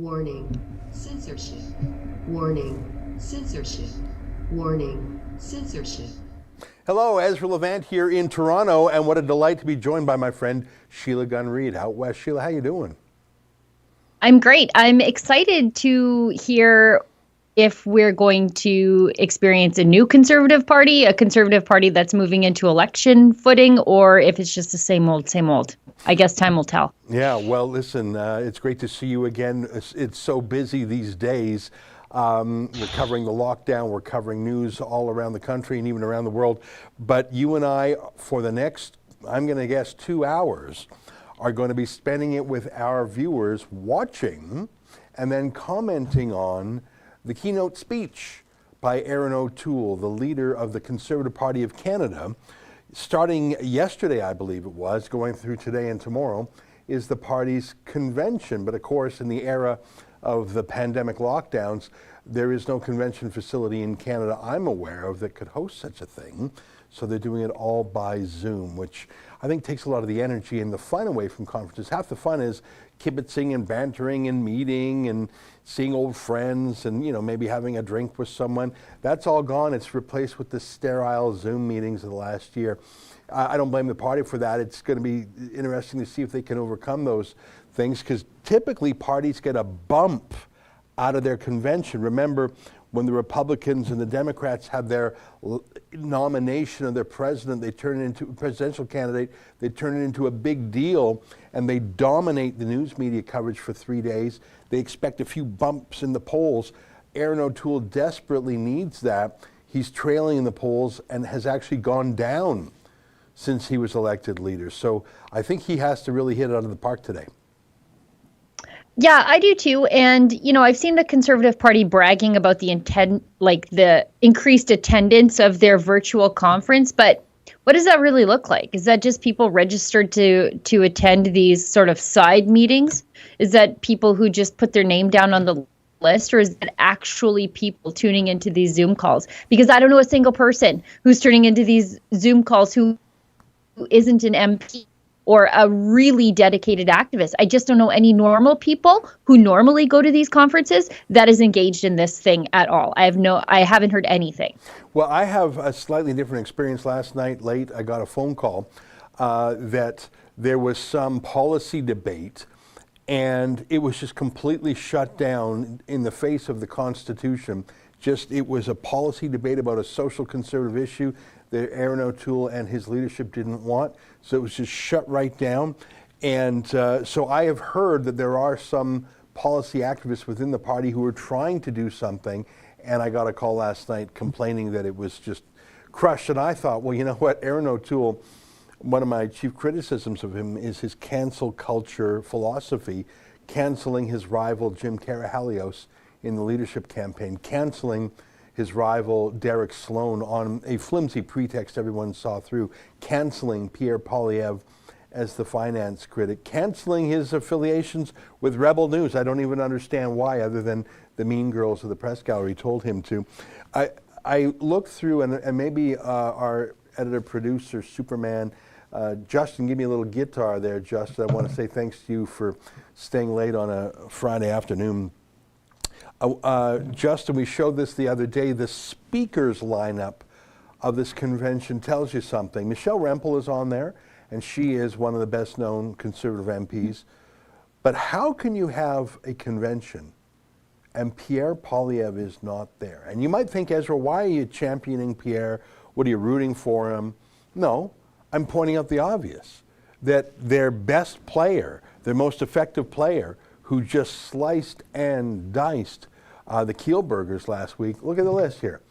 Warning. Censorship. Warning. Censorship. Warning. Censorship. Hello, Ezra Levant here in Toronto, and what a delight to be joined by my friend Sheila Gunn Reid out west. Sheila, how you doing? I'm great. I'm excited to hear if we're going to experience a new Conservative Party, a Conservative Party that's moving into election footing, or if it's just the same old, same old. I guess time will tell. Yeah, well, listen, it's great to see you again. It's so busy these days. We're covering the lockdown, we're covering news all around the country and even around the world. But you and I, for the next, I'm going to guess, 2 hours, are going to be spending it with our viewers watching and then commenting on the keynote speech by Erin O'Toole, the leader of the Conservative Party of Canada. Starting yesterday, I believe it was, going through today and tomorrow, is the party's convention. But of course, in the era of the pandemic lockdowns, there is no convention facility in Canada I'm aware of that could host such a thing. So they're doing it all by Zoom, which I think takes a lot of the energy and the fun away from conferences. Half the fun is kibitzing and bantering and meeting and seeing old friends and, you know, maybe having a drink with someone. That's all gone. It's replaced with the sterile Zoom meetings of the last year. I don't blame the party for that. It's going to be interesting to see if they can overcome those things, because typically parties get a bump out of their convention. Remember, when the Republicans and the Democrats have their nomination of their president, they turn it into a presidential candidate, they turn it into a big deal, and they dominate the news media coverage for 3 days. They expect a few bumps in the polls. Erin O'Toole desperately needs that. He's trailing in the polls and has actually gone down since he was elected leader. So I think he has to really hit it out of the park today. Yeah, I do too. And, you know, I've seen the Conservative Party bragging about the the increased attendance of their virtual conference. But what does that really look like? Is that just people registered to attend these sort of side meetings? Is that people who just put their name down on the list, or is that actually people tuning into these Zoom calls? Because I don't know a single person who's tuning into these Zoom calls who isn't an MP or a really dedicated activist. I just don't know any normal people who normally go to these conferences that is engaged in this thing at all. I haven't heard anything. Well, I have a slightly different experience. Last night late, I got a phone call that there was some policy debate, and it was just completely shut down in the face of the Constitution. It was a policy debate about a social conservative issue that Erin O'Toole and his leadership didn't want. So it was just shut right down. And so I have heard that there are some policy activists within the party who are trying to do something. And I got a call last night complaining that it was just crushed. And I thought, well, you know what, Erin O'Toole, one of my chief criticisms of him is his cancel culture philosophy, canceling his rival Jim Karahalios in the leadership campaign, canceling his rival Derek Sloan on a flimsy pretext everyone saw through, canceling Pierre Poilievre as the finance critic, canceling his affiliations with Rebel News. I don't even understand why, other than the mean girls of the press gallery told him to. I looked through, and maybe our editor-producer, Superman, Justin, give me a little guitar there, Justin. I want to say thanks to you for staying late on a Friday afternoon. Justin, we showed this the other day. The speakers lineup of this convention tells you something. Michelle Rempel is on there, and she is one of the best known Conservative MPs. But how can you have a convention and Pierre Poilievre is not there? And you might think, Ezra, why are you championing Pierre? What are you rooting for him? No, I'm pointing out the obvious, that their best player, their most effective player, who just sliced and diced the Kielburgers last week. Look at the list here.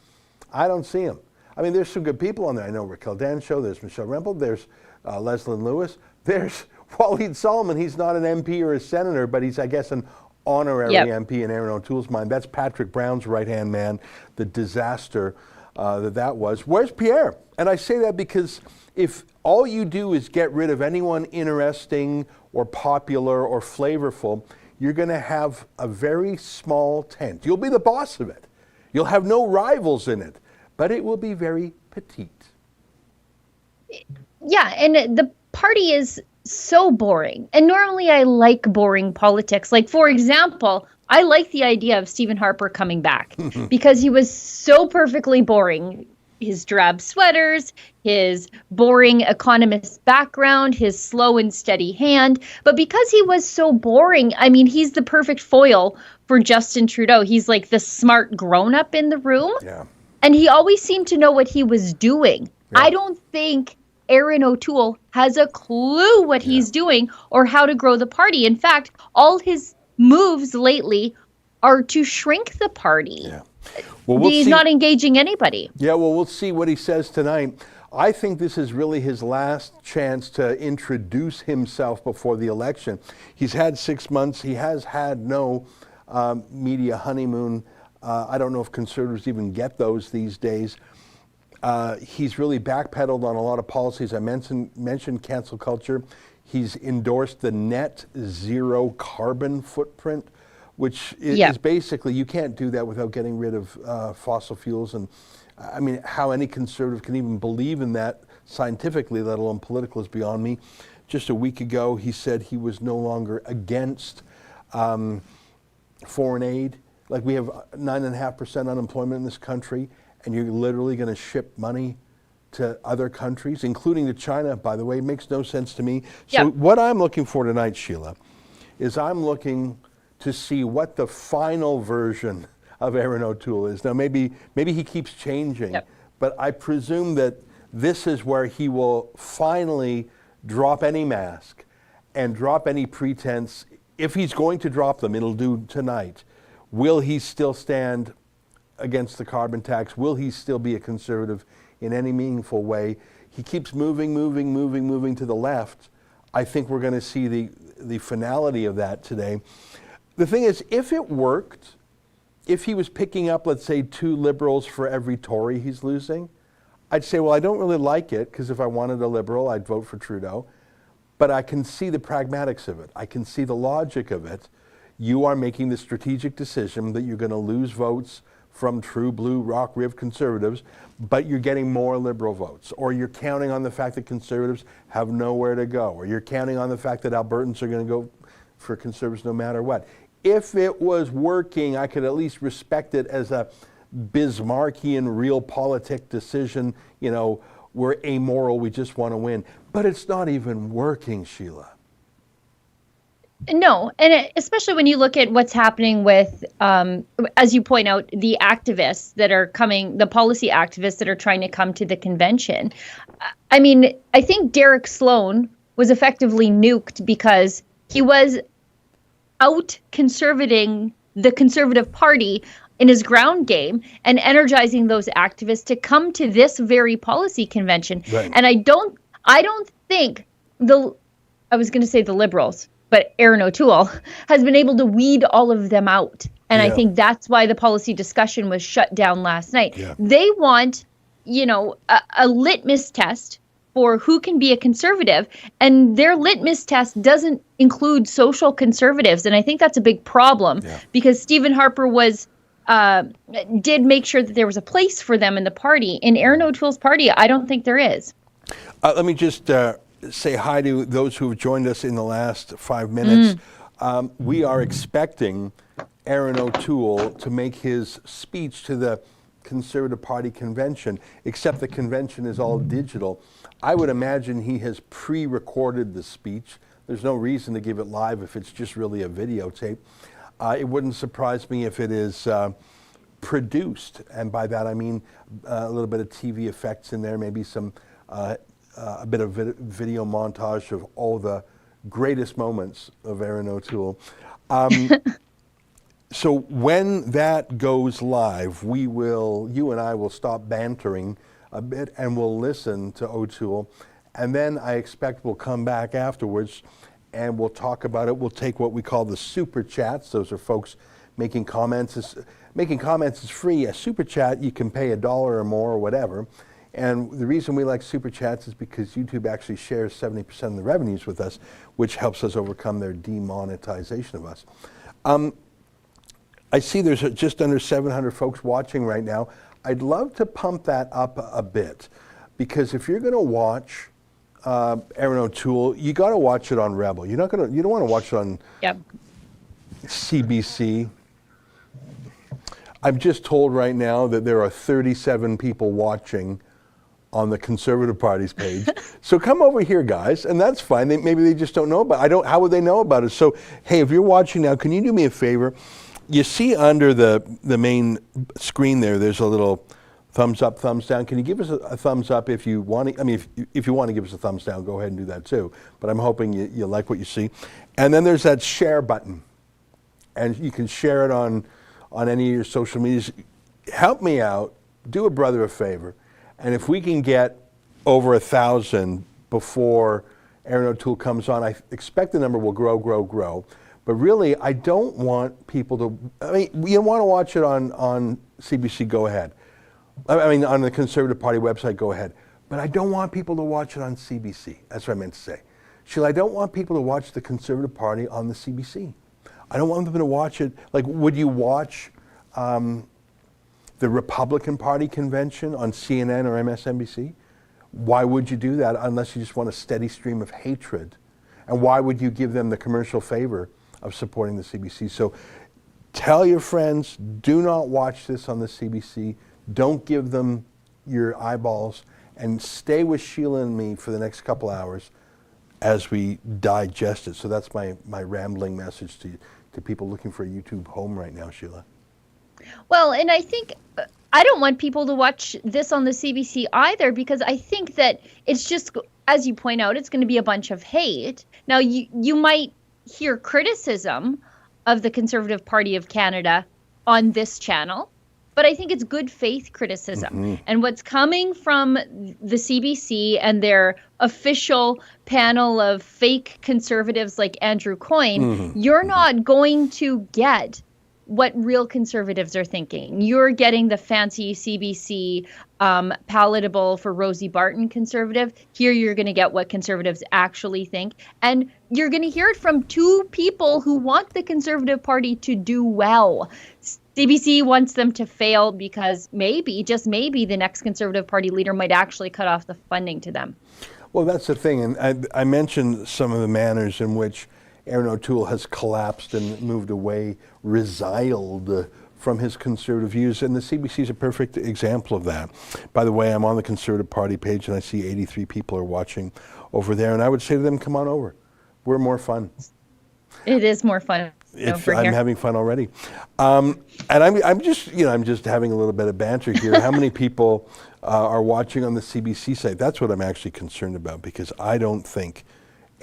I don't see him. I mean, there's some good people on there. I know Raquel Dancho, there's Michelle Rempel, there's Leslyn Lewis, there's Waleed Solomon. He's not an MP or a senator, but he's, I guess, an honorary MP in Erin O'Toole's mind. That's Patrick Brown's right-hand man, the disaster that was. Where's Pierre? And I say that because if all you do is get rid of anyone interesting or popular or flavorful, you're going to have a very small tent. You'll be the boss of it. You'll have no rivals in it, but it will be very petite. Yeah, and the party is so boring. And normally I like boring politics. Like, for example, I like the idea of Stephen Harper coming back because he was so perfectly boring. His drab sweaters, his boring economist background, his slow and steady hand. But because he was so boring, I mean, he's the perfect foil for Justin Trudeau. He's like the smart grown-up in the room. Yeah. And he always seemed to know what he was doing. Yeah. I don't think Aaron O'Toole has a clue what he's doing or how to grow the party. In fact, all his moves lately are to shrink the party. Yeah. Well, we'll He's see. not engaging anybody. Yeah, well, we'll see what he says tonight. I think this is really his last chance to introduce himself before the election. He's had 6 months. He has had no media honeymoon. I don't know if Conservatives even get those these days. He's really backpedaled on a lot of policies. I mentioned cancel culture. He's endorsed the net zero carbon footprint, which is basically, you can't do that without getting rid of fossil fuels. And I mean, how any conservative can even believe in that scientifically, let alone political, is beyond me. Just a week ago, he said he was no longer against foreign aid. Like, we have 9.5% unemployment in this country, and you're literally going to ship money to other countries, including to China, by the way. It makes no sense to me. So what I'm looking for tonight, Sheila, is I'm looking to see what the final version of Aaron O'Toole is. Now, maybe he keeps changing, but I presume that this is where he will finally drop any mask and drop any pretense. If he's going to drop them, it'll do tonight. Will he still stand against the carbon tax? Will he still be a conservative in any meaningful way? He keeps moving to the left. I think we're going to see the finality of that today. The thing is, if it worked, if he was picking up, let's say, 2 Liberals for every Tory he's losing, I'd say, well, I don't really like it, because if I wanted a Liberal, I'd vote for Trudeau. But I can see the pragmatics of it. I can see the logic of it. You are making the strategic decision that you're going to lose votes from true blue rock riv conservatives, but you're getting more Liberal votes. Or you're counting on the fact that Conservatives have nowhere to go. Or you're counting on the fact that Albertans are going to go for Conservatives no matter what. If it was working, I could at least respect it as a Bismarckian realpolitik decision. You know, we're amoral, we just want to win. But it's not even working, Sheila. No, and especially when you look at what's happening with, as you point out, the activists that are coming, the policy activists that are trying to come to the convention. I mean, I think Derek Sloan was effectively nuked because he was out conservating the Conservative Party in his ground game and energizing those activists to come to this very policy convention. Right. And I don't think I was going to say the Liberals, but Aaron O'Toole has been able to weed all of them out. And I think that's why the policy discussion was shut down last night. Yeah. They want, a litmus test for who can be a conservative. And their litmus test doesn't include social conservatives. And I think that's a big problem because Stephen Harper did make sure that there was a place for them in the party. In Aaron O'Toole's party, I don't think there is. Let me just say hi to those who have joined us in the last 5 minutes. We are expecting Aaron O'Toole to make his speech to the Conservative Party convention, except the convention is all digital. I would imagine he has pre-recorded the speech. There's no reason to give it live if it's just really a videotape. It wouldn't surprise me if it is produced, and by that I mean a little bit of TV effects in there, maybe some a bit of video montage of all the greatest moments of Aaron O'Toole. So when that goes live, you and I will stop bantering a bit and we'll listen to O'Toole. And then I expect we'll come back afterwards and we'll talk about it. We'll take what we call the super chats. Those are folks making comments. Making comments is free. A super chat, you can pay $1 or more or whatever. And the reason we like super chats is because YouTube actually shares 70% of the revenues with us, which helps us overcome their demonetization of us. I see there's just under 700 folks watching right now. I'd love to pump that up a bit, because if you're going to watch Aaron O'Toole, you got to watch it on Rebel. You don't want to watch it on CBC I'm just told right now that there are 37 people watching on the Conservative Party's page. So come over here, guys, and that's fine. Maybe they just don't know about it. How would they know about it? So, hey, if you're watching now, can you do me a favor? You see under the main screen there's a little thumbs up, thumbs down. Can you give us a thumbs up if you want to? I mean, if you want to give us a thumbs down, go ahead and do that too. But I'm hoping you like what you see. And then there's that share button. And you can share it on any of your social medias. Help me out. Do a brother a favor. And if we can get over 1,000 before Aaron O'Toole comes on, I expect the number will grow. But really, I don't want people to, I mean, you want to watch it on CBC, go ahead. I mean, on the Conservative Party website, go ahead. But I don't want people to watch it on CBC. That's what I meant to say. Sheila, I don't want people to watch the Conservative Party on the CBC. I don't want them to watch it. Like, would you watch the Republican Party convention on CNN or MSNBC? Why would you do that unless you just want a steady stream of hatred? And why would you give them the commercial favor of supporting the CBC? So tell your friends, do not watch this on the CBC. Don't give them your eyeballs, and stay with Sheila and me for the next couple hours as we digest it. So that's my rambling message to people looking for a YouTube home right now, Sheila. Well, and I think I don't want people to watch this on the CBC either, because I think that it's just, as you point out, it's going to be a bunch of hate. Now, you might hear criticism of the Conservative Party of Canada on this channel, but I think it's good faith criticism. Mm-hmm. And what's coming from the CBC and their official panel of fake conservatives like Andrew Coyne, you're not going to get what real conservatives are thinking. You're getting the fancy CBC, palatable for Rosie Barton conservative. Here you're going to get what conservatives actually think. And you're going to hear it from two people who want the Conservative Party to do well. CBC wants them to fail because maybe, just maybe, the next Conservative Party leader might actually cut off the funding to them. Well, that's the thing. And I mentioned some of the manners in which Aaron O'Toole has collapsed and moved away, resiled from his conservative views, and the CBC is a perfect example of that. By the way, I'm on the Conservative Party page, and I see 83 people are watching over there, and I would say to them, come on over. We're more fun. It is more fun over here. I'm having fun already. And I'm just having a little bit of banter here. How many people are watching on the CBC site? That's what I'm actually concerned about, because I don't think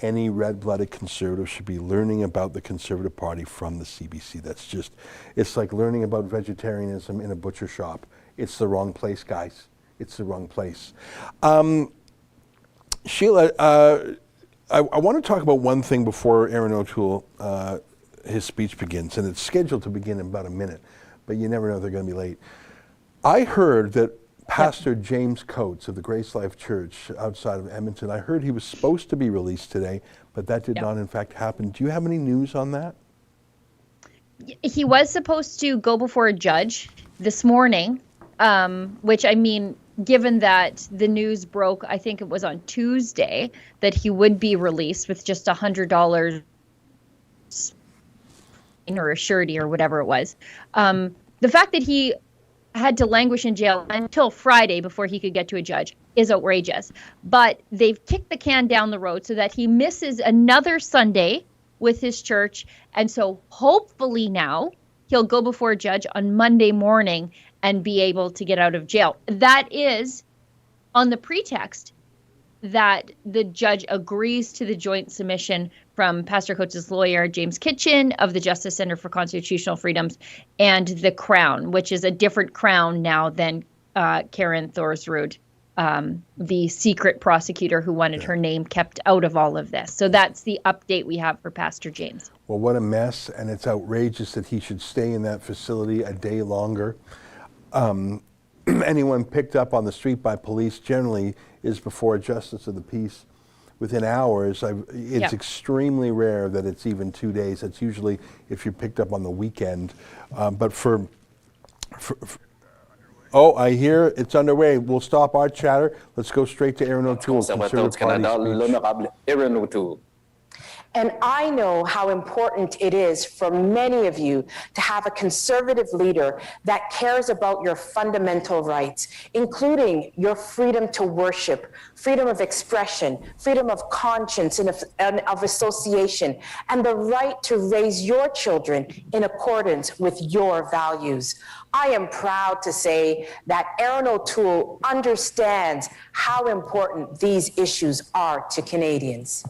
any red-blooded conservative should be learning about the Conservative Party from the CBC. That's just, it's like learning about vegetarianism in a butcher shop. It's the wrong place, guys. It's the wrong place. Sheila, I want to talk about one thing before Aaron O'Toole, his speech begins, and it's scheduled to begin in about a minute, but you never know, they're going to be late. I heard that Pastor James Coates of the Grace Life Church outside of Edmonton, I heard he was supposed to be released today, but that did not in fact happen. Do you have any news on that? He was supposed to go before a judge this morning, which, I mean, given that the news broke, I think it was on Tuesday, that he would be released with just $100 or a surety or whatever it was. The fact that he had to languish in jail until Friday before he could get to a judge is outrageous. But they've kicked the can down the road so that he misses another Sunday with his church. And so hopefully now he'll go before a judge on Monday morning and be able to get out of jail. That is on the pretext that the judge agrees to the joint submission from Pastor Coates' lawyer, James Kitchen, of the Justice Center for Constitutional Freedoms, and the Crown, which is a different Crown now than Karen Thorsrud, the secret prosecutor who wanted her name kept out of all of this. So that's the update we have for Pastor James. Well, what a mess, and it's outrageous that he should stay in that facility a day longer. Anyone picked up on the street by police generally is before a justice of the peace within hours. It's extremely rare that it's even 2 days. It's usually if you're picked up on the weekend. But for oh, I hear it's underway. We'll stop our chatter. Let's go straight to Aaron O'Toole, Conservative Party speech. Aaron O'Toole. And I know how important it is for many of you to have a conservative leader that cares about your fundamental rights, including your freedom to worship, freedom of expression, freedom of conscience and of association, and the right to raise your children in accordance with your values. I am proud to say that Erin O'Toole understands how important these issues are to Canadians.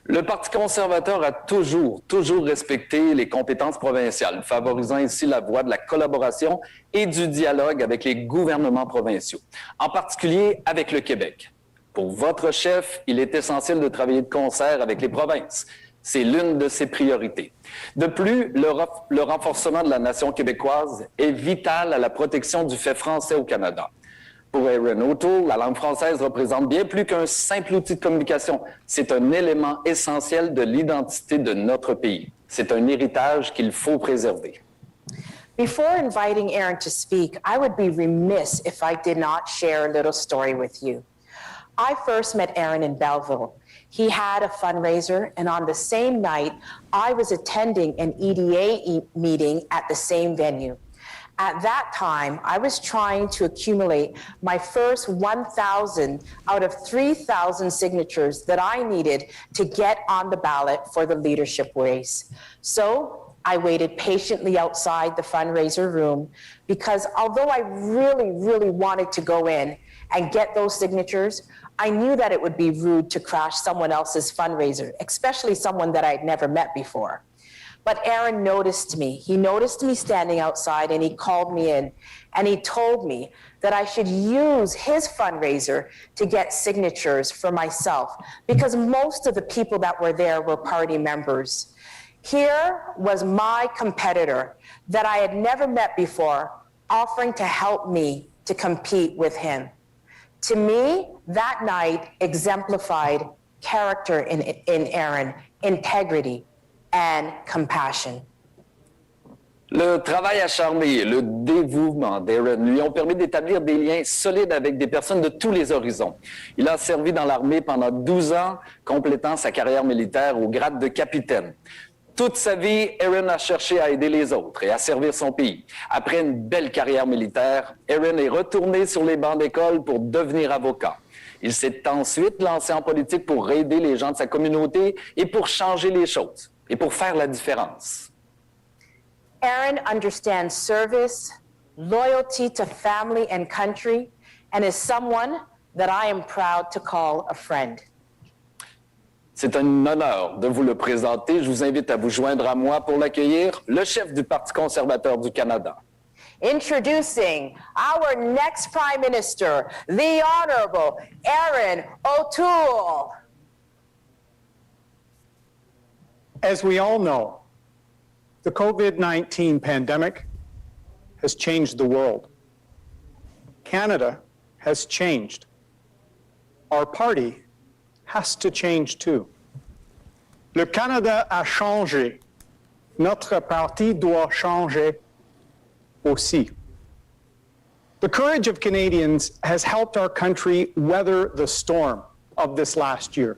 Le Parti conservateur a toujours respecté les compétences provinciales, favorisant ainsi la voie de la collaboration et du dialogue avec les gouvernements provinciaux, en particulier avec le Québec. Pour votre chef, il est essentiel de travailler de concert avec les provinces. C'est l'une de ses priorités. De plus, le renforcement de la nation québécoise est vital à la protection du fait français au Canada. Pour Erin O'Toole, la langue française représente bien plus qu'un simple outil de communication. C'est un élément essentiel de l'identité de notre pays. C'est un héritage qu'il faut préserver. Before inviting Erin to speak, I would be remiss if I did not share a little story with you. I first met Erin in Belleville. He had a fundraiser, and on the same night, I was attending an EDA meeting at the same venue. At that time, I was trying to accumulate my first 1,000 out of 3,000 signatures that I needed to get on the ballot for the leadership race. So I waited patiently outside the fundraiser room because although I really wanted to go in and get those signatures, I knew that it would be rude to crash someone else's fundraiser, especially someone that I'd never met before. But Erin noticed me. He noticed me standing outside and he called me in and he told me that I should use his fundraiser to get signatures for myself because most of the people that were there were party members. Here was my competitor that I had never met before offering to help me to compete with him. To me, that night exemplified character in Erin, integrity, and compassion. Le travail acharné et le dévouement d'Erin lui ont permis d'établir des liens solides avec des personnes de tous les horizons. Il a servi dans l'armée pendant 12 ans, complétant sa carrière militaire au grade de capitaine. Toute sa vie, Erin a cherché à aider les autres et à servir son pays. Après une belle carrière militaire, Erin est retourné sur les bancs d'école pour devenir avocat. Il s'est ensuite lancé en politique pour aider les gens de sa communauté et pour changer les choses et pour faire la différence. Erin understands service, loyalty to family and country, and is someone that I am proud to call a friend. C'est un honneur de vous le présenter. Je vous invite à vous joindre à moi pour l'accueillir, le chef du Parti conservateur du Canada. Introducing our next Prime Minister, the Honorable Erin O'Toole. As we all know, the COVID-19 pandemic has changed the world. Canada has changed. Our party has to change too. Le Canada a changé. Notre parti doit changer aussi. The courage of Canadians has helped our country weather the storm of this last year.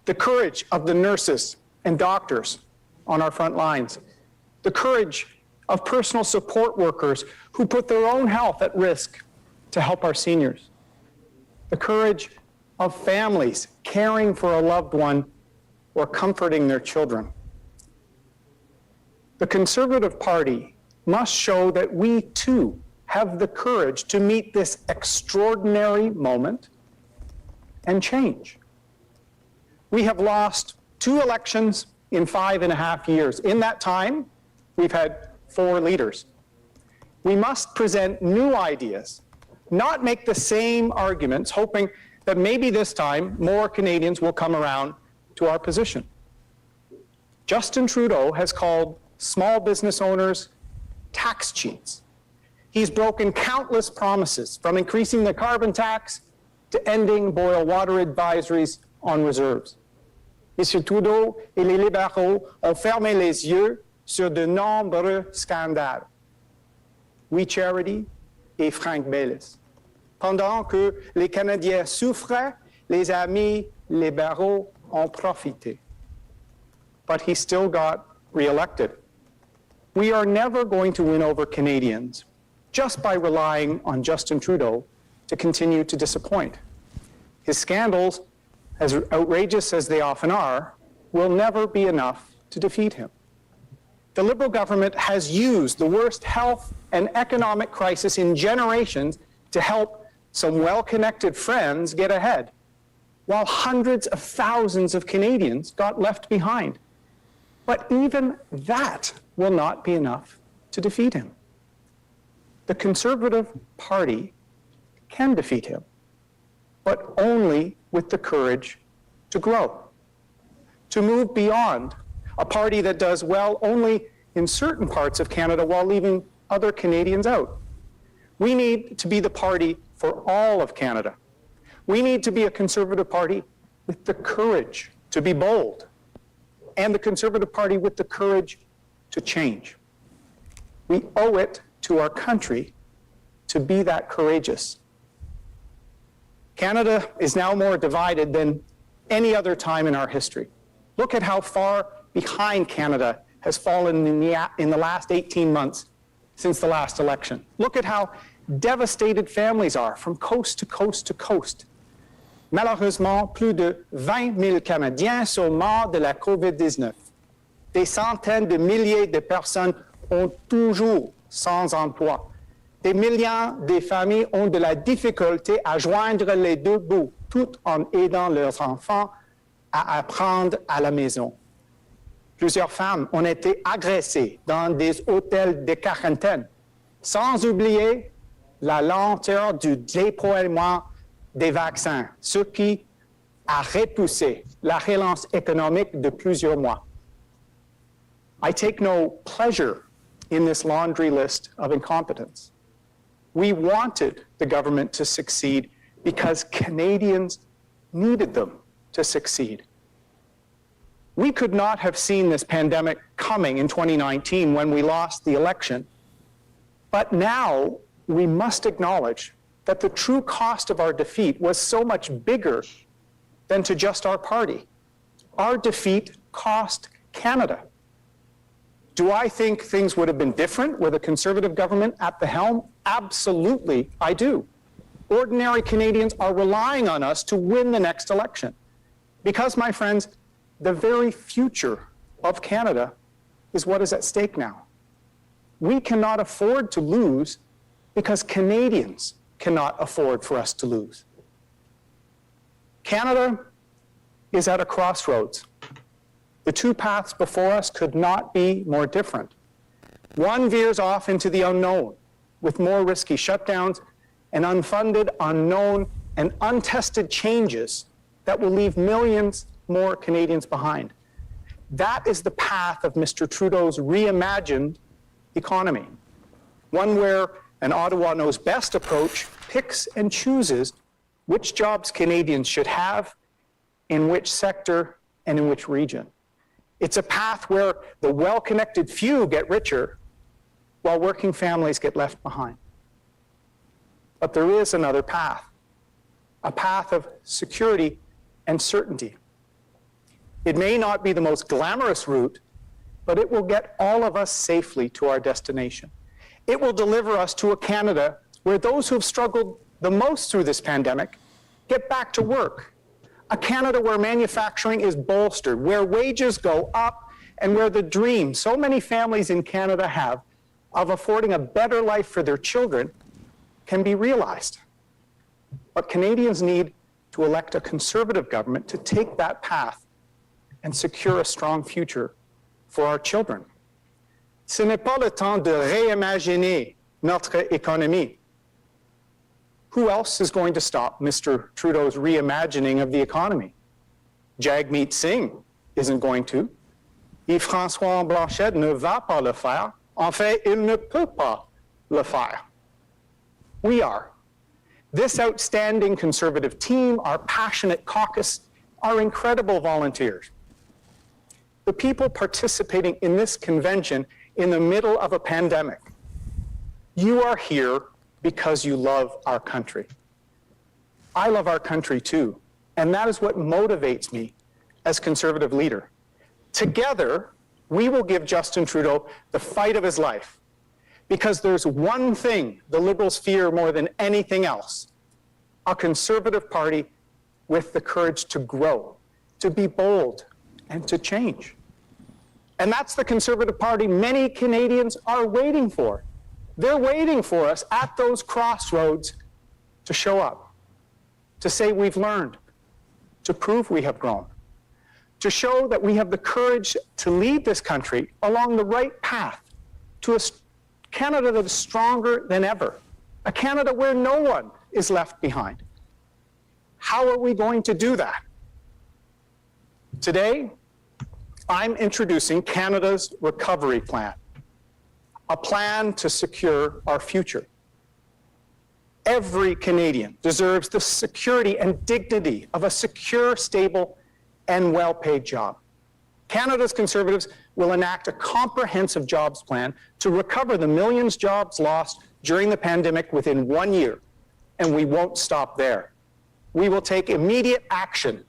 The courage of the nurses and doctors on our front lines. The courage of personal support workers who put their own health at risk to help our seniors. The courage of families caring for a loved one or comforting their children. The Conservative Party must show that we too have the courage to meet this extraordinary moment and change. We have lost 2 elections in 5.5 years. In that time, we've had 4 leaders. We must present new ideas, not make the same arguments, hoping that maybe this time more Canadians will come around to our position. Justin Trudeau has called small business owners tax cheats. He's broken countless promises, from increasing the carbon tax to ending boil water advisories on reserves. M. Trudeau et les libéraux ont fermé les yeux sur de nombreux scandales. We Charity et Frank Baylis. Pendant que les Canadiens souffrent, les amis libéraux ont profité. but he still got reelected. We are never going to win over Canadians just by relying on Justin Trudeau to continue to disappoint. His scandals, as outrageous as they often are, will never be enough to defeat him. The Liberal government has used the worst health and economic crisis in generations to help some well-connected friends get ahead, while hundreds of thousands of Canadians got left behind. But even that will not be enough to defeat him. The Conservative Party can defeat him, but only with the courage to grow, to move beyond a party that does well only in certain parts of Canada while leaving other Canadians out. We need to be the party for all of Canada. We need to be a Conservative Party with the courage to be bold, and the Conservative Party with the courage to change. We owe it to our country to be that courageous. Canada is now more divided than any other time in our history. Look at how far behind Canada has fallen in the last 18 months since the last election. Look at how devastated families are from coast to coast to coast. Malheureusement, plus de 20 000 Canadiens sont morts de la COVID-19. Des centaines de milliers de personnes ont toujours sans emploi. Des millions de familles ont de la difficulté à joindre les deux bouts, tout en aidant leurs enfants à apprendre à la maison. Plusieurs femmes ont été agressées dans des hôtels de quarantaine, sans oublier la lenteur du déploiement des vaccins, ce qui a repoussé la relance économique de plusieurs mois. I take no pleasure in this laundry list of incompetence. We wanted the government to succeed because Canadians needed them to succeed. We could not have seen this pandemic coming in 2019 when we lost the election, but now we must acknowledge that the true cost of our defeat was so much bigger than to just our party. Our defeat cost Canada. Do I think things would have been different with a Conservative government at the helm? Absolutely, I do. Ordinary Canadians are relying on us to win the next election. Because, my friends, the very future of Canada is what is at stake now. We cannot afford to lose because Canadians cannot afford for us to lose. Canada is at a crossroads. The two paths before us could not be more different. One veers off into the unknown with more risky shutdowns and unfunded, unknown, and untested changes that will leave millions more Canadians behind. That is the path of Mr. Trudeau's reimagined economy, one where an Ottawa knows best approach picks and chooses which jobs Canadians should have, in which sector, and in which region. It's a path where the well-connected few get richer while working families get left behind. But there is another path, a path of security and certainty. It may not be the most glamorous route, but it will get all of us safely to our destination. It will deliver us to a Canada where those who have struggled the most through this pandemic get back to work. A Canada where manufacturing is bolstered, where wages go up, and where the dream so many families in Canada have of affording a better life for their children can be realized. But Canadians need to elect a Conservative government to take that path and secure a strong future for our children. Ce n'est pas le temps de réimaginer notre économie. Who else is going to stop Mr. Trudeau's reimagining of the economy? Jagmeet Singh isn't going to. Yves-François Blanchet ne va pas le faire. En fait, il ne peut pas le faire. We are. This outstanding Conservative team, our passionate caucus, our incredible volunteers. The people participating in this convention in the middle of a pandemic. You are here because you love our country. I love our country too, and that is what motivates me as Conservative leader. Together, we will give Justin Trudeau the fight of his life, because there's one thing the Liberals fear more than anything else: a Conservative Party with the courage to grow, to be bold, and to change. And that's the Conservative Party many Canadians are waiting for. They're waiting for us at those crossroads to show up, to say we've learned, to prove we have grown, to show that we have the courage to lead this country along the right path to a Canada that is stronger than ever, a Canada where no one is left behind. How are we going to do that? Today, I'm introducing Canada's recovery plan, a plan to secure our future. Every Canadian deserves the security and dignity of a secure, stable, and well-paid job. Canada's Conservatives will enact a comprehensive jobs plan to recover the millions of jobs lost during the pandemic within 1 year, and we won't stop there. We will take immediate action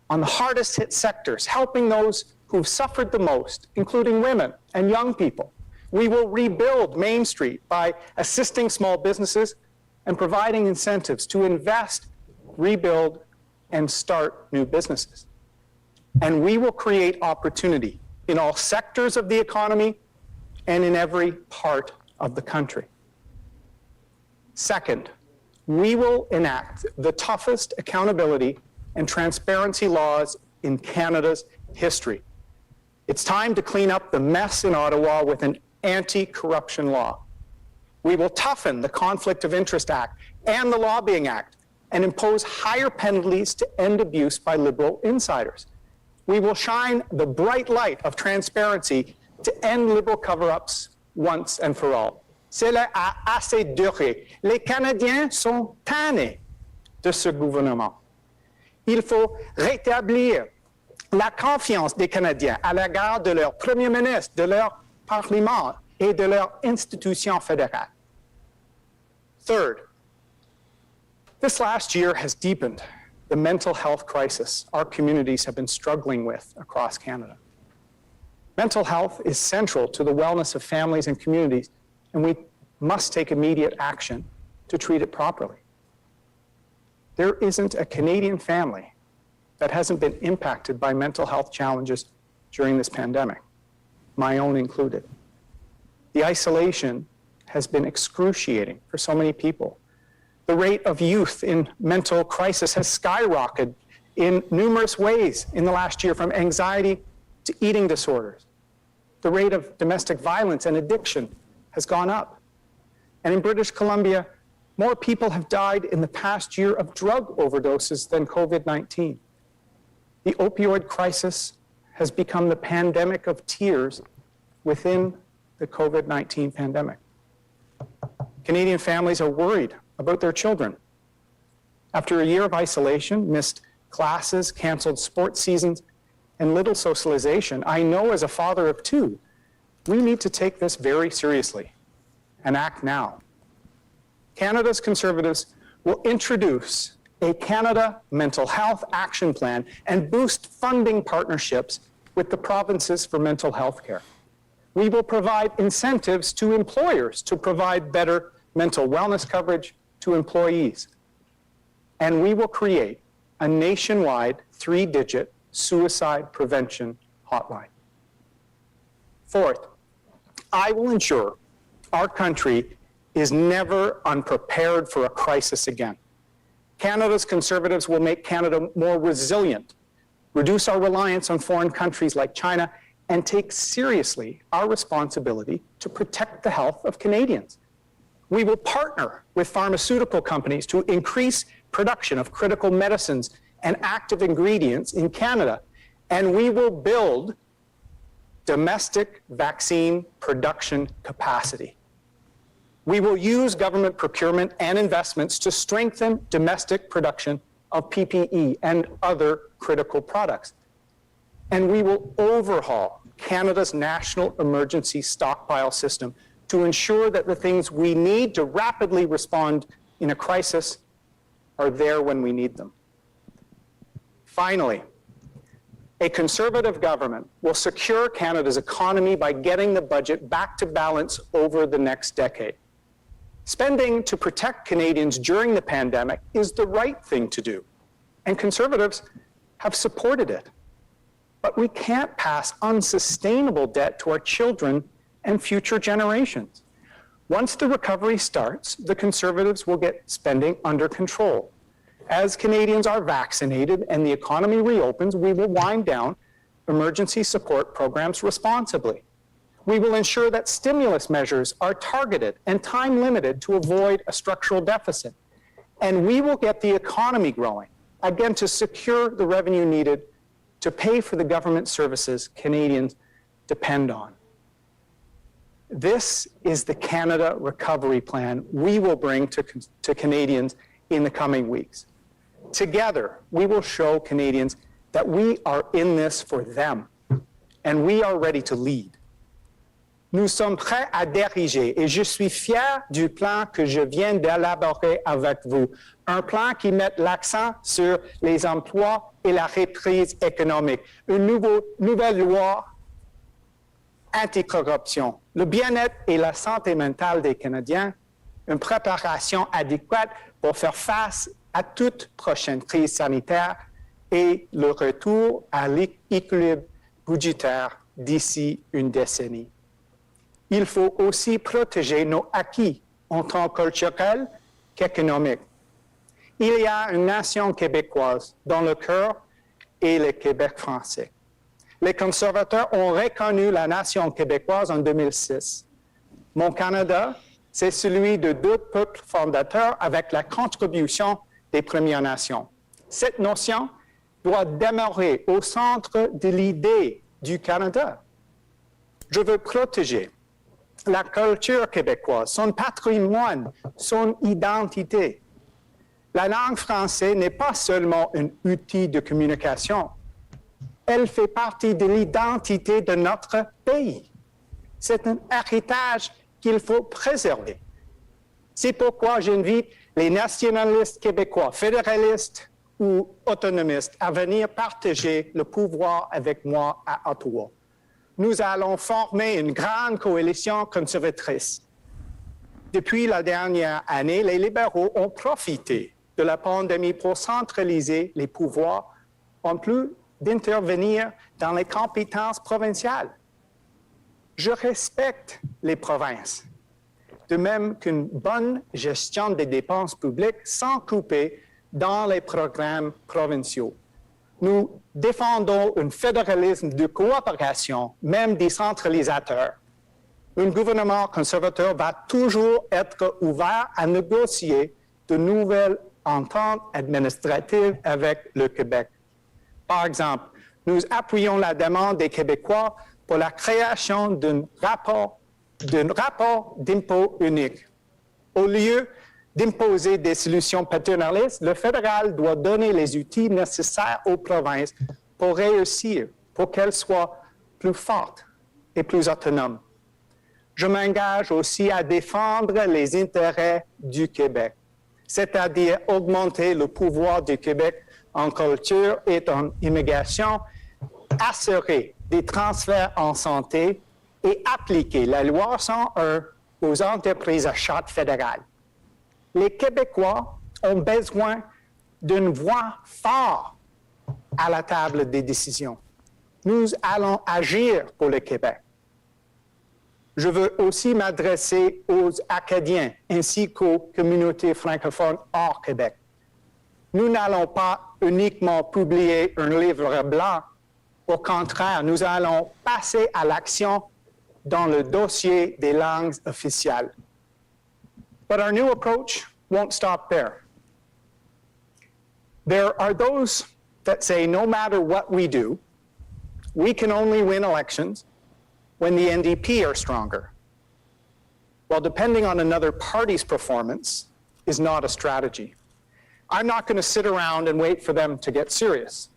on the hardest hit sectors, helping those who've suffered the most, including women and young people. We will rebuild Main Street by assisting small businesses and providing incentives to invest, rebuild, and start new businesses. And we will create opportunity in all sectors of the economy and in every part of the country. Second, we will enact the toughest accountability and transparency laws in Canada's history. It's time to clean up the mess in Ottawa with an anti-corruption law. We will toughen the Conflict of Interest Act and the Lobbying Act and impose higher penalties to end abuse by Liberal insiders. We will shine the bright light of transparency to end Liberal cover-ups once and for all. Cela a assez duré. Les Canadiens sont tannés de ce gouvernement. Il faut rétablir la confiance des Canadiens à l'égard de leur Premier ministre, de leur Parlement et de leur institution fédérale. Third, this last year has deepened the mental health crisis our communities have been struggling with across Canada. Mental health is central to the wellness of families and communities, and we must take immediate action to treat it properly. There isn't a Canadian family that hasn't been impacted by mental health challenges during this pandemic, my own included. The isolation has been excruciating for so many people. The rate of youth in mental crisis has skyrocketed in numerous ways in the last year, from anxiety to eating disorders. The rate of domestic violence and addiction has gone up. And in British Columbia, more people have died in the past year of drug overdoses than COVID-19. The opioid crisis has become the pandemic of tears within the COVID-19 pandemic. Canadian families are worried about their children. After a year of isolation, missed classes, canceled sports seasons, and little socialization, I know as a father of two, we need to take this very seriously and act now. Canada's Conservatives will introduce a Canada Mental Health Action Plan and boost funding partnerships with the provinces for mental health care. We will provide incentives to employers to provide better mental wellness coverage to employees. And we will create a nationwide 3-digit suicide prevention hotline. Fourth, I will ensure our country is never unprepared for a crisis again. Canada's Conservatives will make Canada more resilient, reduce our reliance on foreign countries like China, and take seriously our responsibility to protect the health of Canadians. We will partner with pharmaceutical companies to increase production of critical medicines and active ingredients in Canada, and we will build domestic vaccine production capacity. We will use government procurement and investments to strengthen domestic production of PPE and other critical products. And we will overhaul Canada's national emergency stockpile system to ensure that the things we need to rapidly respond in a crisis are there when we need them. Finally, A Conservative government will secure Canada's economy by getting the budget back to balance over the next decade. Spending to protect Canadians during the pandemic is the right thing to do, and Conservatives have supported it. But we can't pass unsustainable debt to our children and future generations. Once the recovery starts, the Conservatives will get spending under control. As Canadians are vaccinated and the economy reopens, we will wind down emergency support programs responsibly. We will ensure that stimulus measures are targeted and time-limited to avoid a structural deficit. And we will get the economy growing, again, to secure the revenue needed to pay for the government services Canadians depend on. This is the Canada Recovery Plan we will bring to Canadians in the coming weeks. Together, we will show Canadians that we are in this for them, and we are ready to lead. Nous sommes prêts à diriger et je suis fier du plan que je viens d'élaborer avec vous. Un plan qui met l'accent sur les emplois et la reprise économique. Une nouvelle loi anticorruption, le bien-être et la santé mentale des Canadiens, une préparation adéquate pour faire face à toute prochaine crise sanitaire et le retour à l'équilibre budgétaire d'ici une décennie. Il faut aussi protéger nos acquis en tant culturels qu'économiques. Il y a une nation québécoise dans le cœur et le Québec français. Les conservateurs ont reconnu la nation québécoise en 2006. Mon Canada, c'est celui de deux peuples fondateurs avec la contribution des Premières Nations. Cette notion doit demeurer au centre de l'idée du Canada. Je veux protéger la culture québécoise, son patrimoine, son identité. La langue française n'est pas seulement un outil de communication. Elle fait partie de l'identité de notre pays. C'est un héritage qu'il faut préserver. C'est pourquoi j'invite les nationalistes québécois, fédéralistes ou autonomistes à venir partager le pouvoir avec moi à Ottawa. Nous allons former une grande coalition conservatrice. Depuis la dernière année, les libéraux ont profité de la pandémie pour centraliser les pouvoirs en plus d'intervenir dans les compétences provinciales. Je respecte les provinces, de même qu'une bonne gestion des dépenses publiques sans couper dans les programmes provinciaux. Nous défendons un fédéralisme de coopération, même décentralisateur. Un gouvernement conservateur va toujours être ouvert à négocier de nouvelles ententes administratives avec le Québec. Par exemple, nous appuyons la demande des Québécois pour la création d'un rapport d'impôt unique. Au lieu d'imposer des solutions paternalistes, le fédéral doit donner les outils nécessaires aux provinces pour réussir, pour qu'elles soient plus fortes et plus autonomes. Je m'engage aussi à défendre les intérêts du Québec, c'est-à-dire augmenter le pouvoir du Québec en culture et en immigration, assurer des transferts en santé et appliquer la loi 101 aux entreprises à charte fédérale. Les Québécois ont besoin d'une voix forte à la table des décisions. Nous allons agir pour le Québec. Je veux aussi m'adresser aux Acadiens ainsi qu'aux communautés francophones hors Québec. Nous n'allons pas uniquement publier un livre blanc. Au contraire, nous allons passer à l'action dans le dossier des langues officielles. But our new approach won't stop there. There are those that say no matter what we do, we can only win elections when the NDP are stronger. Well, depending on another party's performance is not a strategy. I'm not going to sit around and wait for them to get serious.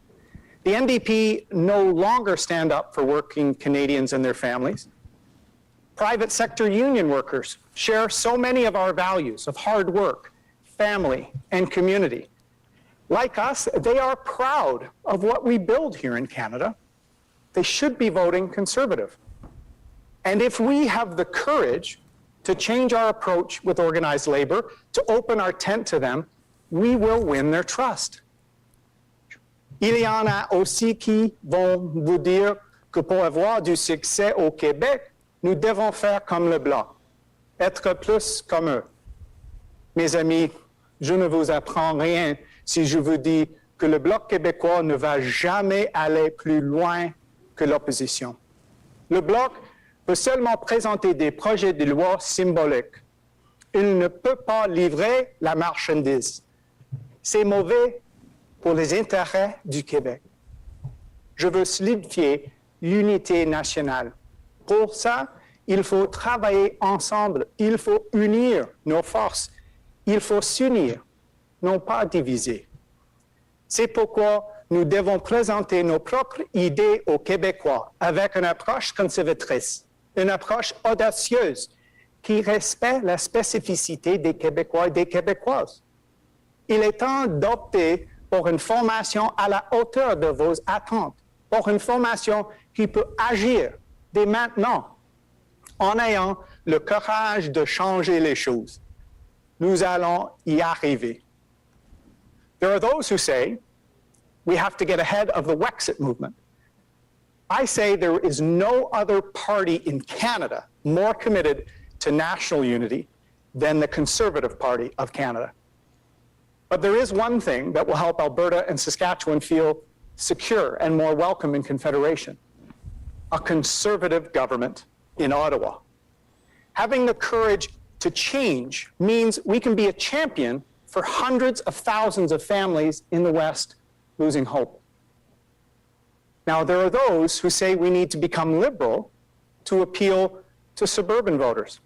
The NDP no longer stand up for working Canadians and their families. Private sector union workers share so many of our values of hard work, family, and community. Like us, they are proud of what we build here in Canada. They should be voting Conservative. And if we have the courage to change our approach with organized labor, to open our tent to them, we will win their trust. Il y en a aussi qui vont vous dire que pour avoir du succès au Québec, nous devons faire comme le Bloc, être plus comme eux. Mes amis, je ne vous apprends rien si je vous dis que le Bloc québécois ne va jamais aller plus loin que l'opposition. Le Bloc peut seulement présenter des projets de loi symboliques. Il ne peut pas livrer la marchandise. C'est mauvais pour les intérêts du Québec. Je veux solidifier l'unité nationale. Pour ça, il faut travailler ensemble. Il faut unir nos forces. Il faut s'unir, non pas diviser. C'est pourquoi nous devons présenter nos propres idées aux Québécois avec une approche conservatrice, une approche audacieuse qui respecte la spécificité des Québécois et des Québécoises. Il est temps d'opter pour une formation à la hauteur de vos attentes, pour une formation qui peut agir dès maintenant en ayant le courage de changer les choses. Nous allons y arriver. There are those who say we have to get ahead of the Wexit movement. I say there is no other party in Canada more committed to national unity than the Conservative Party of Canada. But there is one thing that will help Alberta and Saskatchewan feel secure and more welcome in Confederation: a Conservative government in Ottawa. Having the courage to change means we can be a champion for hundreds of thousands of families in the West losing hope. Now, there are those who say we need to become liberal to appeal to suburban voters.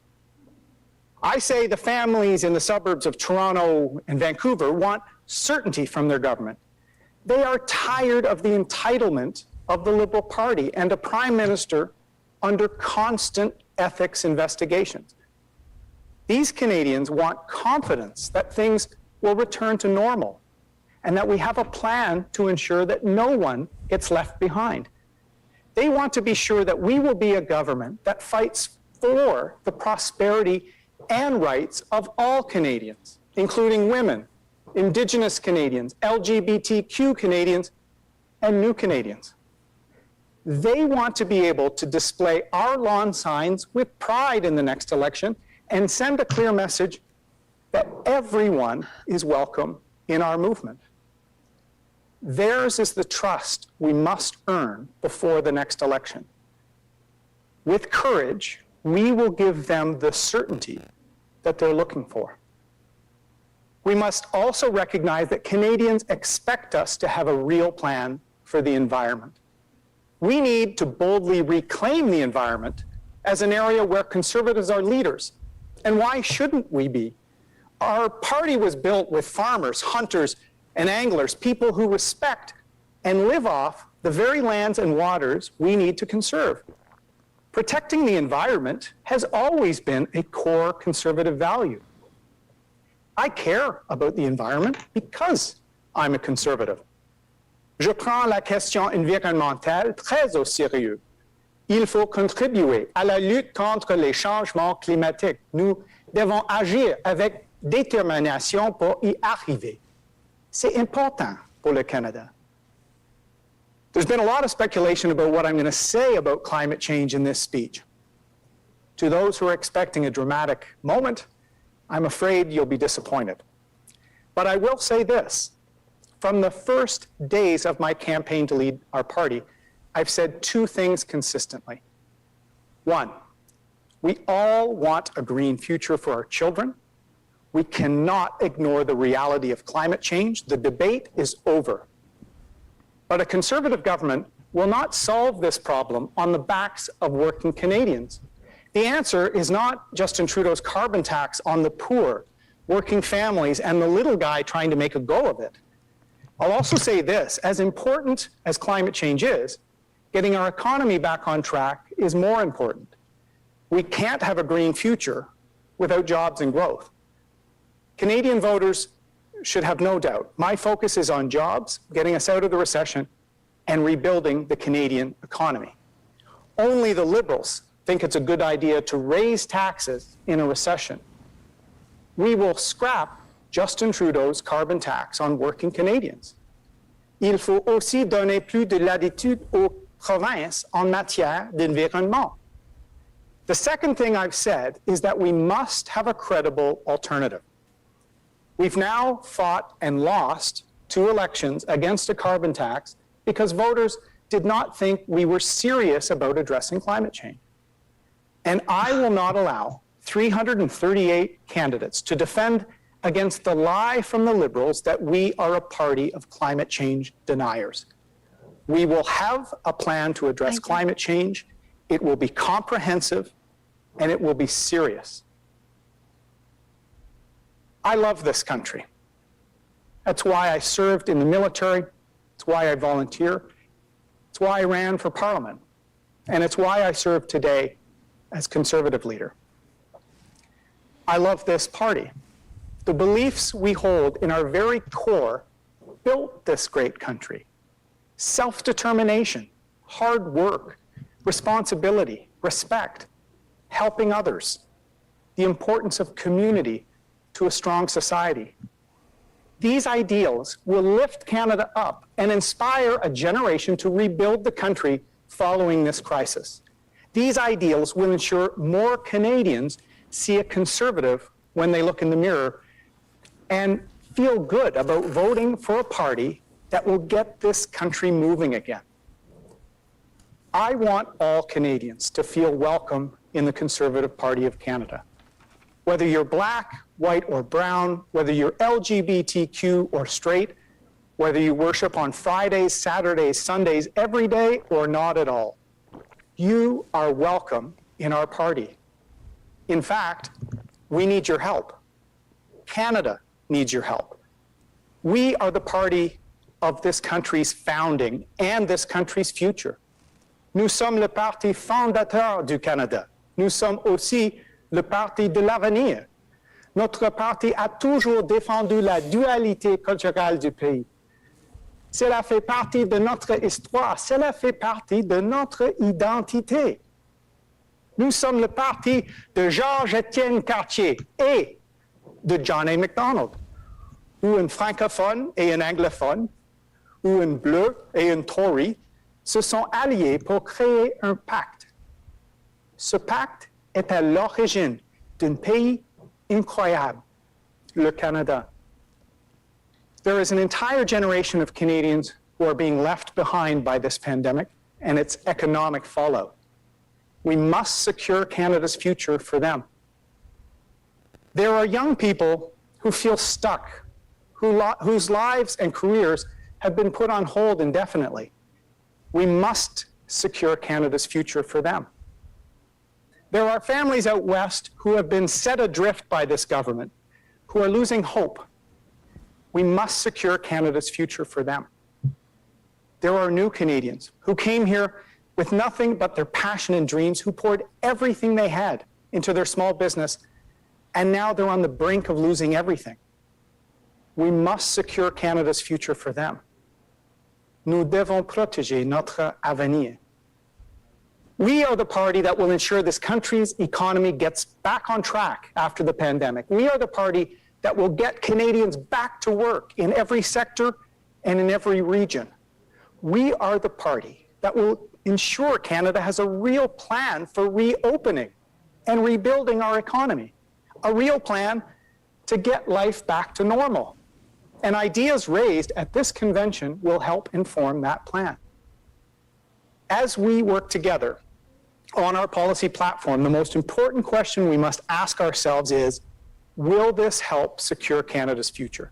I say the families in the suburbs of Toronto and Vancouver want certainty from their government. They are tired of the entitlement of the Liberal Party and a Prime Minister under constant ethics investigations. These Canadians want confidence that things will return to normal and that we have a plan to ensure that no one gets left behind. They want to be sure that we will be a government that fights for the prosperity and rights of all Canadians, including women, Indigenous Canadians, LGBTQ Canadians, and new Canadians. They want to be able to display our lawn signs with pride in the next election and send a clear message that everyone is welcome in our movement. Theirs is the trust we must earn before the next election. With courage, we will give them the certainty that they're looking for. We must also recognize that Canadians expect us to have a real plan for the environment. We need to boldly reclaim the environment as an area where Conservatives are leaders. And why shouldn't we be? Our party was built with farmers, hunters, and anglers, people who respect and live off the very lands and waters we need to conserve. Protecting the environment has always been a core Conservative value. I care about the environment because I'm a Conservative. Je prends la question environnementale très au sérieux. Il faut contribuer à la lutte contre les changements climatiques. Nous devons agir avec détermination pour y arriver. C'est important pour le Canada. There's been a lot of speculation about what I'm going to say about climate change in this speech. To those who are expecting a dramatic moment, I'm afraid you'll be disappointed. But I will say this. From the first days of my campaign to lead our party, I've said two things consistently. One, we all want a green future for our children. We cannot ignore the reality of climate change. The debate is over. But a Conservative government will not solve this problem on the backs of working Canadians. The answer is not Justin Trudeau's carbon tax on the poor, working families, and the little guy trying to make a go of it. I'll also say this, as important as climate change is, getting our economy back on track is more important. We can't have a green future without jobs and growth. Canadian voters should have no doubt. My focus is on jobs, getting us out of the recession, and rebuilding the Canadian economy. Only the Liberals think it's a good idea to raise taxes in a recession. We will scrap Justin Trudeau's carbon tax on working Canadians. Il faut aussi donner plus de latitude aux provinces en matière d'environnement. The second thing I've said is that we must have a credible alternative. We've now fought and lost 2 elections against a carbon tax because voters did not think we were serious about addressing climate change. And I will not allow 338 candidates to defend against the lie from the Liberals that we are a party of climate change deniers. We will have a plan to address climate change. It will be comprehensive, and it will be serious. I love this country. That's why I served in the military. It's why I volunteer. It's why I ran for Parliament. And it's why I serve today as Conservative leader. I love this party. The beliefs we hold in our very core built this great country. Self-determination, hard work, responsibility, respect, helping others, the importance of community to a strong society. These ideals will lift Canada up and inspire a generation to rebuild the country following this crisis. These ideals will ensure more Canadians see a Conservative when they look in the mirror and feel good about voting for a party that will get this country moving again. I want all Canadians to feel welcome in the Conservative Party of Canada. Whether you're black, white, or brown, whether you're LGBTQ or straight, whether you worship on Fridays, Saturdays, Sundays, every day, or not at all, you are welcome in our party. In fact, we need your help. Canada needs your help. We are the party of this country's founding and this country's future. Nous sommes le parti fondateur du Canada. Nous sommes aussi le parti de l'avenir. Notre parti a toujours défendu la dualité culturelle du pays. Cela fait partie de notre histoire, cela fait partie de notre identité. Nous sommes le parti de Georges-Étienne Cartier et de John A. Macdonald, où un francophone et un anglophone, où un bleu et un Tory se sont alliés pour créer un pacte. Ce pacte est à l'origine d'un pays incroyable, le Canada. There is an entire generation of Canadians who are being left behind by this pandemic and its economic fallout. We must secure Canada's future for them. There are young people who feel stuck, whose lives and careers have been put on hold indefinitely. We must secure Canada's future for them. There are families out west who have been set adrift by this government, who are losing hope. We must secure Canada's future for them. There are new Canadians who came here with nothing but their passion and dreams, who poured everything they had into their small business, and now they're on the brink of losing everything. We must secure Canada's future for them. Nous devons protéger notre avenir. We are the party that will ensure this country's economy gets back on track after the pandemic. We are the party that will get Canadians back to work in every sector and in every region. We are the party that will ensure Canada has a real plan for reopening and rebuilding our economy, a real plan to get life back to normal. And ideas raised at this convention will help inform that plan. As we work together on our policy platform, the most important question we must ask ourselves is, will this help secure Canada's future?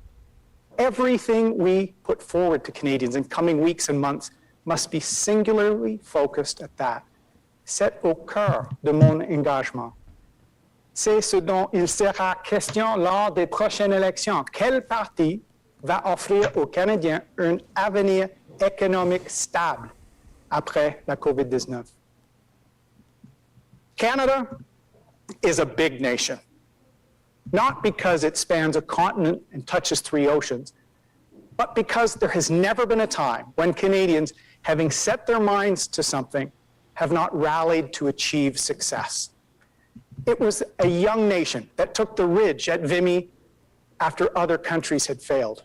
Everything we put forward to Canadians in coming weeks and months must be singularly focused at that. C'est au cœur de mon engagement. C'est ce dont il sera question lors des prochaines élections. Quel parti va offrir aux Canadiens un avenir économique stable après la COVID-19? Canada is a big nation. not because it spans a continent and touches 3 oceans, but because there has never been a time when Canadians, having set their minds to something, have not rallied to achieve success. It was a young nation that took the ridge at Vimy after other countries had failed.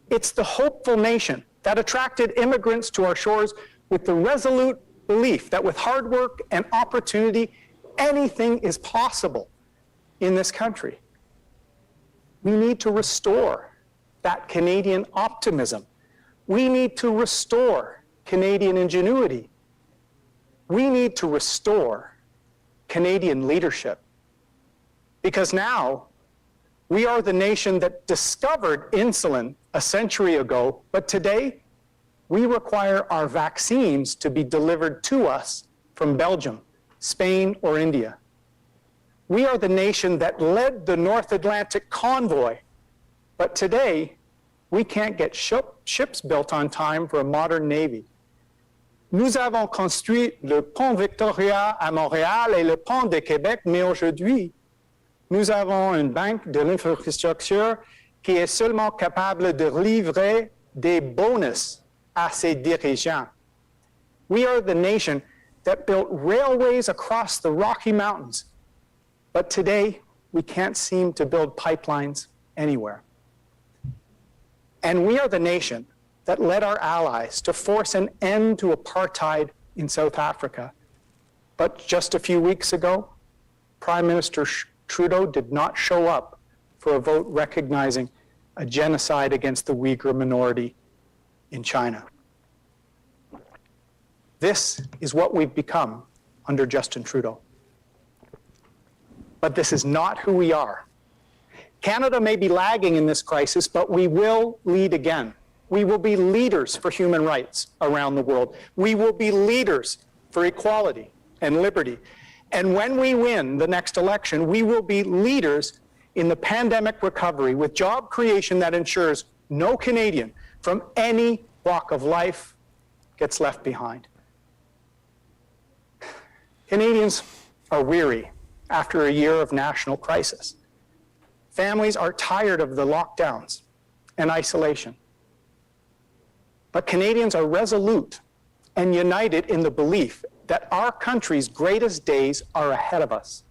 It's the hopeful nation that attracted immigrants to our shores with the resolute belief that with hard work and opportunity, anything is possible in this country. We need to restore that Canadian optimism. We need to restore Canadian ingenuity. We need to restore Canadian leadership. Because now, we are the nation that discovered insulin a century ago, but today, we require our vaccines to be delivered to us from Belgium, Spain, or India. We are the nation that led the North Atlantic convoy, but today, we can't get ships built on time for a modern navy. Nous avons construit le pont Victoria à Montréal et le pont de Québec, mais aujourd'hui, nous avons une banque de l'infrastructure qui est seulement capable de livrer des bonus à ses dirigeants. We are the nation that built railways across the Rocky Mountains, but today we can't seem to build pipelines anywhere. And we are the nation that led our allies to force an end to apartheid in South Africa. But just a few weeks ago, Prime Minister Trudeau did not show up for a vote recognizing a genocide against the Uyghur minority in China. This is what we've become under Justin Trudeau. But this is not who we are. Canada may be lagging in this crisis, but we will lead again. We will be leaders for human rights around the world. We will be leaders for equality and liberty. And when we win the next election, we will be leaders in the pandemic recovery with job creation that ensures no Canadian from any walk of life gets left behind. Canadians are weary after a year of national crisis. Families are tired of the lockdowns and isolation. But Canadians are resolute and united in the belief that our country's greatest days are ahead of us.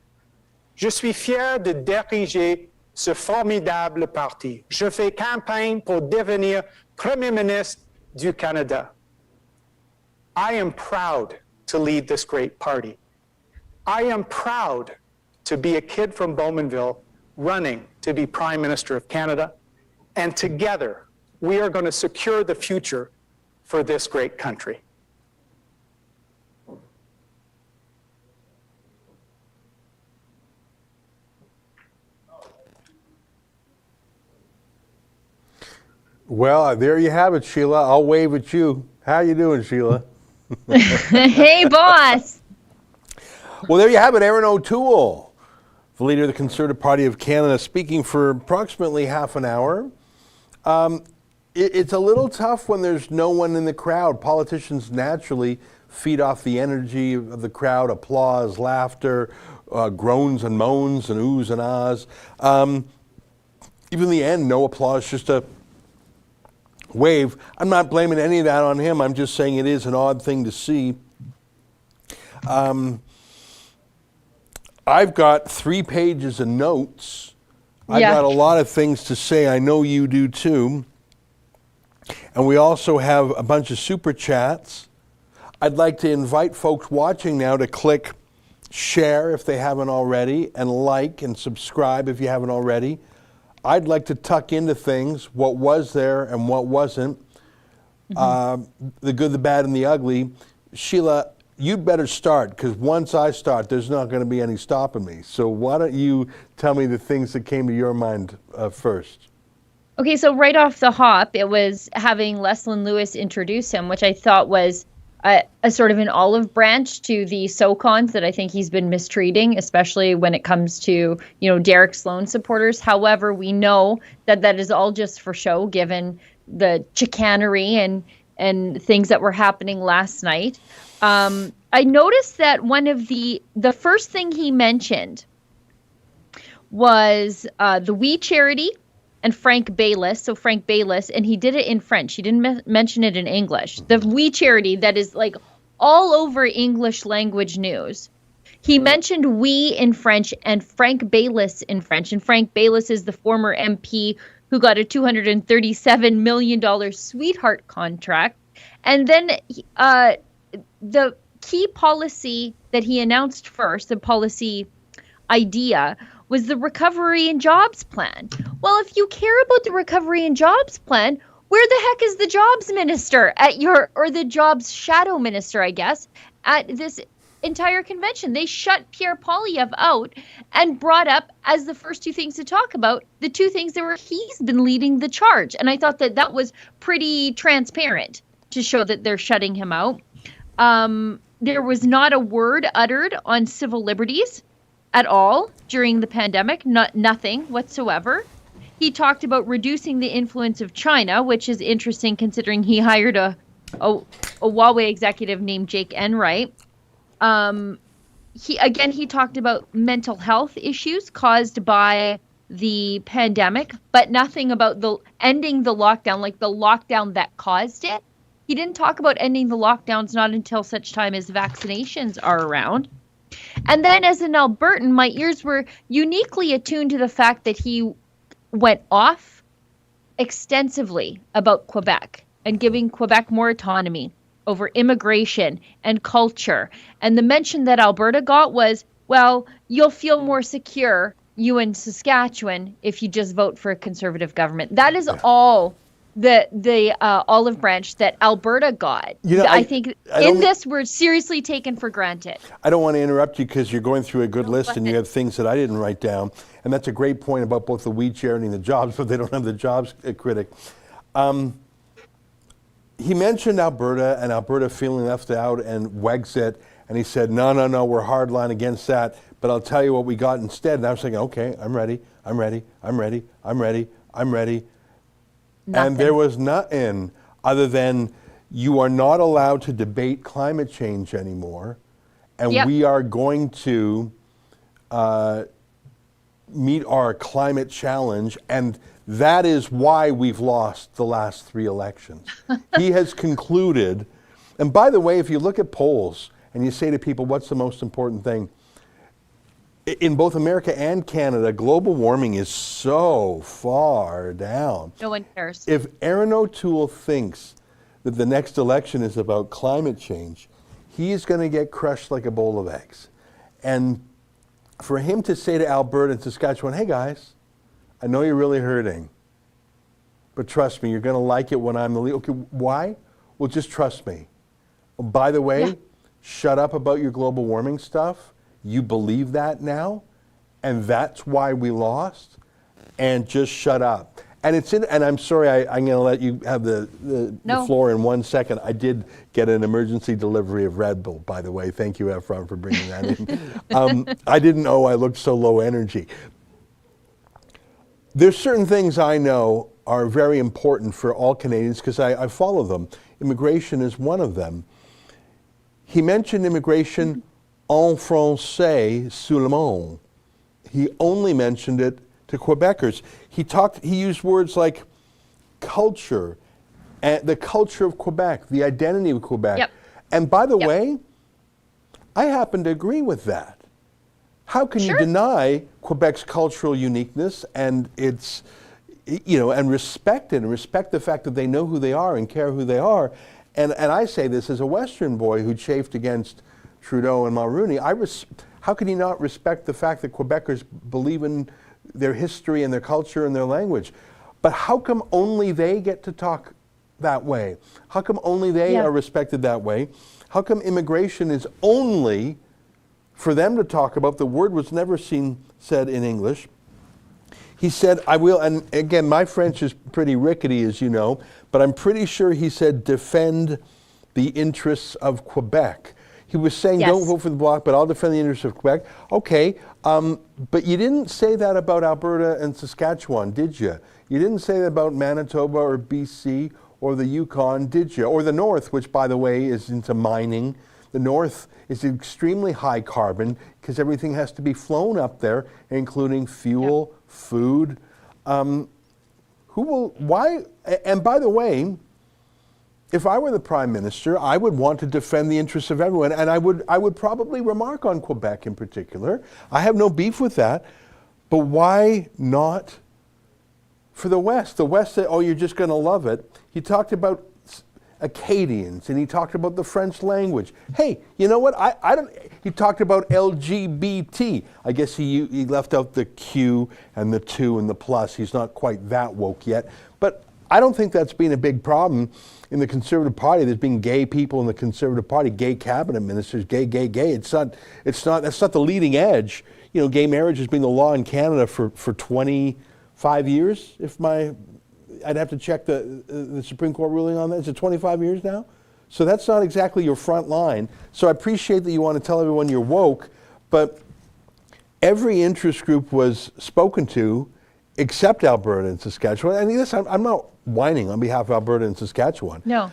Je suis fier de diriger ce formidable parti. Je fais campagne pour devenir Premier ministre du Canada. I am proud to lead this great party. I am proud to be a kid from Bowmanville running to be Prime Minister of Canada, and together we are going to secure the future for this great country. Well, there you have it, Sheila. I'll wave at you. How you doing, Sheila? Hey, boss. Well, there you have it, Erin O'Toole, the leader of the Conservative Party of Canada, speaking for approximately half an hour. It's a little tough when there's no one in the crowd. Politicians naturally feed off the energy of the crowd, applause, laughter, groans and moans and oohs and ahs. Even in the end, no applause, just a wave. I'm not blaming any of that on him. I'm just saying it is an odd thing to see. I've got 3 pages of notes. I've got a lot of things to say. I know you do too. And we also have a bunch of super chats. I'd like to invite folks watching now to click share if they haven't already, and like and subscribe if you haven't already. I'd like to tuck into things, what was there and what wasn't, the good, the bad, and the ugly. Sheila, you'd better start, because once I start, there's not going to be any stopping me. So why don't you tell me the things that came to your mind first? Okay, so right off the hop, it was having Leslyn Lewis introduce him, which I thought was a sort of an olive branch to the SOCONs that I think he's been mistreating, especially when it comes to, Derek Sloan supporters. However, we know that that is all just for show, given the chicanery and things that were happening last night. I noticed that one of the first thing he mentioned was the We Charity and Frank Baylis. So Frank Baylis, and he did it in French. He didn't mention it in English. The We Charity that is like all over English language news. He mentioned we in French and Frank Baylis in French. And Frank Baylis is the former MP who got a $237 million sweetheart contract. And then the key policy that he announced first, the policy idea, was the Recovery and Jobs Plan. Well, if you care about the Recovery and Jobs Plan, where the heck is the jobs minister or the jobs shadow minister, I guess, at this entire convention? They shut Pierre Poilievre out and brought up as the first two things to talk about the two things that were he's been leading the charge. And I thought that was pretty transparent to show that they're shutting him out. There was not a word uttered on civil liberties at all during the pandemic, nothing whatsoever. He talked about reducing the influence of China, which is interesting considering he hired a Huawei executive named Jake Enright. He talked about mental health issues caused by the pandemic, but nothing about ending the lockdown, like the lockdown that caused it. He didn't talk about ending the lockdowns not until such time as vaccinations are around. And then as an Albertan, my ears were uniquely attuned to the fact that he went off extensively about Quebec and giving Quebec more autonomy over immigration and culture. And the mention that Alberta got was, well, you'll feel more secure, you in Saskatchewan, if you just vote for a Conservative government. That is all the olive branch that Alberta got. I think this we're seriously taken for granted. I don't want to interrupt you because you're going through a good list and you have things that I didn't write down. And that's a great point about both the We Charity and the jobs, but they don't have the jobs critic. He mentioned Alberta and Alberta feeling left out and Wexit, and he said, no, we're hardline against that, but I'll tell you what we got instead. And I was thinking, okay, I'm ready. Nothing. And there was nothing other than you are not allowed to debate climate change anymore, and we are going to meet our climate challenge, and that is why we've lost the last 3 elections. He has concluded, and by the way, if you look at polls and you say to people, what's the most important thing? In both America and Canada, global warming is so far down. No one cares. If Aaron O'Toole thinks that the next election is about climate change, he's going to get crushed like a bowl of eggs. And for him to say to Alberta and Saskatchewan, hey guys, I know you're really hurting, but trust me, you're going to like it when I'm the leader. Okay, why? Well, just trust me. Oh, by the way, shut up about your global warming stuff. You believe that now, and that's why we lost, and just shut up. And and I'm sorry, I'm going to let you have the floor in 1 second. I did get an emergency delivery of Red Bull, by the way. Thank you, Efron, for bringing that in. I didn't know I looked so low energy. There's certain things I know are very important for all Canadians because I follow them. Immigration is one of them. He mentioned immigration en français seulement. He only mentioned it to Quebecers. He used words like culture, and the culture of Quebec, the identity of Quebec. Yep. And by the way, I happen to agree with that. How can you deny Quebec's cultural uniqueness and its, and respect it and respect the fact that they know who they are and care who they are? And I say this as a Western boy who chafed against Trudeau and Mulroney. How can you not respect the fact that Quebecers believe in their history and their culture and their language? But how come only they get to talk that way? How come only they are respected that way? How come immigration is only for them to talk about? The word was never said in English. He said, I will, and again, my French is pretty rickety, as you know, but I'm pretty sure he said, defend the interests of Quebec. He was saying, don't vote for the Bloc, but I'll defend the interests of Quebec. Okay, but you didn't say that about Alberta and Saskatchewan, did you? You didn't say that about Manitoba or BC or the Yukon, did you? Or the North, which, by the way, is into mining. The north is extremely high carbon because everything has to be flown up there, including fuel, food. Why, and by the way, if I were the Prime Minister, I would want to defend the interests of everyone, and I would probably remark on Quebec in particular. I have no beef with that, but why not for the West? The West said, oh, you're just going to love it. He talked about Acadians, and he talked about the French language. Hey, you know what? I don't. He talked about LGBT. I guess he left out the Q and the 2 and the plus. He's not quite that woke yet, but I don't think that's been a big problem in the Conservative Party. There's been gay people in the Conservative Party, gay cabinet ministers, gay. That's not the leading edge. You know, gay marriage has been the law in Canada for 25 years. I'd have to check the Supreme Court ruling on that. Is it 25 years now? So that's not exactly your front line. So I appreciate that you want to tell everyone you're woke, but every interest group was spoken to except Alberta and Saskatchewan. And listen, I'm not whining on behalf of Alberta and Saskatchewan. No.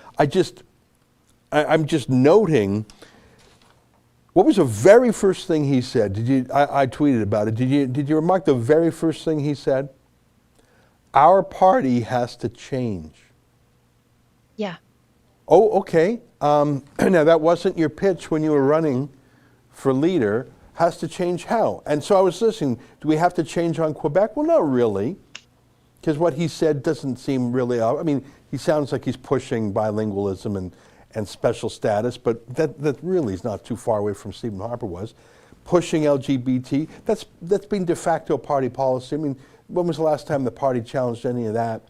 I'm just noting, what was the very first thing he said? I tweeted about it. Did you remark the very first thing he said? Our party has to change. Yeah. Oh, okay. Now that wasn't your pitch when you were running for leader. Has to change how? And so I was listening. Do we have to change on Quebec? Well, not really, because what he said doesn't seem really. I mean, he sounds like he's pushing bilingualism and special status, but that really is not too far away from Stephen Harper was. Pushing LGBT. That's been de facto party policy. I mean, when was the last time the party challenged any of that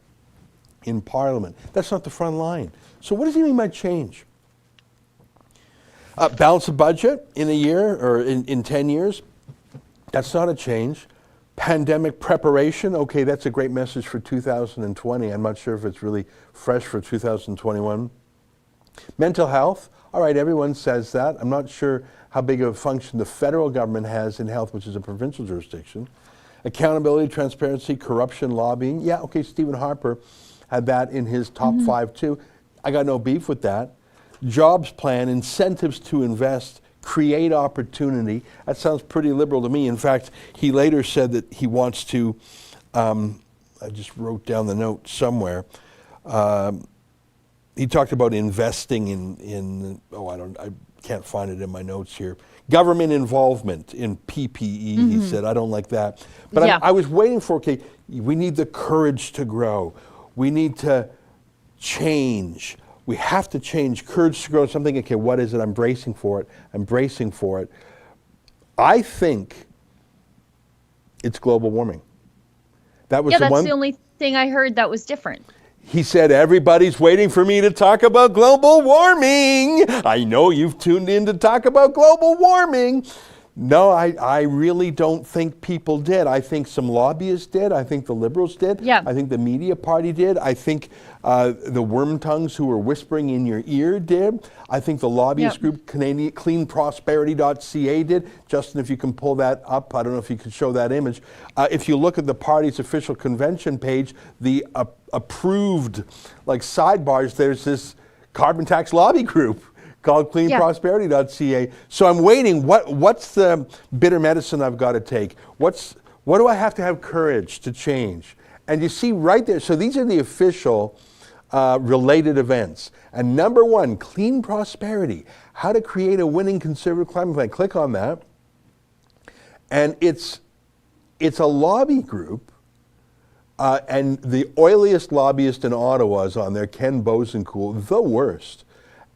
in Parliament? That's not the front line. So what does he mean by change? Balance the budget in a year or in 10 years? That's not a change. Pandemic preparation, okay, that's a great message for 2020. I'm not sure if it's really fresh for 2021. Mental health, all right, everyone says that. I'm not sure how big of a function the federal government has in health, which is a provincial jurisdiction. Accountability, transparency, corruption, lobbying. Yeah, okay, Stephen Harper had that in his top 5 too. I got no beef with that. Jobs plan, incentives to invest, create opportunity. That sounds pretty liberal to me. In fact, he later said that he wants to, I just wrote down the note somewhere. He talked about investing in I can't find it in my notes here. Government involvement in PPE, he said. I don't like that. But Yeah. I was waiting for, okay, we need the courage to grow. We need to change. We have to change. Courage to grow something. Okay, what is it? I'm bracing for it. I'm bracing for it. I think it's global warming. That was That's the only thing I heard that was different. He said, everybody's waiting for me to talk about global warming. I know you've tuned in to talk about global warming. No, I really don't think people did. I think some lobbyists did. I think the Liberals did. Yeah. I think the media party did. I think the worm tongues who were whispering in your ear did. I think the lobbyist group, Canadian CleanProsperity.ca did. Justin, if you can pull that up, I don't know if you could show that image. If you look at the party's official convention page, the approved sidebars, there's this carbon tax lobby group called CleanProsperity.ca. So I'm waiting. What's the bitter medicine I've got to take? What do I have to have courage to change? And you see right there, so these are the official related events. And number 1, Clean Prosperity, how to create a winning conservative climate plan. Click on that. And it's a lobby group, and the oiliest lobbyist in Ottawa is on there, Ken Bosencool, the worst.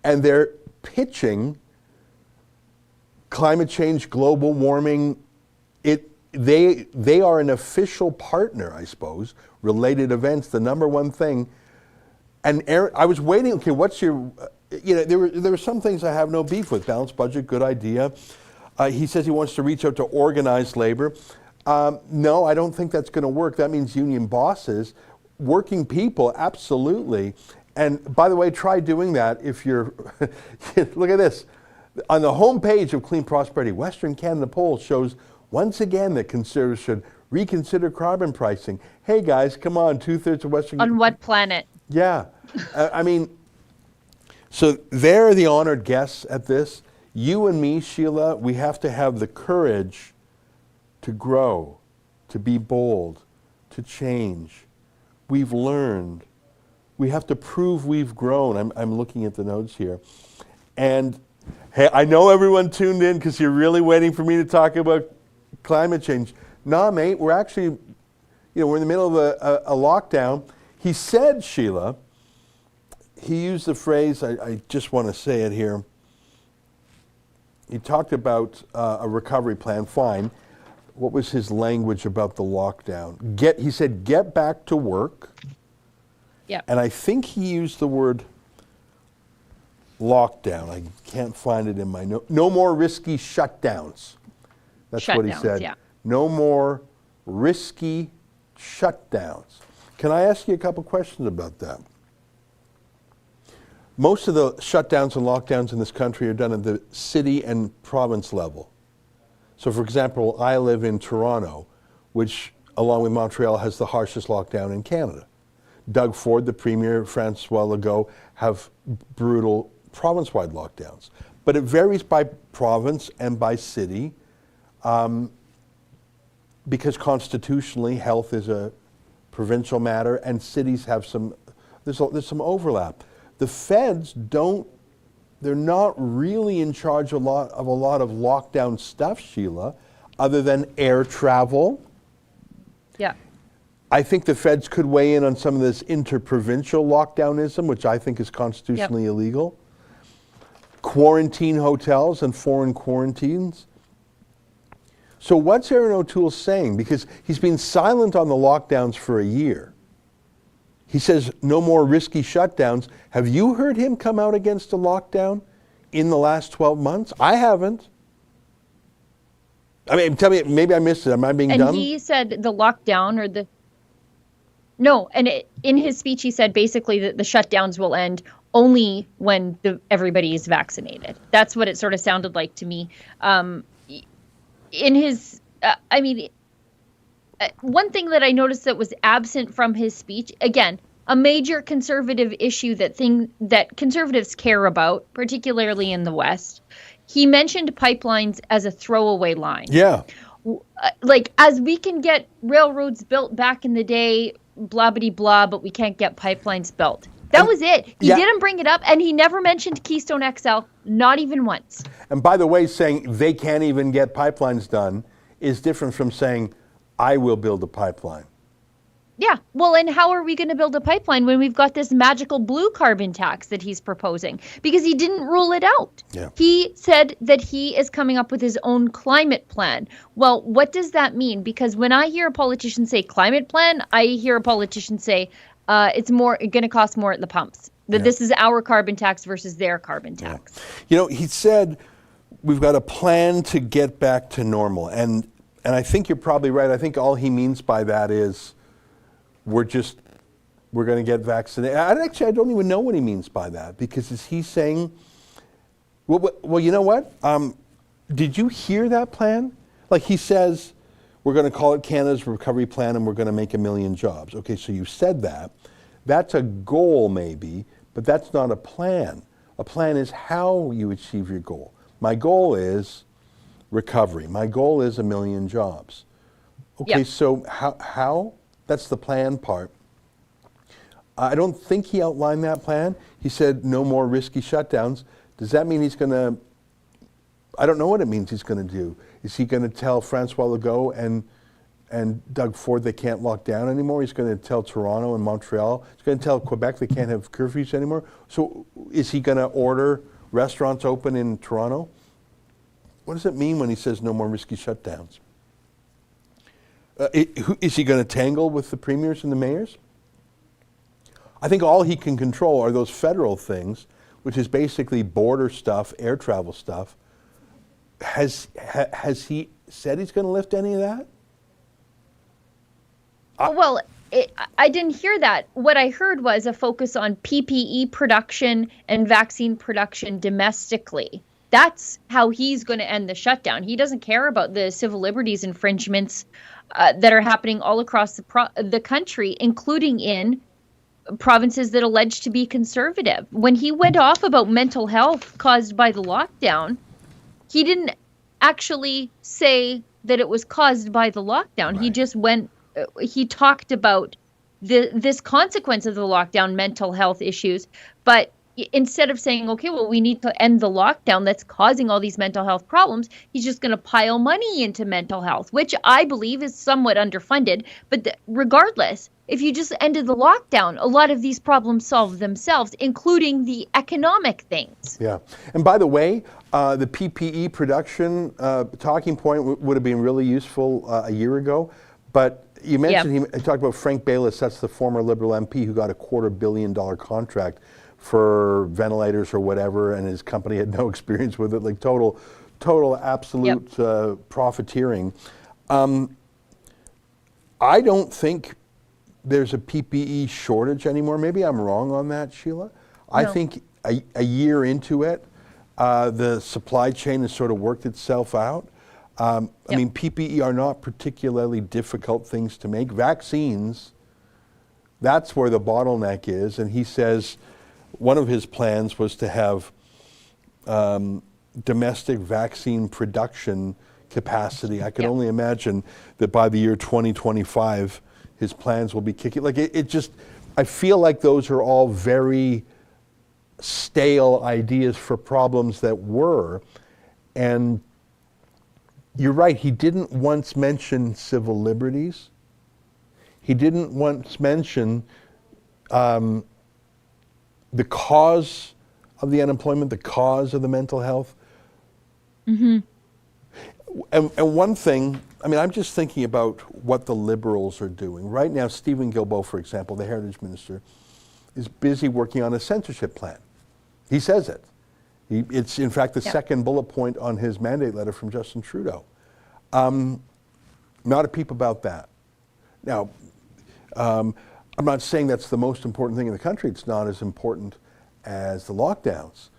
And they're pitching climate change, global warming. They are an official partner, I suppose. Related events, the number 1 thing. And Aaron, I was waiting. Okay, what's your? There were some things I have no beef with. Balanced budget, good idea. He says he wants to reach out to organized labor. No, I don't think that's going to work. That means union bosses, working people, absolutely. And by the way, try doing that if you're, look at this. On the homepage of Clean Prosperity, Western Canada poll shows once again that Conservatives should reconsider carbon pricing. Hey guys, come on, 2/3 of Western... On what planet? Yeah. I mean, so they're the honored guests at this. You and me, Sheila, we have to have the courage to grow, to be bold, to change. We've learned. We have to prove we've grown. I'm looking at the notes here. And hey, I know everyone tuned in because you're really waiting for me to talk about climate change. Nah, mate, we're actually, we're in the middle of a lockdown. He said, Sheila, he used the phrase, I just want to say it here. He talked about a recovery plan, fine. What was his language about the lockdown? He said, get back to work. Yeah. And I think he used the word lockdown. I can't find it in my note. No more risky shutdowns. That's what he said. Yeah. No more risky shutdowns. Can I ask you a couple questions about that? Most of the shutdowns and lockdowns in this country are done at the city and province level. So for example, I live in Toronto, which along with Montreal has the harshest lockdown in Canada. Doug Ford, the Premier, Francois Legault have brutal province-wide lockdowns. But it varies by province and by city because constitutionally health is a provincial matter and cities have there's some overlap. The feds they're not really in charge of a lot of lockdown stuff, Sheila, other than air travel. Yeah. I think the feds could weigh in on some of this interprovincial lockdownism, which I think is constitutionally illegal. Quarantine hotels and foreign quarantines. So what's Aaron O'Toole saying? Because he's been silent on the lockdowns for a year. He says no more risky shutdowns. Have you heard him come out against a lockdown in the last 12 months? I haven't. I mean, tell me, maybe I missed it. Am I being dumb? And he said the lockdown or the... No, and in his speech he said basically that the shutdowns will end only when everybody is vaccinated. That's what it sort of sounded like to me. In his, one thing that I noticed that was absent from his speech, again, a major conservative issue that conservatives care about, particularly in the West. He mentioned pipelines as a throwaway line. Yeah. Like, as we can get railroads built back in the day, blah, blah, blah, but we can't get pipelines built. That was it. He didn't bring it up, and he never mentioned Keystone XL, not even once. And by the way, saying they can't even get pipelines done is different from saying, I will build a pipeline. Yeah. Well, and how are we going to build a pipeline when we've got this magical blue carbon tax that he's proposing? Because he didn't rule it out. Yeah. He said that he is coming up with his own climate plan. Well, what does that mean? Because when I hear a politician say climate plan, I hear a politician say it's going to cost more at the pumps. That this is our carbon tax versus their carbon tax. Yeah. He said we've got a plan to get back to normal. And I think you're probably right. I think all he means by that is we're going to get vaccinated. I don't even know what he means by that, because is he saying, well, you know what? Did you hear that plan? Like, he says, we're going to call it Canada's recovery plan and we're going to make 1 million jobs. Okay, so you said that. That's a goal maybe, but that's not a plan. A plan is how you achieve your goal. My goal is recovery. My goal is 1 million jobs. Okay, so how? That's the plan part. I don't think he outlined that plan. He said no more risky shutdowns. Does that mean he's going to, I don't know what it means he's going to do. Is he going to tell Francois Legault and Doug Ford they can't lock down anymore? He's going to tell Toronto and Montreal. He's going to tell Quebec they can't have curfews anymore. So is he going to order restaurants open in Toronto? What does it mean when he says no more risky shutdowns? Is he going to tangle with the premiers and the mayors? I think all he can control are those federal things, which is basically border stuff, air travel stuff. Has he said he's going to lift any of that? Well, I didn't hear that. What I heard was a focus on PPE production and vaccine production domestically. That's how he's going to end the shutdown. He doesn't care about the civil liberties infringements that are happening all across the country, including in provinces that allege to be conservative. When he went off about mental health caused by the lockdown, he didn't actually say that it was caused by the lockdown. He just he talked about this consequence of the lockdown, mental health issues, but instead of saying, okay, well, we need to end the lockdown that's causing all these mental health problems, he's just going to pile money into mental health, which I believe is somewhat underfunded. But regardless, if you just ended the lockdown, a lot of these problems solve themselves, including the economic things. Yeah. And by the way, the PPE production talking point would have been really useful a year ago. But you mentioned, he talked about Frank Bayless, that's the former Liberal MP who got a $250 million contract for ventilators or whatever, and his company had no experience with it, like total absolute profiteering. I don't think there's a PPE shortage anymore. Maybe I'm wrong on that, Sheila. I think a year into it, the supply chain has sort of worked itself out. I mean, PPE are not particularly difficult things to make. Vaccines, that's where the bottleneck is, and he says one of his plans was to have domestic vaccine production capacity. I can only imagine that by the year 2025, his plans will be kicking. Like it just, I feel like those are all very stale ideas for problems that were. And you're right, he didn't once mention civil liberties. He didn't once mention the cause of the unemployment, the cause of the mental health. Mm-hmm. And one thing, I mean, I'm just thinking about what the Liberals are doing. Right now, Stephen Guilbeault, for example, the Heritage Minister, is busy working on a censorship plan. He says it. It's, in fact, the second bullet point on his mandate letter from Justin Trudeau. Not a peep about that. Now, I'm not saying that's the most important thing in the country. It's not as important as the lockdowns.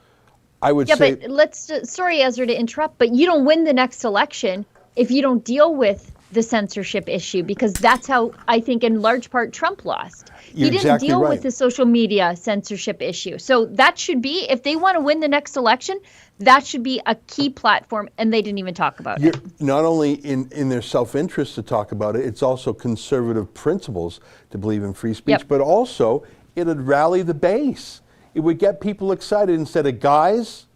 I would say... but sorry, Ezra, to interrupt, but you don't win the next election if you don't deal with the censorship issue, because that's how, I think, in large part, Trump lost. He didn't deal with the social media censorship issue. So that should be, if they want to win the next election, that should be a key platform, and they didn't even talk about it. Not only in their self-interest to talk about it, it's also conservative principles to believe in free speech, but also it would rally the base. It would get people excited instead of, guys,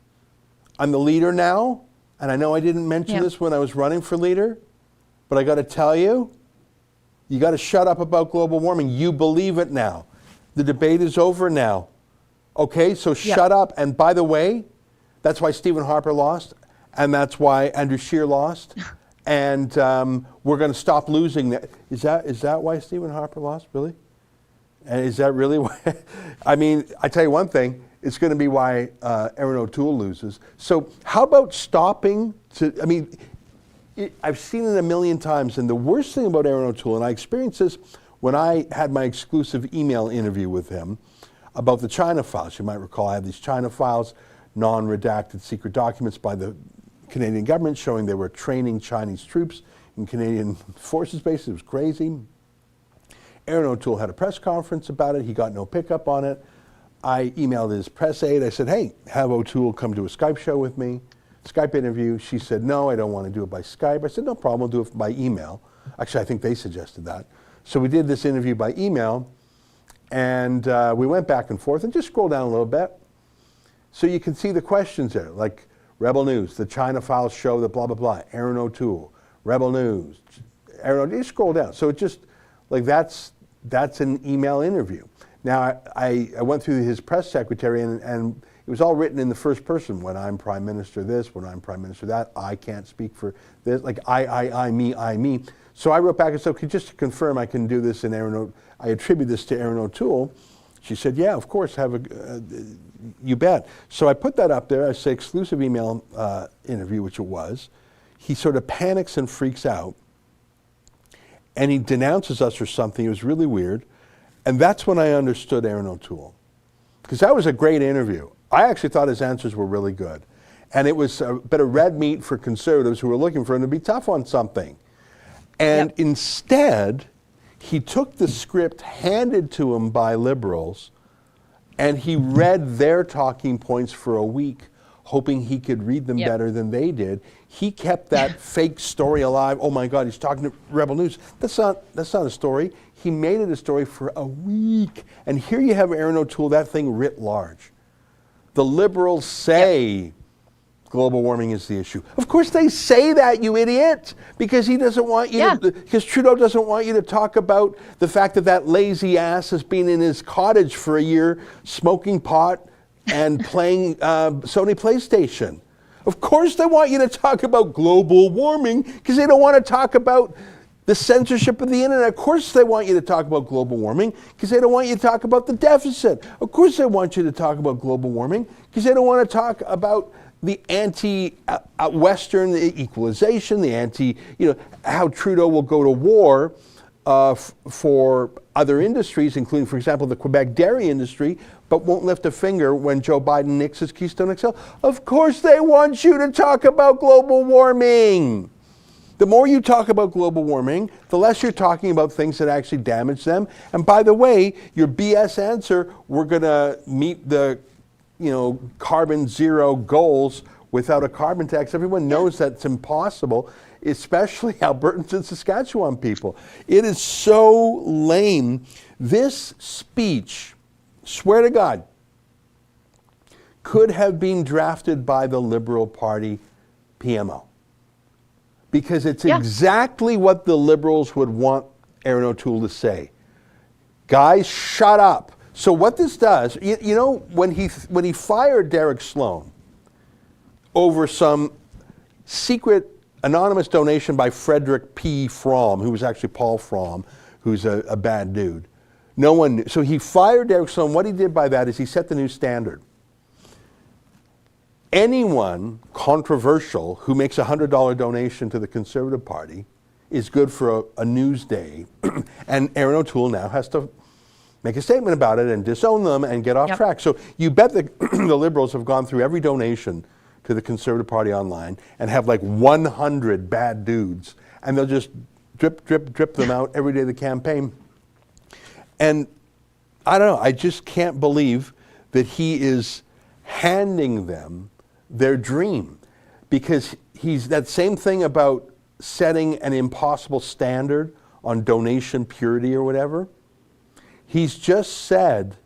I'm the leader now, and I know I didn't mention this when I was running for leader, but I got to tell you, you got to shut up about global warming. You believe it now. The debate is over now. Okay, so shut up. And by the way, that's why Stephen Harper lost, and that's why Andrew Scheer lost, and we're going to stop losing that. Is that why Stephen Harper lost, really? And is that really why? I mean, I tell you one thing, it's going to be why Erin O'Toole loses. So how about stopping to, I mean, I've seen it a million times, and the worst thing about Erin O'Toole, and I experienced this when I had my exclusive email interview with him about the China files. You might recall I had these China files, non-redacted secret documents by the Canadian government showing they were training Chinese troops in Canadian forces bases. It was crazy. Erin O'Toole had a press conference about it. He got no pickup on it. I emailed his press aide. I said, hey, have O'Toole come to a Skype show with me, Skype interview. She said, no, I don't want to do it by Skype. I said, no problem, I'll do it by email. Actually, I think they suggested that. So we did this interview by email, and we went back and forth, and just scroll down a little bit. So you can see the questions there, like Rebel News, the China files show that blah, blah, blah, Erin O'Toole, Rebel News, Erin O'Toole, you scroll down. So it just, like that's an email interview. Now, I went through his press secretary, and it was all written in the first person. When I'm Prime Minister this, when I'm Prime Minister that, I can't speak for this, like I, me. So I wrote back and said, okay, just to confirm I can do this in I attribute this to Erin O'Toole. She said, yeah, of course, you bet. So I put that up there. I say exclusive email interview, which it was. He sort of panics and freaks out, and he denounces us or something. It was really weird. And that's when I understood Erin O'Toole, because that was a great interview. I actually thought his answers were really good. And it was a bit of red meat for conservatives who were looking for him to be tough on something. And instead, he took the script handed to him by Liberals, and he read their talking points for a week, hoping he could read them better than they did. He kept that fake story alive. Oh my God, he's talking to Rebel News. That's not a story. He made it a story for a week. And here you have Aaron O'Toole, that thing writ large. The Liberals say global warming is the issue. Of course they say that, you idiot, because he doesn't want you to, because Trudeau doesn't want you to talk about the fact that that lazy ass has been in his cottage for a year smoking pot and playing Sony PlayStation. Of course they want you to talk about global warming because they don't want to talk about the censorship of the internet. Of course they want you to talk about global warming because they don't want you to talk about the deficit. Of course they want you to talk about global warming because they don't want to talk about the anti-Western equalization, the anti, how Trudeau will go to war for other industries, including, for example, the Quebec dairy industry, but won't lift a finger when Joe Biden nixes Keystone XL. Of course they want you to talk about global warming. The more you talk about global warming, the less you're talking about things that actually damage them. And by the way, your BS answer, we're going to meet the carbon zero goals without a carbon tax. Everyone knows that's impossible, especially Albertans and Saskatchewan people. It is so lame. This speech, swear to God, could have been drafted by the Liberal Party PMO. Because it's exactly what the Liberals would want Aaron O'Toole to say. Guys, shut up. So what this does, when he fired Derek Sloan over some secret anonymous donation by Frederick P. Fromm, who was actually Paul Fromm, who's a bad dude. No one knew. So he fired Derek Sloan. What he did by that is he set the new standard. Anyone controversial who makes a $100 donation to the Conservative Party is good for a news day. And Aaron O'Toole now has to make a statement about it and disown them and get off track. So you bet that the Liberals have gone through every donation to the Conservative Party online and have like 100 bad dudes. And they'll just drip, drip, drip them out every day of the campaign. And I don't know, I just can't believe that he is handing them their dream, because he's that same thing about setting an impossible standard on donation purity or whatever. He's just said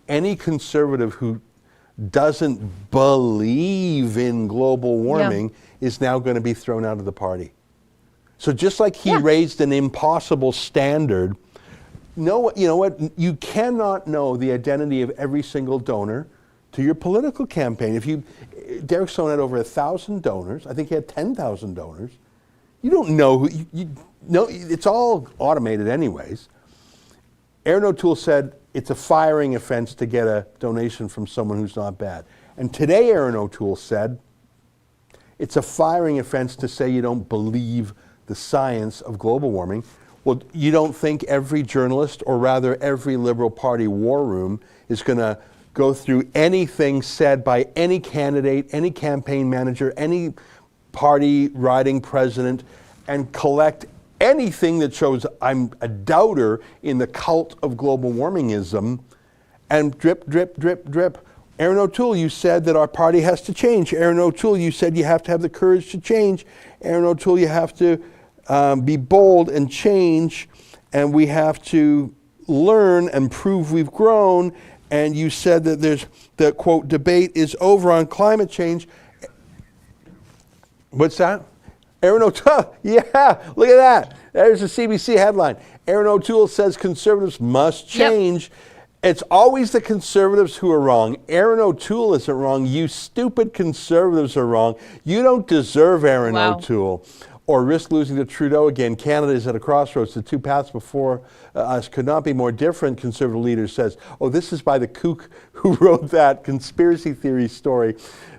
any conservative who doesn't believe in global warming is now going to be thrown out of the party. So just like he raised an impossible standard, you know what? You cannot know the identity of every single donor to your political campaign. Derek Sloan had over 1,000 donors. I think he had 10,000 donors. You don't know who, it's all automated anyways. Aaron O'Toole said it's a firing offense to get a donation from someone who's not bad. And today Aaron O'Toole said it's a firing offense to say you don't believe the science of global warming. Well, you don't think every journalist, or rather every Liberal Party war room, is going to go through anything said by any candidate, any campaign manager, any party riding president, and collect anything that shows I'm a doubter in the cult of global warmingism, and drip, drip, drip, drip. Aaron O'Toole, you said that our party has to change. Aaron O'Toole, you said you have to have the courage to change. Aaron O'Toole, you have to be bold and change, and we have to learn and prove we've grown. And you said that the quote, debate is over on climate change. What's that? Aaron O'Toole, yeah, look at that. There's a CBC headline. Aaron O'Toole says conservatives must change. It's always the conservatives who are wrong. Aaron O'Toole isn't wrong. You stupid conservatives are wrong. You don't deserve Aaron O'Toole. Or risk losing to Trudeau again. Canada is at a crossroads. The two paths before us could not be more different, conservative leader says. Oh, this is by the kook who wrote that conspiracy theory story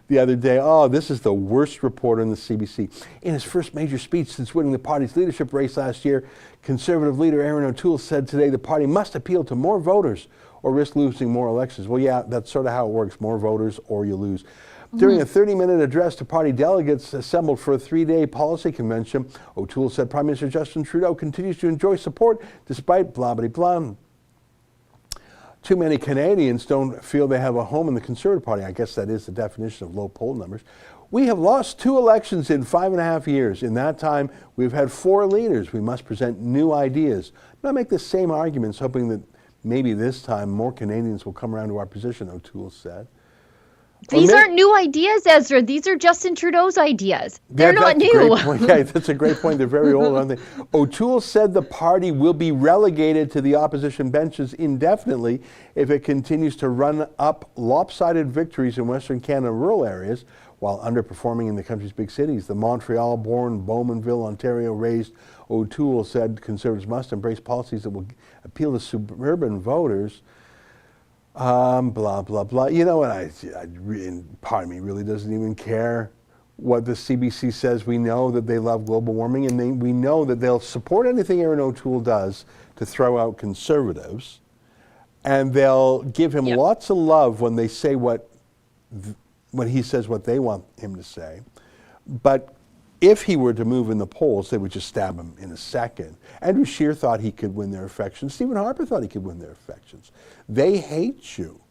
the other day. Oh, this is the worst reporter in the CBC. In his first major speech since winning the party's leadership race last year, conservative leader Aaron O'Toole said today the party must appeal to more voters or risk losing more elections. Well, yeah, that's sort of how it works. More voters or you lose. During a 30-minute address to party delegates assembled for a 3-day policy convention, O'Toole said Prime Minister Justin Trudeau continues to enjoy support despite blah, blah, blah. too many Canadians don't feel they have a home in the Conservative Party. I guess that is the definition of low poll numbers. We have lost 2 elections in 5.5 years. In that time, we've had 4 leaders. We must present new ideas. Not make the same arguments, hoping that maybe this time more Canadians will come around to our position, O'Toole said. These aren't new ideas, Ezra. These are Justin Trudeau's ideas. They're not new. Yeah, that's a great point. They're very old, aren't they? O'Toole said the party will be relegated to the opposition benches indefinitely if it continues to run up lopsided victories in Western Canada rural areas while underperforming in the country's big cities. The Montreal-born Bowmanville, Ontario-raised O'Toole said Conservatives must embrace policies that will appeal to suburban voters. Blah, blah, blah. You know, and part of me really doesn't even care what the CBC says. We know that they love global warming, and we know that they'll support anything Erin O'Toole does to throw out Conservatives, and they'll give him lots of love when they say when he says what they want him to say. But if he were to move in the polls, they would just stab him in a second. Andrew Scheer thought he could win their affections. Stephen Harper thought he could win their affections. They hate you.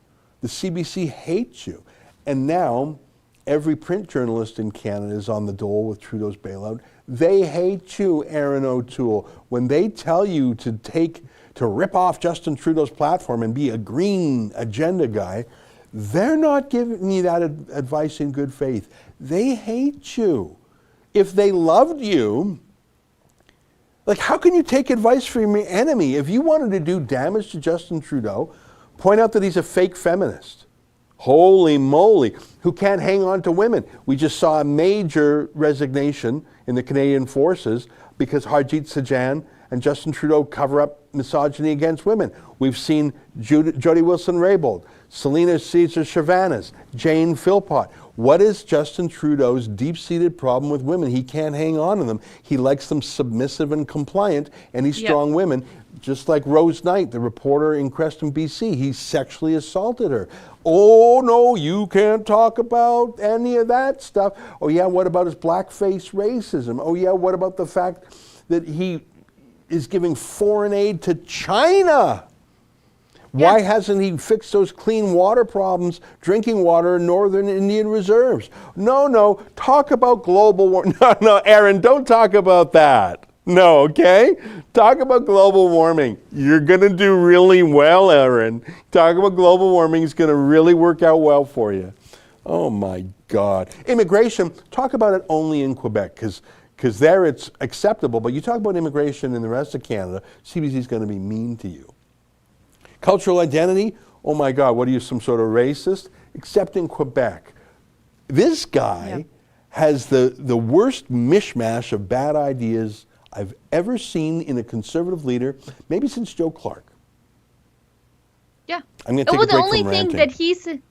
The CBC hates you. And now every print journalist in Canada is on the dole with Trudeau's bailout. They hate you, Erin O'Toole. When they tell you to rip off Justin Trudeau's platform and be a green agenda guy, they're not giving you that advice in good faith. They hate you. If they loved you, like, how can you take advice from your enemy? If you wanted to do damage to Justin Trudeau, point out that he's a fake feminist. Holy moly, who can't hang on to women. We just saw a major resignation in the Canadian forces because Harjit Sajjan and Justin Trudeau cover up misogyny against women. We've seen Jody Wilson-Raybould, Selena Caesar-Chavannes, Jane Philpott. What is Justin Trudeau's deep-seated problem with women? He can't hang on to them. He likes them submissive and compliant, and he's strong women. Just like Rose Knight, the reporter in Creston, BC, he sexually assaulted her. Oh, no, you can't talk about any of that stuff. Oh, yeah, what about his blackface racism? Oh, yeah, what about the fact that he is giving foreign aid to China? Why hasn't he fixed those clean water problems, drinking water in northern Indian reserves? No, talk about global warming. No, Erin, don't talk about that. No, okay? Talk about global warming. You're going to do really well, Erin. Talk about global warming is going to really work out well for you. Oh, my God. Immigration, talk about it only in Quebec, because there it's acceptable. But you talk about immigration in the rest of Canada, CBC is going to be mean to you. Cultural identity, oh my God, what are you, some sort of racist? Except in Quebec. This guy has the worst mishmash of bad ideas I've ever seen in a Conservative leader, maybe since Joe Clark. Yeah. I'm going to take a break from ranting.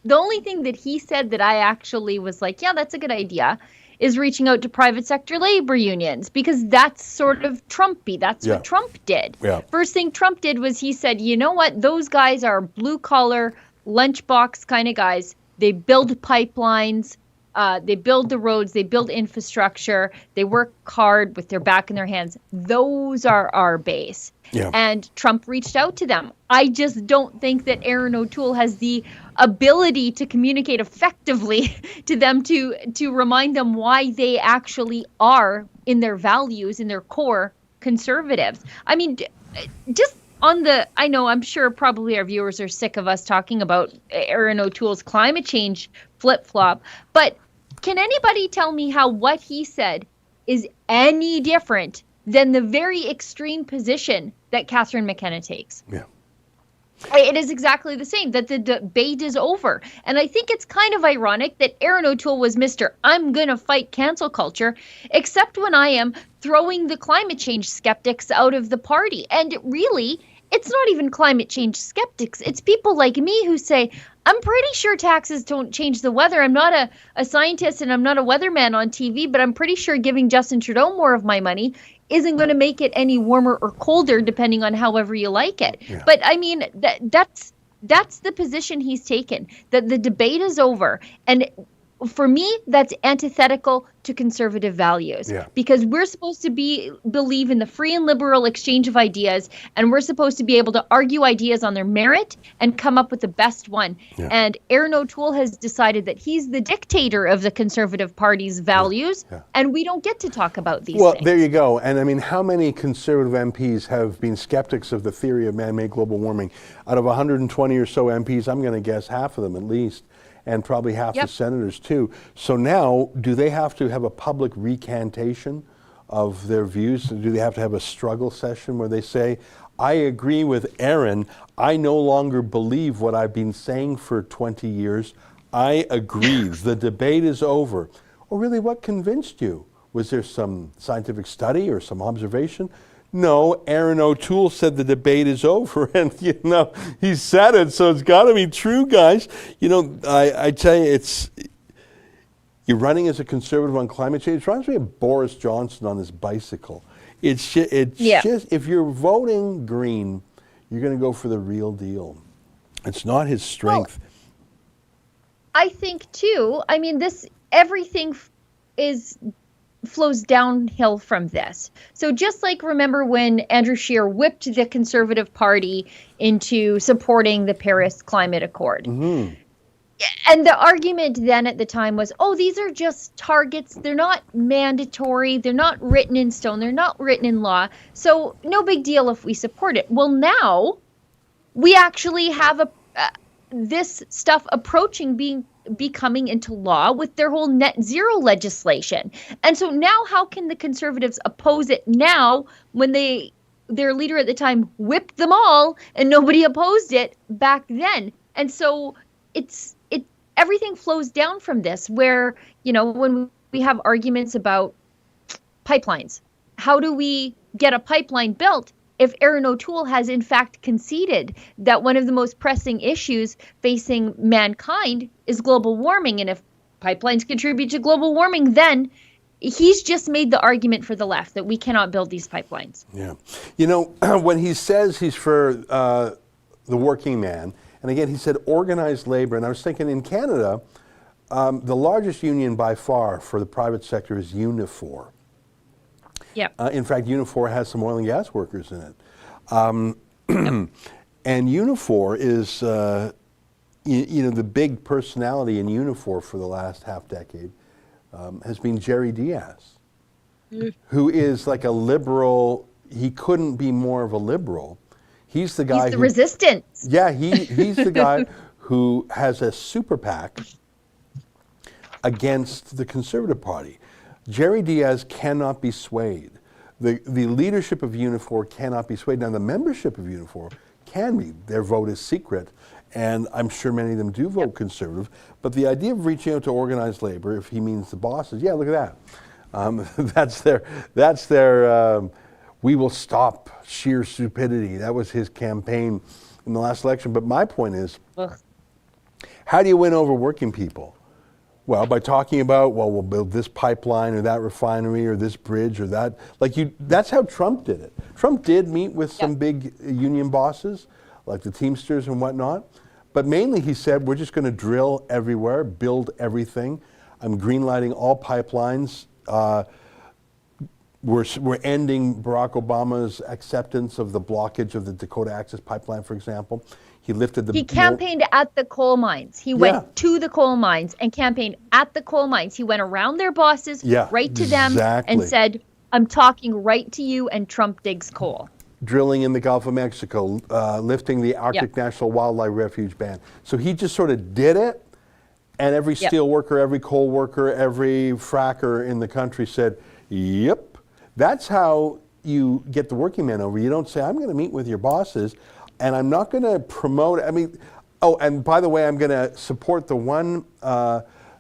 The only thing that he said that I actually was like, yeah, that's a good idea, is reaching out to private sector labor unions, because that's sort of Trumpy. That's what Trump did. Yeah. First thing Trump did was he said, you know what? Those guys are blue collar, lunchbox kind of guys. They build pipelines. They build the roads. They build infrastructure. They work hard with their back in their hands. Those are our base. Yeah. And Trump reached out to them. I just don't think that Erin O'Toole has the ability to communicate effectively to them to remind them why they actually are, in their values, in their core, conservatives. I mean, just on the, I know, I'm sure probably our viewers are sick of us talking about Erin O'Toole's climate change flip-flop, but can anybody tell me how what he said is any different than the very extreme position that Catherine McKenna takes? Yeah. It is exactly the same, that the debate is over. And I think it's kind of ironic that Erin O'Toole was Mr. I'm going to fight cancel culture, except when I am throwing the climate change skeptics out of the party. And really, it's not even climate change skeptics. It's people like me who say, I'm pretty sure taxes don't change the weather. I'm not a scientist and I'm not a weatherman on TV, but I'm pretty sure giving Justin Trudeau more of my money isn't going to make it any warmer or colder, depending on however you like it. Yeah. But I mean, that's the position he's taken, that the debate is over. And for me, that's antithetical to conservative values. Yeah. Because we're supposed to believe in the free and liberal exchange of ideas, and we're supposed to be able to argue ideas on their merit and come up with the best one. Yeah. And Aaron O'Toole has decided that he's the dictator of the Conservative Party's values, and we don't get to talk about these Well, things. there you go. And I mean, how many conservative MPs have been skeptics of the theory of man-made global warming? Out of 120 or so MPs, I'm going to guess half of them at least, and probably half the senators too. So now, do they have to have a public recantation of their views? Do they have to have a struggle session where they say, I agree with Aaron, I no longer believe what I've been saying for 20 years, I agree, the debate is over. Or really, what convinced you? Was there some scientific study or some observation? No, Aaron O'Toole said the debate is over, and he said it, so it's got to be true, guys. I tell you, you're running as a conservative on climate change. It reminds me of Boris Johnson on his bicycle. It's just if you're voting green, you're going to go for the real deal. It's not his strength. Well, I think too. I mean, everything flows downhill from this. So just like remember when Andrew Scheer whipped the Conservative Party into supporting the Paris Climate Accord. Mm-hmm. And the argument then at the time was, oh, these are just targets. They're not mandatory. They're not written in stone. They're not written in law. So no big deal if we support it. Well, now we actually have this stuff approaching becoming into law with their whole net zero legislation. And so now how can the Conservatives oppose it now when their leader at the time whipped them all and nobody opposed it back then? And so everything flows down from this where, when we have arguments about pipelines, how do we get a pipeline built if Aaron O'Toole has in fact conceded that one of the most pressing issues facing mankind is global warming? And if pipelines contribute to global warming, then he's just made the argument for the left that we cannot build these pipelines. Yeah. When he says he's for the working man, and again, he said organized labor, and I was thinking in Canada, the largest union by far for the private sector is Unifor. Yeah. In fact, Unifor has some oil and gas workers in it. And Unifor is, the big personality in Unifor for the last half decade has been Jerry Diaz, who is like a liberal. He couldn't be more of a liberal. He's the guy. He's the resistance. Yeah, he's the guy who has a super PAC against the Conservative Party. Jerry Diaz cannot be swayed. The leadership of Unifor cannot be swayed. Now, the membership of Unifor can be. Their vote is secret, and I'm sure many of them do vote Conservative. But the idea of reaching out to organized labor, if he means the bosses, yeah, look at that. That's their we will stop sheer stupidity. That was his campaign in the last election. But my point is, how do you win over working people? Well, by talking about, we'll build this pipeline or that refinery or this bridge or that. That's how Trump did it. Trump did meet with some big union bosses, like the Teamsters and whatnot. But mainly he said, we're just going to drill everywhere, build everything. I'm greenlighting all pipelines. We're ending Barack Obama's acceptance of the blockage of the Dakota Access Pipeline, for example. He campaigned at the coal mines. He went to the coal mines and campaigned at the coal mines. He went around their bosses, right to them, and said, I'm talking right to you, and Trump digs coal. Drilling in the Gulf of Mexico, lifting the Arctic National Wildlife Refuge ban. So he just sort of did it, and every steel worker, every coal worker, every fracker in the country said, yep. That's how you get the working man over. You don't say, I'm going to meet with your bosses, and I'm not going to promote. And by the way, I'm going to support the one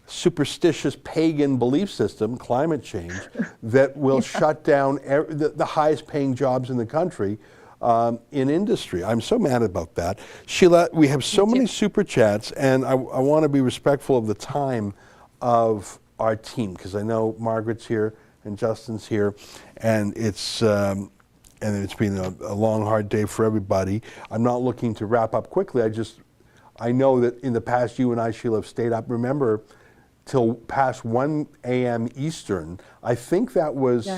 superstitious pagan belief system, climate change, that will shut down the highest paying jobs in the country in industry. I'm so mad about that. Sheila, we have so many super chats, and I want to be respectful of the time of our team, because I know Margaret's here and Justin's here, and it's been a long, hard day for everybody. I'm not looking to wrap up quickly. I know that in the past, you and I, Sheila, have stayed up. Remember, till past 1 a.m. Eastern. I think that was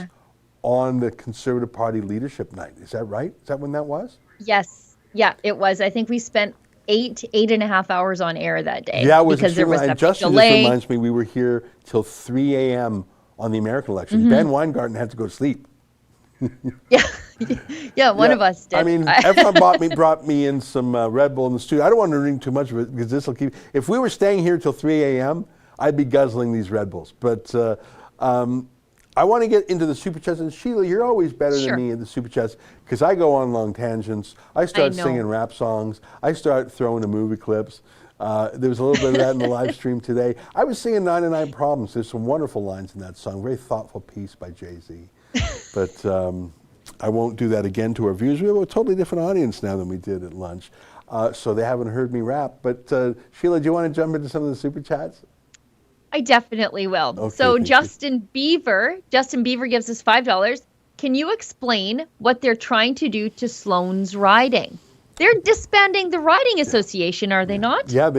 on the Conservative Party leadership night. Is that right? Is that when that was? Yes. Yeah, it was. I think we spent 8.5 hours on air that day. Yeah, it was because there was and that Justin delay. just reminds me we were here till 3 a.m. on the American election. Ben Weingarten had to go to sleep. Yeah, one of us did. I mean, everyone brought me in some Red Bull in the studio. I don't want to drink too much of it because this will keep. If we were staying here till 3 a.m., I'd be guzzling these Red Bulls. But I want to get into the Super Chats. And Sheila, you're always better than me in the Super Chats because I go on long tangents. I start singing rap songs. I start throwing to movie clips. There was a little bit of that in the live stream today. I was singing 99 Problems. There's some wonderful lines in that song. Very thoughtful piece by Jay-Z. But I won't do that again to our viewers. We have a totally different audience now than we did at lunch. So they haven't heard me rap. But Sheila, do you want to jump into some of the Super Chats? I definitely will. Okay, so Justin Beaver gives us $5. Can you explain what they're trying to do to Sloan's riding? They're disbanding the riding association, are they not? Yeah,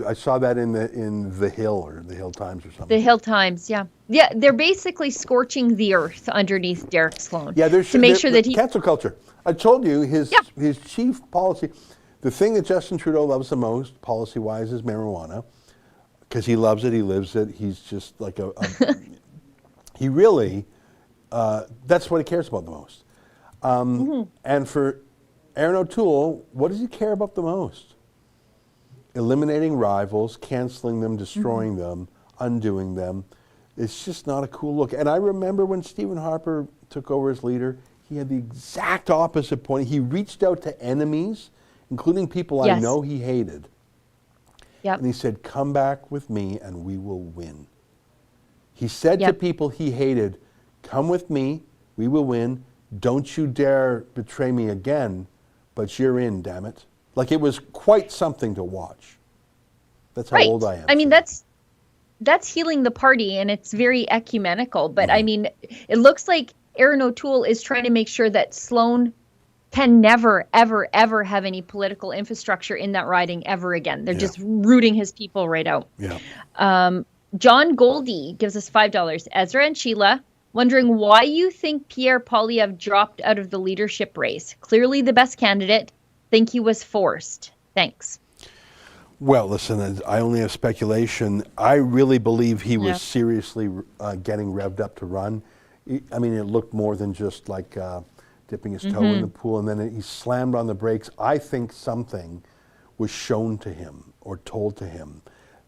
I saw that in the Hill or the Hill Times or something. The Hill Times, yeah. Yeah, they're basically scorching the earth underneath Derek Sloan. Yeah, to make sure that he... Cancel culture. I told you his chief policy, the thing that Justin Trudeau loves the most, policy-wise, is marijuana. Because he loves it, he lives it. He's just like he really, that's what he cares about the most. And for Aaron O'Toole, what does he care about the most? Eliminating rivals, canceling them, destroying them, undoing them. It's just not a cool look. And I remember when Stephen Harper took over as leader, he had the exact opposite point. He reached out to enemies, including people I know he hated. Yep. And he said, come back with me and we will win. He said to people he hated, come with me, we will win. Don't you dare betray me again, but you're in, damn it. Like, it was quite something to watch. That's how old I am. I mean, that's healing the party, and it's very ecumenical. But I mean, it looks like Aaron O'Toole is trying to make sure that Sloan can never, ever, ever have any political infrastructure in that riding ever again. They're just rooting his people right out. Yeah. John Goldie gives us $5. Ezra and Sheila, wondering why you think Pierre Poilievre dropped out of the leadership race. Clearly the best candidate. Think he was forced. Thanks. Well, listen, I only have speculation. I really believe he was seriously getting revved up to run. I mean, it looked more than just like dipping his toe in the pool, and then he slammed on the brakes. I think something was shown to him or told to him,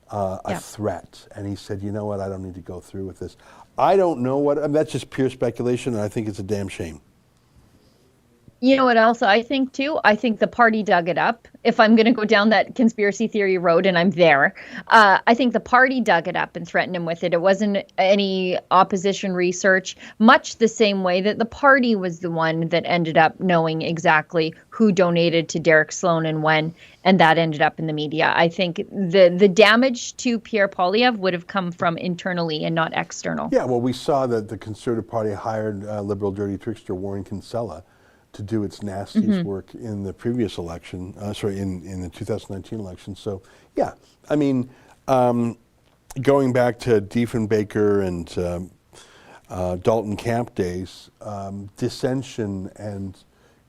a threat, and he said, you know what, I don't need to go through with this. I don't know what, I mean, that's just pure speculation, and I think it's a damn shame. You know what else I think too? I think the party dug it up. If I'm going to go down that conspiracy theory road, and I'm there, I think the party dug it up and threatened him with it. It wasn't any opposition research, much the same way that the party was the one that ended up knowing exactly who donated to Derek Sloan and when, and that ended up in the media. I think the damage to Pierre Poilievre would have come from internally and not external. Yeah, well, we saw that the Conservative Party hired Liberal dirty trickster Warren Kinsella to do its nastiest work in the previous election, in the 2019 election. So, yeah, I mean, going back to Diefenbaker and Dalton Camp days, dissension and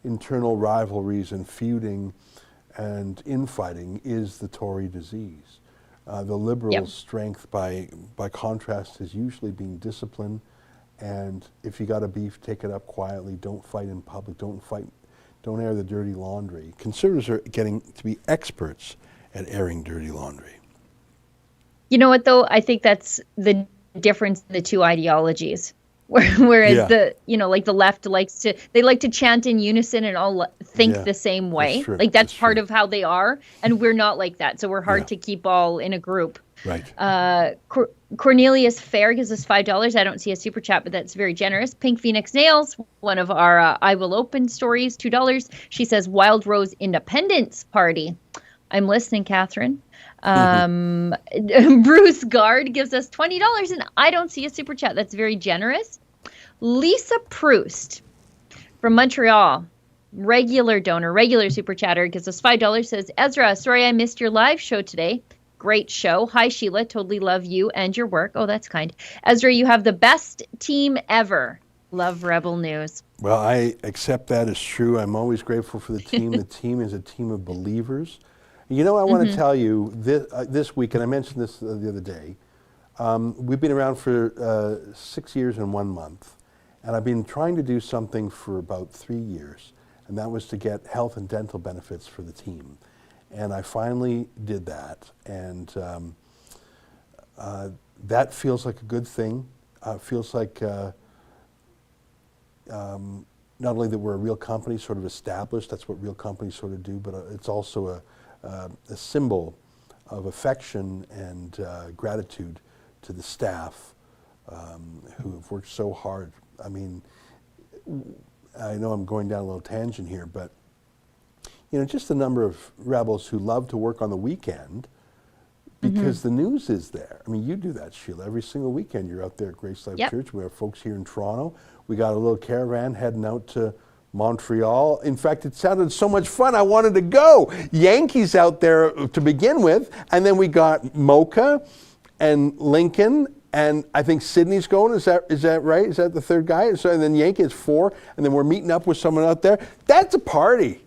internal rivalries and feuding and infighting is the Tory disease. The Liberals' strength, by contrast, has usually been discipline. And if you got a beef, take it up quietly. Don't fight in public. Don't air the dirty laundry. Conservatives are getting to be experts at airing dirty laundry. You know what, though? I think that's the difference in the two ideologies. Whereas the left like to chant in unison and all think the same way. Like that's part of how they are, and we're not like that. So we're hard to keep all in a group. Right. Cornelius Fair gives us $5. I don't see a super chat, but that's very generous. Pink Phoenix Nails, one of our I Will Open stories, $2. She says Wild Rose Independence Party. I'm listening, Catherine. Bruce Guard gives us $20, and I don't see a super chat. That's very generous. Lisa Proust from Montreal, regular donor, regular super chatter, gives us $5. Says, Ezra, sorry I missed your live show today. Great show. Hi, Sheila. Totally love you and your work. Oh, that's kind. Ezra, you have the best team ever. Love Rebel News. Well, I accept that as true. I'm always grateful for the team. The team is a team of believers. You know, I want to tell you this week, and I mentioned this the other day, we've been around for 6 years and 1 month, and I've been trying to do something for about 3 years, and that was to get health and dental benefits for the team. And I finally did that, and that feels like a good thing. Feels like not only that we're a real company, sort of established, that's what real companies sort of do, but it's also a symbol of affection and gratitude to the staff who have worked so hard. I mean, I know I'm going down a little tangent here, but you know, just the number of rebels who love to work on the weekend because the news is there. I mean, you do that, Sheila. Every single weekend you're out there at Grace Life Church. We have folks here in Toronto. We got a little caravan heading out to Montreal. In fact, it sounded so much fun, I wanted to go. Yankees out there to begin with, and then we got Mocha and Lincoln, and I think Sydney's going. Is that right? Is that the third guy? So, and then Yankees 4, and then we're meeting up with someone out there. That's a party.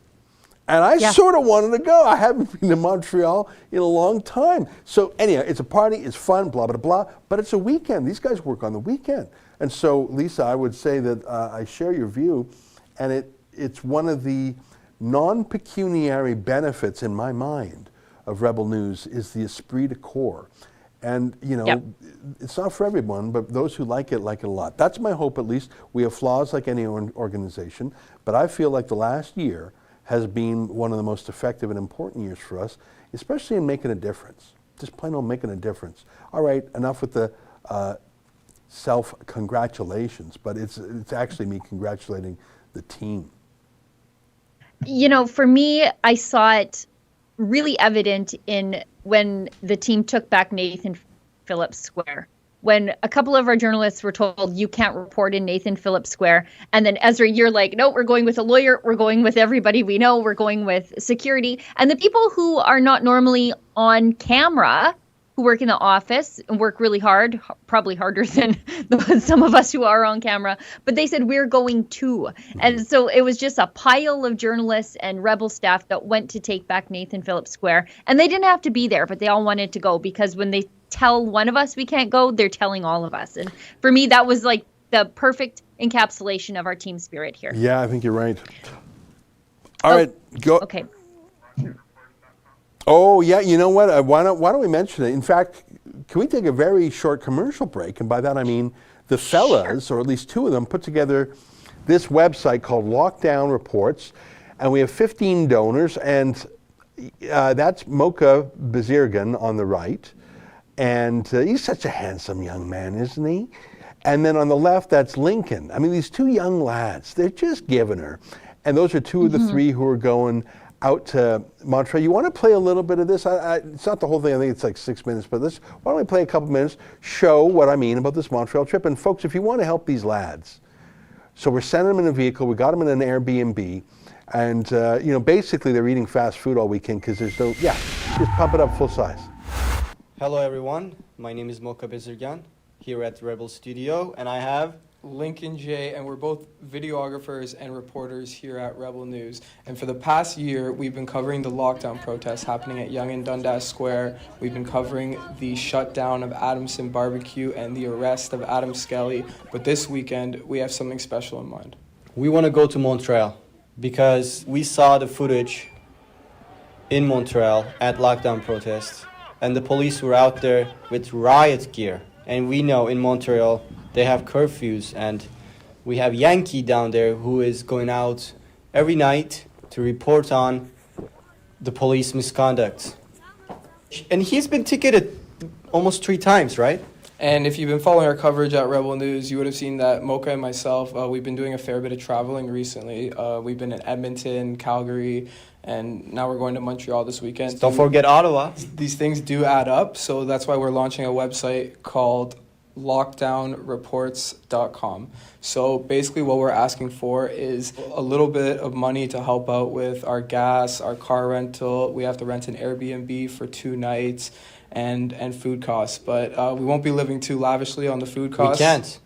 And I sort of wanted to go. I haven't been to Montreal in a long time. So anyhow, it's a party, it's fun, blah, blah, blah, but it's a weekend. These guys work on the weekend. And so, Lisa, I would say that I share your view, and it's one of the non-pecuniary benefits in my mind of Rebel News is the esprit de corps. And, you know, it's not for everyone, but those who like it a lot. That's my hope, at least. We have flaws like any organization, but I feel like the last year has been one of the most effective and important years for us, especially in making a difference. Just plain old making a difference. All right, enough with the self-congratulations, but it's actually me congratulating the team. You know, for me, I saw it really evident in when the team took back Nathan Phillips Square. When a couple of our journalists were told, you can't report in Nathan Phillips Square. And then Ezra, you're like, no, we're going with a lawyer. We're going with everybody we know. We're going with security. And the people who are not normally on camera, who work in the office and work really hard, probably harder than some of us who are on camera, but they said, we're going too. And so it was just a pile of journalists and Rebel staff that went to take back Nathan Phillips Square. And they didn't have to be there, but they all wanted to go because when they tell one of us we can't go, they're telling all of us. And for me, that was like the perfect encapsulation of our team spirit here. Yeah, I think you're right. All right, go. Okay. Oh, yeah, you know what? Why don't we mention it? In fact, can we take a very short commercial break? And by that I mean the fellas, or at least two of them, put together this website called Lockdown Reports. And we have 15 donors, and that's Mocha Bezirgan on the right. And he's such a handsome young man, isn't he? And then on the left, that's Lincoln. I mean, these two young lads, they're just giving her. And those are two of the three who are going out to Montreal. You want to play a little bit of this? It's not the whole thing. I think it's like 6 minutes. But why don't we play a couple minutes, show what I mean about this Montreal trip. And folks, if you want to help these lads, so we're sending them in a vehicle. We got them in an Airbnb. And, you know, basically they're eating fast food all weekend because there's no, just pump it up full size. Hello everyone, my name is Mocha Bezirgan here at Rebel Studio, and I have Lincoln J, and we're both videographers and reporters here at Rebel News. And for the past year, we've been covering the lockdown protests happening at Yonge and Dundas Square. We've been covering the shutdown of Adamson Barbecue and the arrest of Adam Skelly. But this weekend, we have something special in mind. we want to go to Montreal because we saw the footage in Montreal at lockdown protests, and the police were out there with riot gear. And we know in Montreal they have curfews, and we have Yankee down there who is going out every night to report on the police misconduct. And he's been ticketed almost 3 times, right? And if you've been following our coverage at Rebel News, you would have seen that Mocha and myself, we've been doing a fair bit of traveling recently. We've been in Edmonton, Calgary, and now we're going to Montreal this weekend. Don't forget Ottawa. These things do add up, so that's why we're launching a website called lockdownreports.com. So basically what we're asking for is a little bit of money to help out with our gas, our car rental. We have to rent an Airbnb for 2 nights. and food costs. But we won't be living too lavishly on the food costs. We can't.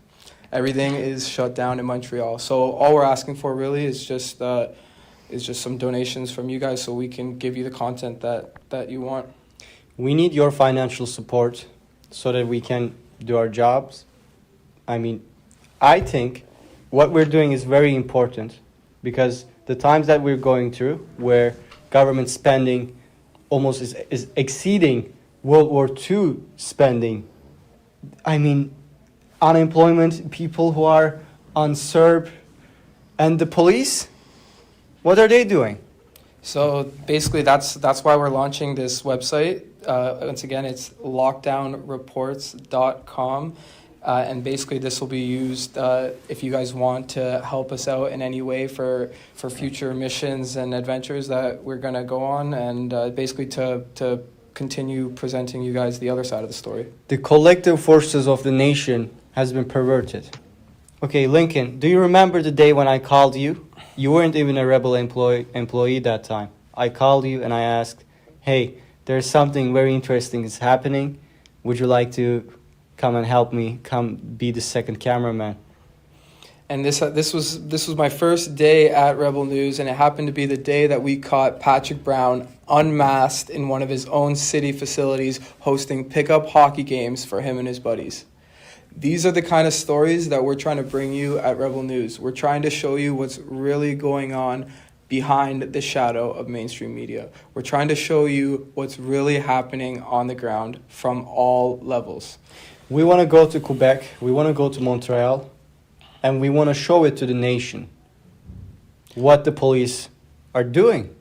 Everything is shut down in Montreal. So all we're asking for really is just some donations from you guys so we can give you the content that you want. We need your financial support so that we can do our jobs. I mean, I think what we're doing is very important because the times that we're going through where government spending almost is exceeding World War II spending. I mean, unemployment, people who are unserved, and the police, what are they doing? So basically, that's why we're launching this website. Once again, it's lockdownreports.com. And basically, this will be used if you guys want to help us out in any way for future missions and adventures that we're going to go on, and basically to continue presenting you guys the other side of the story. The collective forces of the nation has been perverted. Okay, Lincoln, do you remember the day when I called you? You weren't even a rebel employee that time. I called you and I asked, hey, there's something very interesting is happening. Would you like to come and help me, come be the second cameraman? And this was my first day at Rebel News, and it happened to be the day that we caught Patrick Brown unmasked in one of his own city facilities hosting pickup hockey games for him and his buddies. These are the kind of stories that we're trying to bring you at Rebel News. We're trying to show you what's really going on behind the shadow of mainstream media. We're trying to show you what's really happening on the ground from all levels. We want to go to Quebec, we want to go to Montreal, and we want to show it to the nation what the police are doing.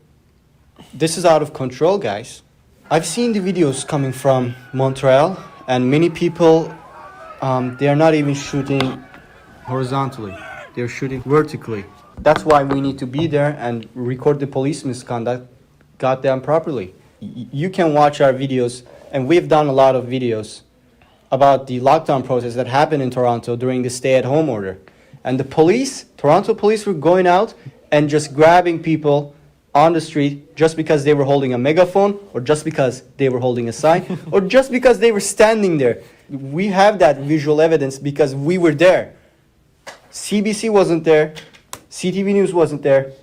This is out of control, guys. I've seen the videos coming from Montreal, and many people, they are not even shooting horizontally. They're shooting vertically. That's why we need to be there and record the police misconduct goddamn properly. You can watch our videos, and we've done a lot of videos about the lockdown protests that happened in Toronto during the stay-at-home order. And the police, Toronto police, were going out and just grabbing people on the street just because they were holding a megaphone, or just because they were holding a sign, or just because they were standing there. We have that visual evidence because we were there. CBC wasn't there. CTV News wasn't there.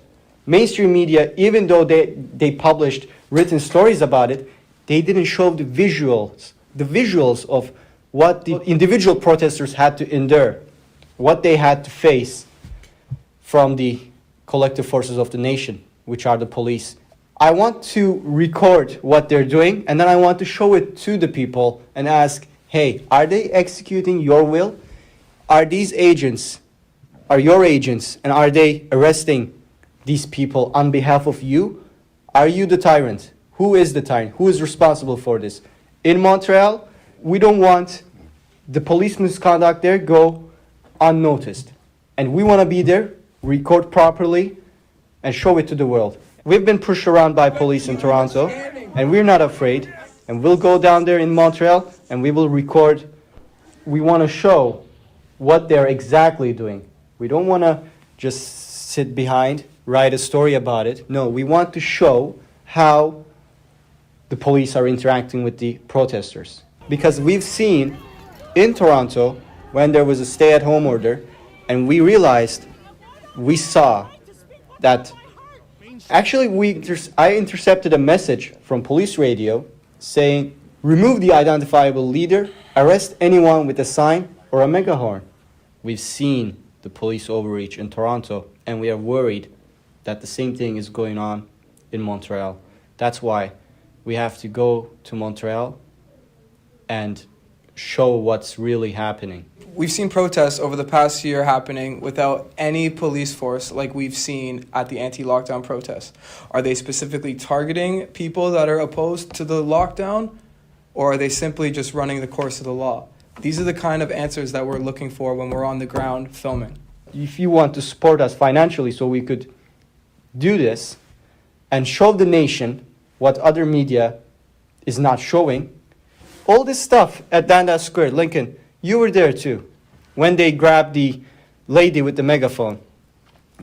Mainstream media, even though they published written stories about it, they didn't show the visuals of what the individual protesters had to endure, what they had to face from the collective forces of the nation, which are the police. I want to record what they're doing, and then I want to show it to the people and ask, hey, are they executing your will? Are these agents, are your agents, and are they arresting these people on behalf of you? Are you the tyrant? Who is the tyrant? Who is responsible for this? In Montreal, we don't want the police misconduct there go unnoticed. And we want to be there, record properly, and show it to the world. We've been pushed around by police in Toronto, and we're not afraid. And we'll go down there in Montreal, and we will record. We want to show what they're exactly doing. We don't want to just sit behind, write a story about it. No, we want to show how the police are interacting with the protesters. Because we've seen in Toronto, when there was a stay-at-home order, and we saw that actually I intercepted a message from police radio saying, remove the identifiable leader, arrest anyone with a sign or a megaphone. We've seen the police overreach in Toronto, and we are worried that the same thing is going on in Montreal. That's why we have to go to Montreal and show what's really happening. We've seen protests over the past year happening without any police force like we've seen at the anti-lockdown protests. Are they specifically targeting people that are opposed to the lockdown, or are they simply just running the course of the law? These are the kind of answers that we're looking for when we're on the ground filming. If you want to support us financially so we could do this and show the nation what other media is not showing, all this stuff at Dundas Square, Lincoln, you were there too. When they grabbed the lady with the megaphone,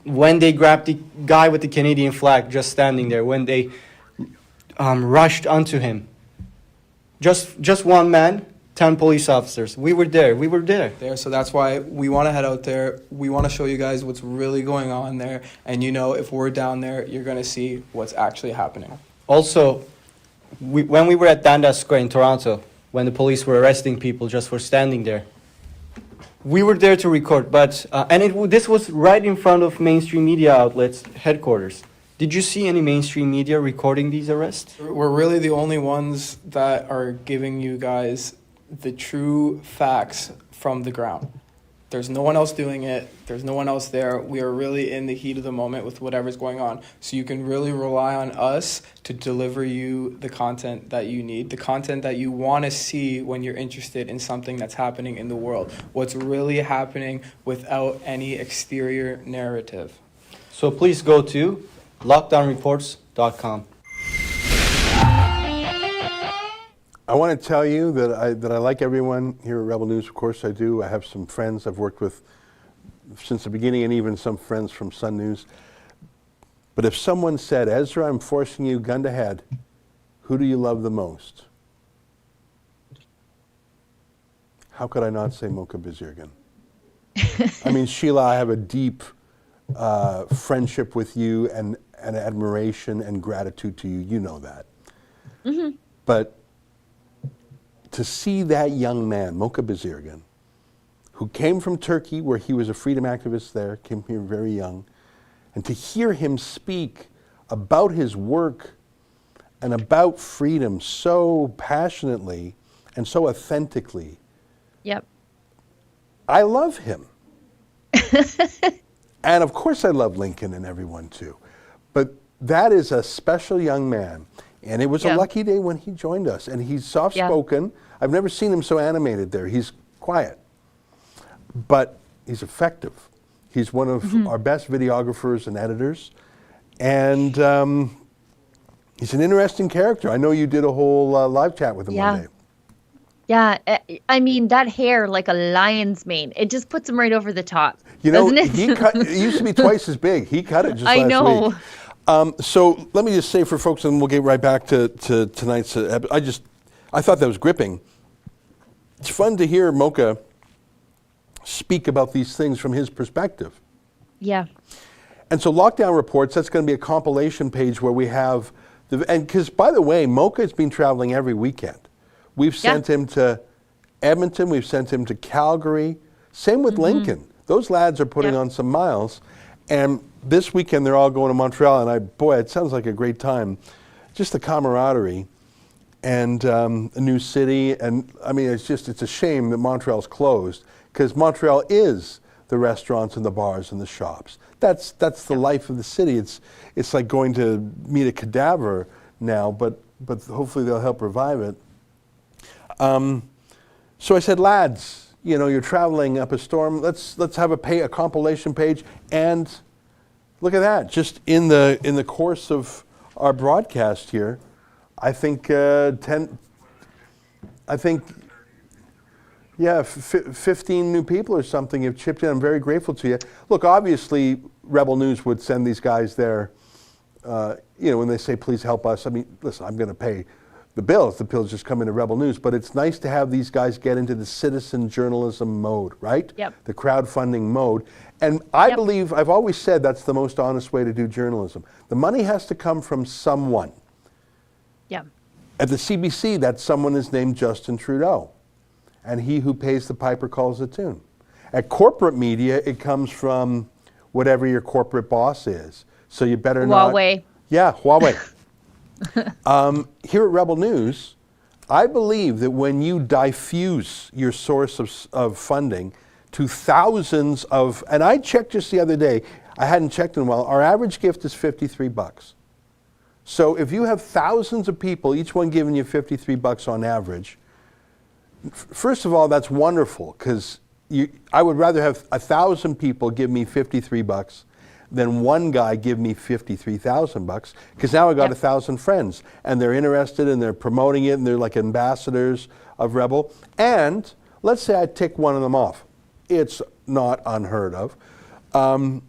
when they grabbed the guy with the Canadian flag just standing there, when they rushed onto him, Just one man, 10 police officers. We were there. We were there. So that's why we want to head out there. We want to show you guys what's really going on there. And if we're down there, you're going to see what's actually happening. Also, when we were at Dundas Square in Toronto, when the police were arresting people just for standing there, we were there to record. But this was right in front of mainstream media outlets' headquarters. Did you see any mainstream media recording these arrests? We're really the only ones that are giving you guys the true facts from the ground. There's no one else doing it. There's no one else there. We are really in the heat of the moment with whatever's going on. So you can really rely on us to deliver you the content that you need, the content that you want to see when you're interested in something that's happening in the world, what's really happening without any exterior narrative. So please go to lockdownreports.com. I want to tell you that I like everyone here at Rebel News. Of course I do. I have some friends I've worked with since the beginning, and even some friends from Sun News. But if someone said, Ezra, I'm forcing you gun to head, who do you love the most? How could I not say Mocha Bezirgan? I mean, Sheila, I have a deep friendship with you and admiration and gratitude to you. You know that. Mm-hmm. But to see that young man, Mocha Bezirgan, who came from Turkey, where he was a freedom activist there, came here very young, and to hear him speak about his work and about freedom so passionately and so authentically. Yep. I love him. And of course I love Lincoln and everyone too. But that is a special young man. And it was a lucky day when he joined us. And he's soft-spoken. I've never seen him so animated there. He's quiet. But he's effective. He's one of our best videographers and editors. And he's an interesting character. I know you did a whole live chat with him one day. Yeah, I mean, that hair like a lion's mane, it just puts him right over the top. You know, doesn't it? It used to be twice as big. He cut it just last week. I know. So let me just say for folks, and we'll get right back to tonight's episode. I thought that was gripping. It's fun to hear Mocha speak about these things from his perspective. Yeah. And so Lockdown Reports, that's going to be a compilation page where we have, and because by the way, Mocha has been traveling every weekend. We've sent him to Edmonton, we've sent him to Calgary, same with Lincoln. Those lads are putting on some miles. And this weekend, they're all going to Montreal, and boy, it sounds like a great time. Just the camaraderie and a new city. And I mean, it's a shame that Montreal's closed, because Montreal is the restaurants and the bars and the shops. That's the life of the city. It's like going to meet a cadaver now, but hopefully they'll help revive it. So I said, lads, you're traveling up a storm. Let's have a compilation page. And look at that. Just in the course of our broadcast here, I think 15 new people or something have chipped in. I'm very grateful to you. Look, obviously, Rebel News would send these guys there, when they say, please help us. I mean, listen, I'm going to pay the bills. The bills just come into Rebel News. But it's nice to have these guys get into the citizen journalism mode, right? Yep. The crowdfunding mode. And I believe, I've always said that's the most honest way to do journalism. The money has to come from someone. Yeah. At the CBC, that someone is named Justin Trudeau. And he who pays the piper calls the tune. At corporate media, it comes from whatever your corporate boss is. So you better not... Huawei. Yeah, Huawei. Here at Rebel News, I believe that when you diffuse your source of funding to thousands of... And I checked just the other day. I hadn't checked in a while. Our average gift is $53. So if you have thousands of people, each one giving you $53 on average... First of all, that's wonderful, because I would rather have 1,000 people give me $53 than one guy give me $53,000, because now I got 1,000 friends, and they're interested, and they're promoting it, and they're like ambassadors of Rebel. And let's say I tick one of them off. It's not unheard of. I'm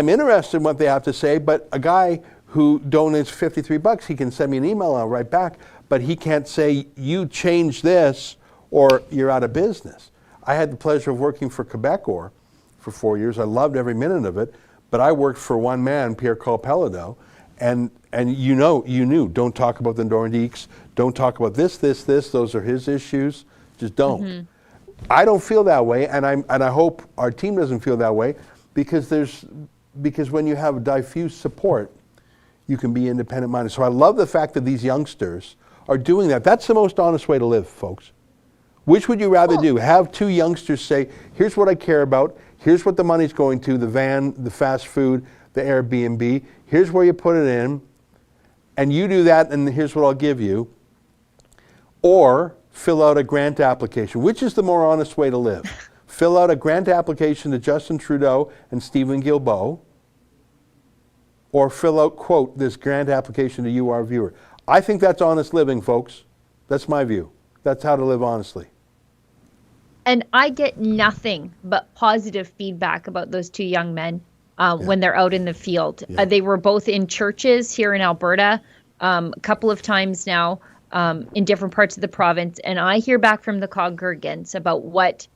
interested in what they have to say, but a guy who donates $53, he can send me an email, I'll write back. but he can't say, you change this or you're out of business. I had the pleasure of working for Quebecor for 4 years. I loved every minute of it, but I worked for one man, Pierre Colpelado, and you knew, don't talk about the Nordiques, don't talk about this, those are his issues, just don't. I don't feel that way, and I hope our team doesn't feel that way, because when you have diffuse support, you can be independent minded. So I love the fact that these youngsters are doing that. That's the most honest way to live, folks. Which would you rather do? Have two youngsters say, here's what I care about, here's what the money's going to, the van, the fast food, the Airbnb, here's where you put it in, and you do that, and here's what I'll give you. Or fill out a grant application. Which is the more honest way to live? Fill out a grant application to Justin Trudeau and Stephen Guilbeault, or fill out, quote, this grant application to you, our viewer. I think that's honest living, folks. That's my view. That's how to live honestly. And I get nothing but positive feedback about those two young men when they're out in the field. They were both in churches here in Alberta a couple of times now in different parts of the province. And I hear back from the congregants about what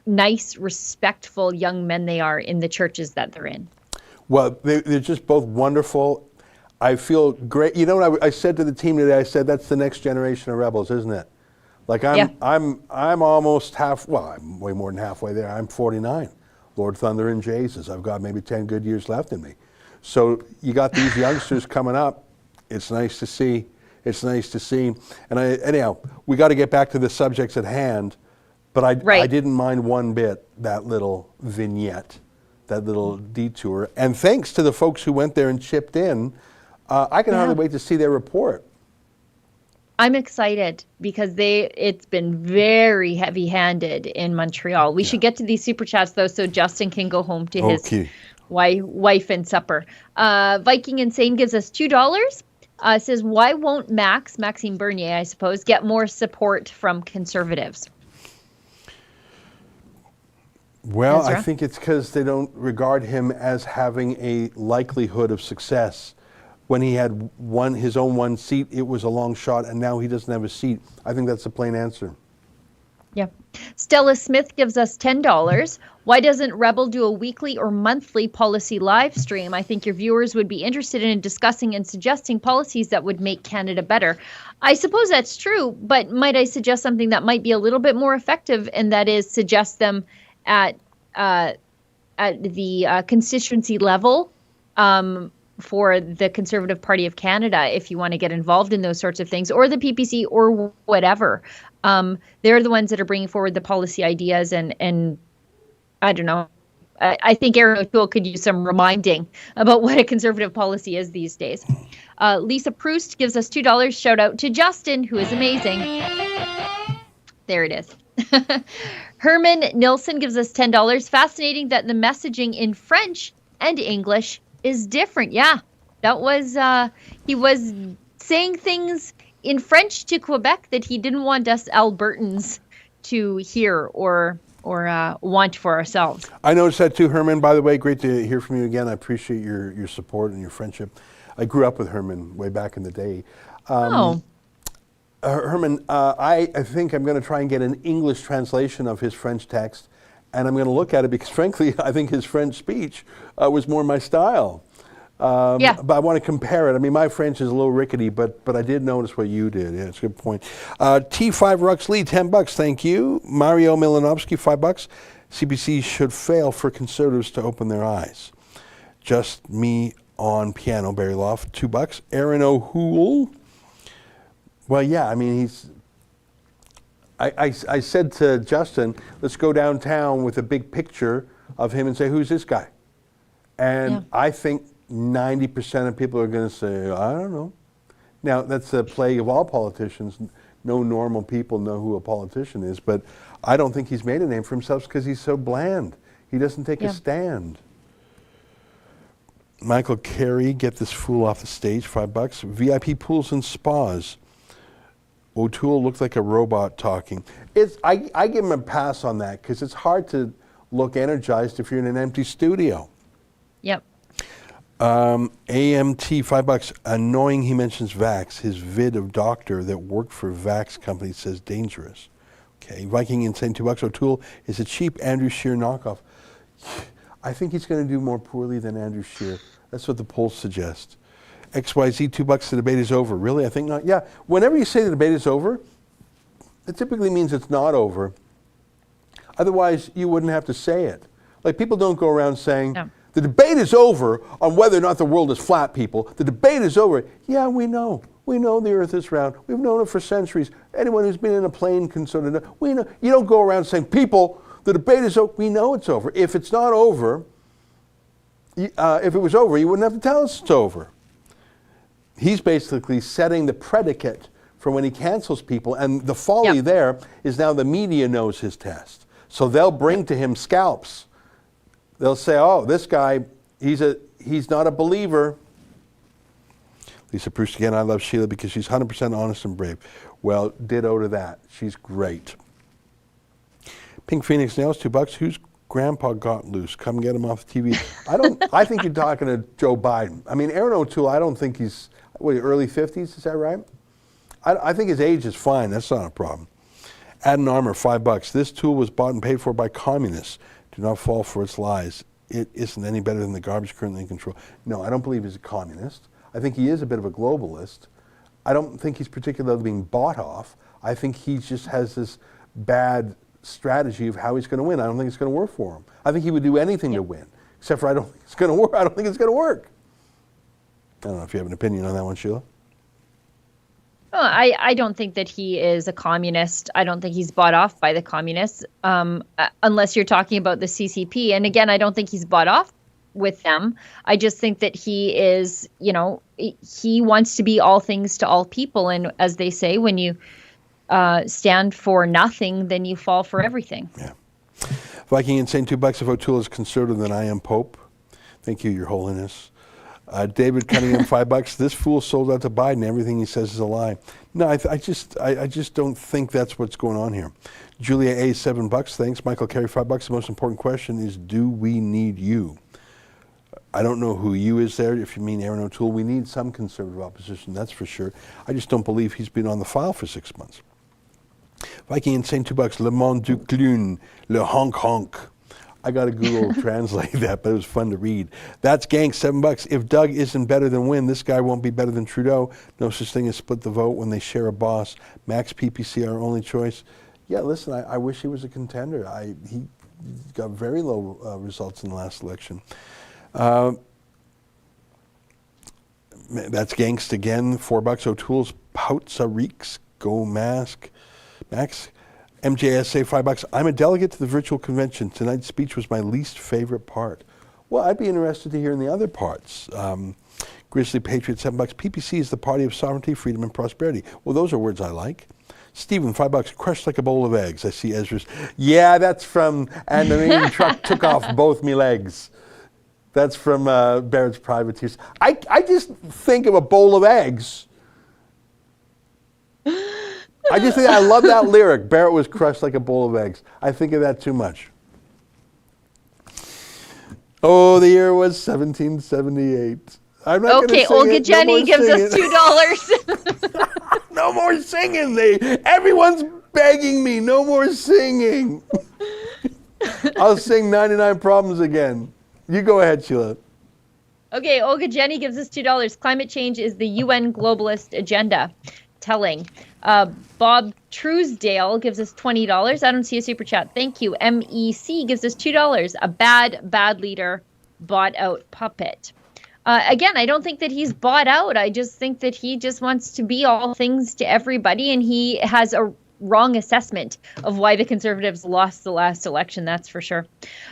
nice, respectful young men they are in the churches that they're in. Well, they're just both wonderful. I feel great. You know what I said to the team today? I said, that's the next generation of rebels, isn't it? Like I'm almost I'm way more than halfway there. I'm 49. Lord Thunder and Jesus. I've got maybe 10 good years left in me. So you got these youngsters coming up. It's nice to see. It's nice to see. And anyhow, we got to get back to the subjects at hand. But I didn't mind one bit that little vignette, that little detour. And thanks to the folks who went there and chipped in, I can hardly wait to see their report. I'm excited because it's been very heavy-handed in Montreal. We should get to these super chats though, so Justin can go home to his wife and supper. Viking Insane gives us $2. Says, why won't Maxime Bernier, I suppose, get more support from Conservatives? Well, Ezra? I think it's because they don't regard him as having a likelihood of success. When he had his own one seat, it was a long shot, and now he doesn't have a seat. I think that's the plain answer. Yeah. Stella Smith gives us $10. Why doesn't Rebel do a weekly or monthly policy live stream? I think your viewers would be interested in discussing and suggesting policies that would make Canada better. I suppose that's true, but might I suggest something that might be a little bit more effective, and that is suggest them at the constituency level for the Conservative Party of Canada, if you want to get involved in those sorts of things, or the PPC or whatever. They're the ones that are bringing forward the policy ideas, and I don't know. I think Aaron O'Toole could use some reminding about what a Conservative policy is these days. Lisa Proust gives us $2. Shout out to Justin, who is amazing. There it is. Herman Nilsson gives us $10. Fascinating that the messaging in French and English is different. Yeah, that was he was saying things in French to Quebec that he didn't want us Albertans to hear or want for ourselves. I noticed that too, Herman. By the way, great to hear from you again. I appreciate your support and your friendship. I grew up with Herman way back in the day. Herman, I think I'm going to try and get an English translation of his French text, and I'm going to look at it because, frankly, I think his French speech was more my style. But I want to compare it. I mean, my French is a little rickety, but I did notice what you did. Yeah, it's a good point. T5 Rux Lee, $10, thank you. Mario Milanovsky, $5. CBC should fail for Conservatives to open their eyes. Just me on piano, Barry Loft, $2. Aaron O'Hoole. Well, yeah, I mean, I said to Justin, let's go downtown with a big picture of him and say, who's this guy? And I think 90% of people are going to say, I don't know. Now, that's a plague of all politicians. No normal people know who a politician is, but I don't think he's made a name for himself because he's so bland. He doesn't take a stand. Michael Carey, get this fool off the stage, $5. VIP pools and spas. O'Toole looked like a robot talking. I give him a pass on that because it's hard to look energized if you're in an empty studio. Yep. AMT, $5. Annoying he mentions Vax. His vid of doctor that worked for Vax company says dangerous. Okay. Viking Insane, $2. O'Toole is a cheap Andrew Scheer knockoff. I think he's going to do more poorly than Andrew Scheer. That's what the polls suggest. XYZ, $2. The debate is over. Really? I think not. Yeah. Whenever you say the debate is over, it typically means it's not over. Otherwise, you wouldn't have to say it. Like, people don't go around saying, no. The debate is over on whether or not the world is flat, people. The debate is over. Yeah, we know. We know the earth is round. We've known it for centuries. Anyone who's been in a plane can sort of know. We know. You don't go around saying, people, the debate is over. We know it's over. If it's not over, if it was over, you wouldn't have to tell us it's over. He's basically setting the predicate for when he cancels people. And the folly there is now the media knows his test. So they'll bring to him scalps. They'll say, oh, this guy, he's not a believer. Lisa Proust again, I love Sheila because she's 100% honest and brave. Well, ditto to that. She's great. Pink Phoenix Nails, $2. Whose grandpa got loose? Come get him off the TV. I think you're talking to Joe Biden. I mean, Aaron O'Toole, I don't think he's, early 50s, is that right? I think his age is fine. That's not a problem. Adden Armour, $5. This tool was bought and paid for by communists. Do not fall for its lies. It isn't any better than the garbage currently in control. No, I don't believe he's a communist. I think he is a bit of a globalist. I don't think he's particularly being bought off. I think he just has this bad strategy of how he's going to win. I don't think it's going to work for him. I think he would do anything to win, except for I don't think it's going to work. I don't think it's going to work. I don't know if you have an opinion on that one, Sheila. Well, I don't think that he is a communist. I don't think he's bought off by the communists, unless you're talking about the CCP. And again, I don't think he's bought off with them. I just think that he is, he wants to be all things to all people. And as they say, when you stand for nothing, then you fall for everything. Yeah. Viking Insane, $2. If O'Toole is conservative, then I am Pope. Thank you, Your Holiness. David Cunningham, $5. This fool sold out to Biden. Everything he says is a lie. No, I just don't think that's what's going on here. Julia A, $7. Thanks. Michael Carey, $5. The most important question is, do we need you? I don't know who you is there. If you mean Aaron O'Toole, we need some conservative opposition. That's for sure. I just don't believe he's been on the file for 6 months. Viking Insane, $2. Le Monde du Clun, Le Honk Honk. I got to Google translate that, but it was fun to read. That's Gank, $7. If Doug isn't better than Wynne, this guy won't be better than Trudeau. No such thing as split the vote when they share a boss. Max PPC, our only choice. Yeah, listen, I wish he was a contender. He got very low results in the last election. That's Gangst again, $4. O'Toole's Poutza Reeks, Go Mask. Max. MJSA, $5. I'm a delegate to the virtual convention. Tonight's speech was my least favorite part. Well, I'd be interested to hear in the other parts. Grizzly Patriot, $7. PPC is the party of sovereignty, freedom, and prosperity. Well, those are words I like. Stephen, $5. Crushed like a bowl of eggs. I see Ezra's. Yeah, that's from, and the main truck took off both me legs. That's from Barrett's Privateers. I just think of a bowl of eggs. I just think I love that lyric. Barrett was crushed like a bowl of eggs. I think of that too much. Oh, the year was 1778. I'm not okay, Olga Jenny gives us $2. No more singing. Everyone's begging me. No more singing. I'll sing 99 Problems again. You go ahead, Sheila. Okay, Olga Jenny gives us $2. Climate change is the UN globalist agenda. Telling. Bob Truesdale gives us $20. I don't see a super chat. Thank you. MEC gives us $2. A bad leader, bought out puppet. Again, I don't think that he's bought out. I just think that he just wants to be all things to everybody, and he has a wrong assessment of why the Conservatives lost the last election. That's for sure.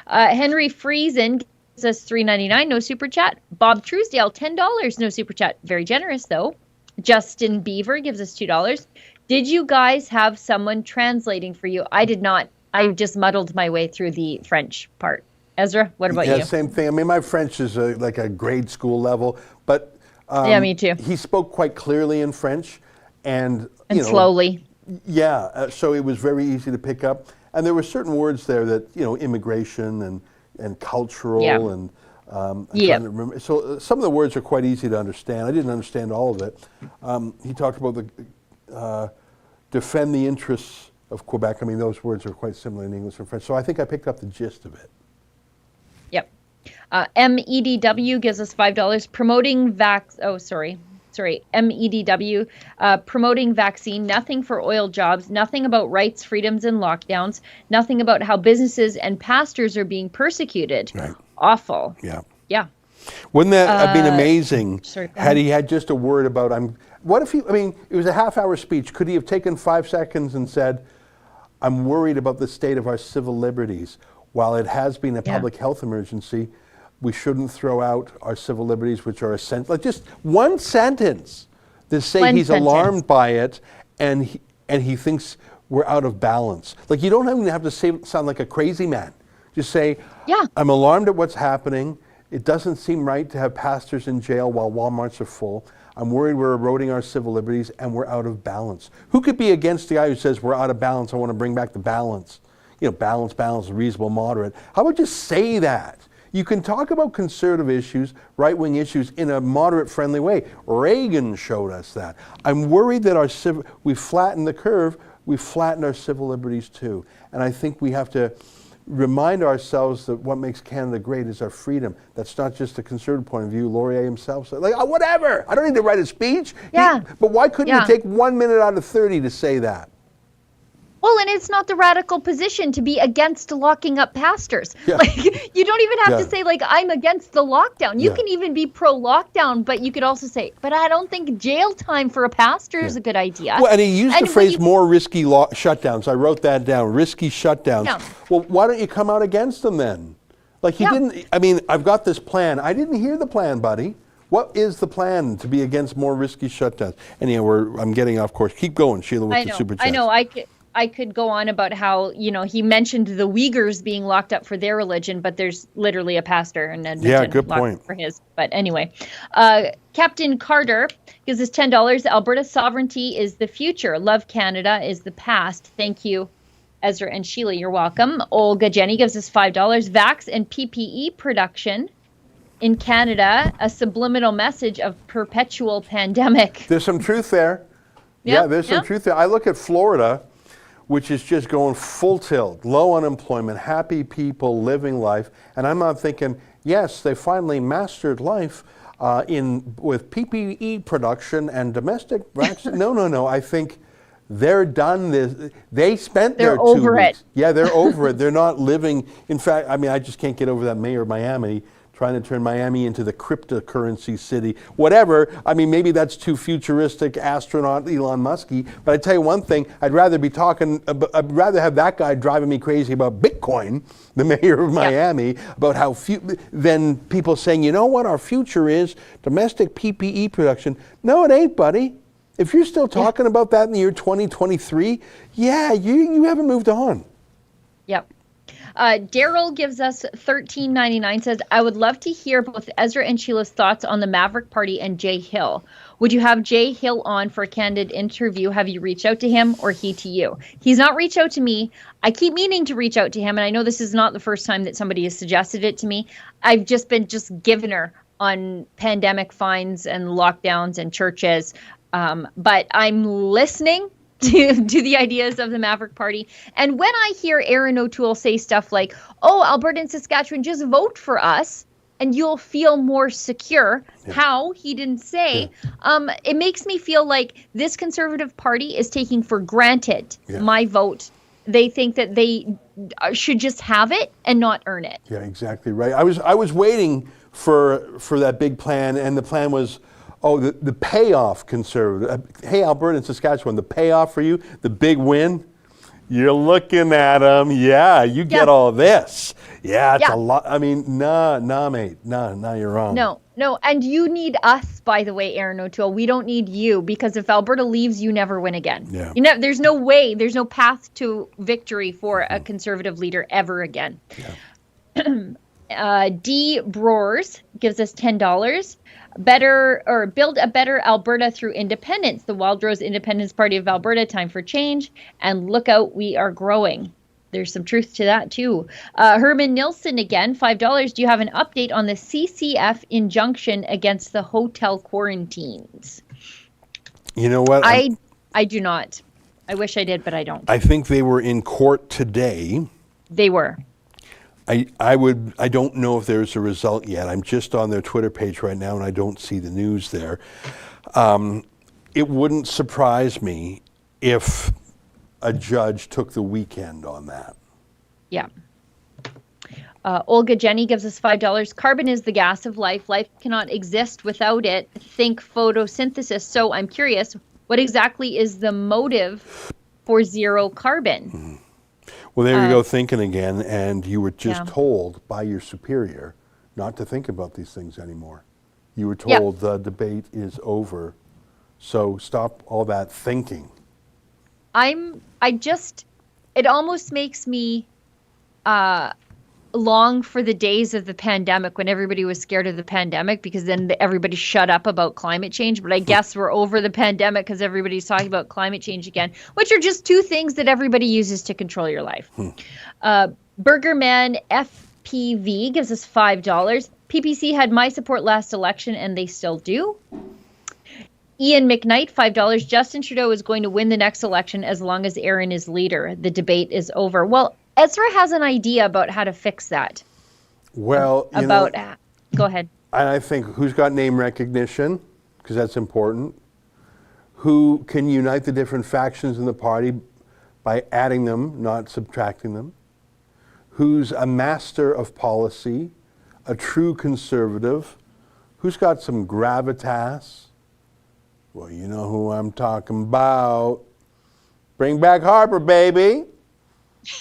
Henry Friesen gives us $3.99. No super chat. Bob Truesdale, $10. No super chat. Very generous though. Justin Beaver gives us $2. Did you guys have someone translating for you? I did not. I just muddled my way through the French part. Ezra, what about you? Yeah, same thing. I mean, my French is like a grade school level, but yeah, me too. He spoke quite clearly in French, and slowly. Yeah, so it was very easy to pick up. And there were certain words there that immigration and cultural and I'm Yep. trying to remember. So some of the words are quite easy to understand. I didn't understand all of it. He talked about the defend the interests of Quebec. I mean, those words are quite similar in English and French. So I think I picked up the gist of it. Yep. MEDW gives us $5. Promoting MEDW, promoting vaccine, nothing for oil jobs, nothing about rights, freedoms, and lockdowns, nothing about how businesses and pastors are being persecuted. Right. Awful. Yeah. Yeah. Wouldn't that have been amazing sorry, go had he had just a word about what if it was a half-hour speech. Could he have taken 5 seconds and said, I'm worried about the state of our civil liberties. While it has been a public health emergency, we shouldn't throw out our civil liberties, which are essential. Like just one sentence to say he's alarmed by it and he thinks we're out of balance. Like you don't even have to sound like a crazy man. Just say, I'm alarmed at what's happening. It doesn't seem right to have pastors in jail while Walmarts are full. I'm worried we're eroding our civil liberties and we're out of balance. Who could be against the guy who says we're out of balance? I want to bring back the balance. Balance, reasonable, moderate. How about just say that? You can talk about conservative issues, right-wing issues in a moderate, friendly way. Reagan showed us that. I'm worried that we've flattened the curve, we've flattened our civil liberties too. And I think we have to remind ourselves that what makes Canada great is our freedom. That's not just a conservative point of view. Laurier himself said, whatever, I don't need to write a speech. Yeah. But why couldn't you take 1 minute out of 30 to say that? Well, and it's not the radical position to be against locking up pastors. Yeah. Like, you don't even have to say, I'm against the lockdown. You can even be pro-lockdown, but you could also say, but I don't think jail time for a pastor is a good idea. Well, and he used the phrase more risky shutdowns. I wrote that down, risky shutdowns. Yeah. Well, why don't you come out against them then? Like he didn't, I've got this plan. I didn't hear the plan, buddy. What is the plan to be against more risky shutdowns? Anyhow, I'm getting off course. Keep going, Sheila, with the super chats. I know. I could go on about how, he mentioned the Uyghurs being locked up for their religion, but there's literally a pastor in Edmonton good locked point. up for his. But anyway, Captain Carter gives us $10. Alberta's sovereignty is the future. Love Canada is the past. Thank you, Ezra and Sheila. You're welcome. Olga Jenny gives us $5. Vax and PPE production in Canada, a subliminal message of perpetual pandemic. There's some truth there. There's some truth there. I look at Florida, which is just going full tilt, low unemployment, happy people living life. And I'm not thinking, yes, they finally mastered life with PPE production and domestic vaccine. No. I think they're done. They spent their 2 weeks. They're over it. Yeah, they're over it. They're not living. In fact, I just can't get over that mayor of Miami trying to turn Miami into the cryptocurrency city, whatever. Maybe that's too futuristic, astronaut Elon Musky. But I tell you one thing, I'd rather have that guy driving me crazy about Bitcoin, the mayor of Miami, about how than people saying, you know what, our future is domestic PPE production. No, it ain't, buddy. If you're still talking about that in the year 2023, you haven't moved on. Yep. Daryl gives us $13.99, says, I would love to hear both Ezra and Sheila's thoughts on the Maverick Party and Jay Hill. Would you have Jay Hill on for a candid interview? Have you reached out to him or he to you? He's not reached out to me. I keep meaning to reach out to him, and I know this is not the first time that somebody has suggested it to me. I've just been given her on pandemic fines and lockdowns and churches, but I'm listening to the ideas of the Maverick Party. And when I hear Aaron O'Toole say stuff like, Alberta and Saskatchewan, just vote for us and you'll feel more secure. How? He didn't say. It makes me feel like this Conservative Party is taking for granted my vote. They think that they should just have it and not earn it. Yeah, exactly right. I was waiting for that big plan, and the plan was, the payoff Conservative. Hey, Alberta and Saskatchewan, the payoff for you, the big win, you're looking at them. Yeah, you get all this. Yeah, it's a lot. Nah, mate. Nah, you're wrong. No. And you need us, by the way, Aaron O'Toole. We don't need you, because if Alberta leaves, you never win again. Yeah. There's no way, there's no path to victory for a Conservative leader ever again. Yeah. D. Broers gives us $10. Build a better Alberta through independence. The Wildrose Independence Party of Alberta, time for change. And look out, we are growing. There's some truth to that too. Herman Nilsson again, $5. Do you have an update on the CCF injunction against the hotel quarantines? You know what? I do not. I wish I did, but I don't. I think they were in court today. They were. I don't know if there's a result yet. I'm just on their Twitter page right now, and I don't see the news there. It wouldn't surprise me if a judge took the weekend on that. Yeah. Olga Jenny gives us $5. Carbon is the gas of life. Life cannot exist without it. Think photosynthesis. So I'm curious, what exactly is the motive for zero carbon? Mm-hmm. Well, there you go, thinking again, and you were just told by your superior not to think about these things anymore. You were told the debate is over, so stop all that thinking. It almost makes me long for the days of the pandemic when everybody was scared of the pandemic because then everybody shut up about climate change. But I guess we're over the pandemic because everybody's talking about climate change again, which are just two things that everybody uses to control your life. Burgerman FPV gives us $5. PPC had my support last election and they still do. Ian McKnight, $5. Justin Trudeau is going to win the next election as long as Aaron is leader. The debate is over. Well, Ezra has an idea about how to fix that. Well, go ahead. And I think who's got name recognition, because that's important. Who can unite the different factions in the party by adding them, not subtracting them. Who's a master of policy, a true conservative. Who's got some gravitas. Well, you know who I'm talking about. Bring back Harper, baby.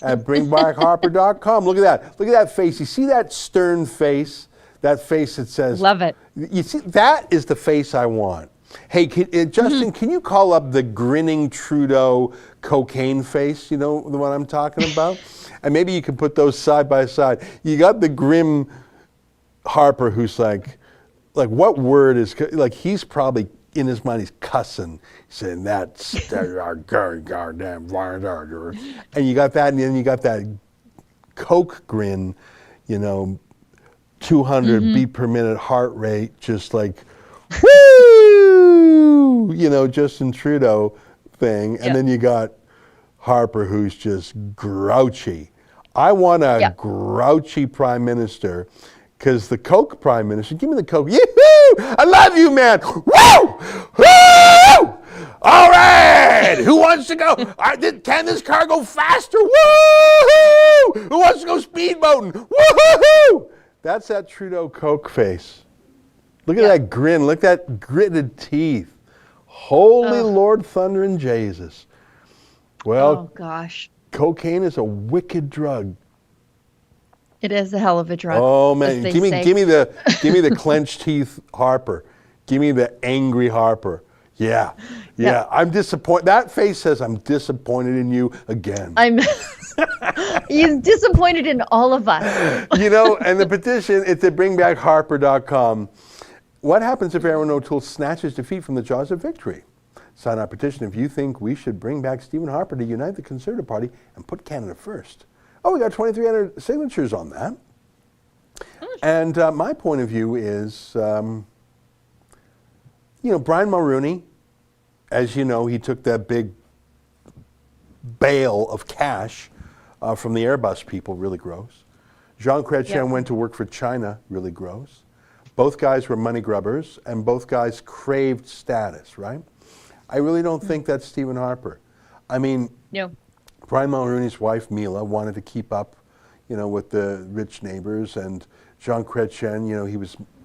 At bringbackharper.com. Look at that. Look at that face. You see that stern face? That face that says... Love it. You see, that is the face I want. Hey, Justin, can you call up the grinning Trudeau cocaine face? You know the one I'm talking about? And maybe you can put those side by side. You got the grim Harper who's like what word is... Like, he's probably... In his mind, he's cussing, saying that's our goddamn, and you got that, and then you got that Coke grin, 200 beat per minute heart rate, just like, woo, Justin Trudeau thing, and then you got Harper, who's just grouchy. I want a grouchy prime minister. Because the Coke prime minister, give me the Coke. Yoo-hoo! I love you, man. Woo! Woo! All right. Who wants to go? Can this car go faster? Woo! Who wants to go speedboating? Woo! That's that Trudeau Coke face. Look at that grin. Look at that gritted teeth. Holy Lord, thunder and Jesus. Well, oh gosh, cocaine is a wicked drug. It is a hell of a drug. Oh man, give me the clenched teeth Harper. Give me the angry Harper. Yeah. I'm disappointed. That face says I'm disappointed in you again. He's disappointed in all of us. And the petition, it's at bringbackharper.com. What happens if Aaron O'Toole snatches defeat from the jaws of victory? Sign our petition if you think we should bring back Stephen Harper to unite the Conservative Party and put Canada first. Oh, we got 2,300 signatures on that. And my point of view is, Brian Mulroney, as you know, he took that big bale of cash from the Airbus people, really gross. Jean Chrétien went to work for China, really gross. Both guys were money grubbers, and both guys craved status, right? I really don't think that's Stephen Harper. I mean... No. Brian Mulroney's wife, Mila, wanted to keep up, with the rich neighbors, and Jean Chrétien,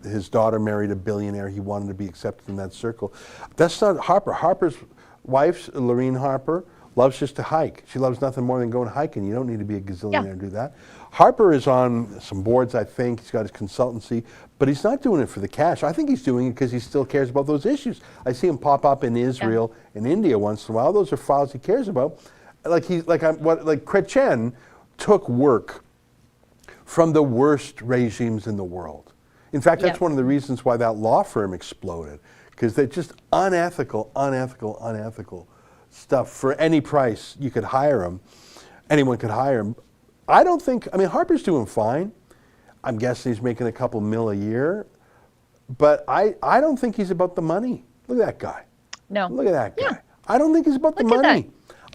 his daughter married a billionaire. He wanted to be accepted in that circle. That's not Harper. Harper's wife, Lorene Harper, loves just to hike. She loves nothing more than going hiking. You don't need to be a gazillionaire to do that. Harper is on some boards, I think. He's got his consultancy, but he's not doing it for the cash. I think he's doing it because he still cares about those issues. I see him pop up in Israel and India once in a while. Those are files he cares about. Chrétien took work from the worst regimes in the world. In fact, that's one of the reasons why that law firm exploded, because they're just unethical stuff. For any price, you could hire them. anyone could hire him. I don't think, I mean, Harper's doing fine. I'm guessing he's making a couple mil a year. But I don't think he's about the money. Look at that guy. No. Look at that guy. Yeah. I don't think he's about the Look at money.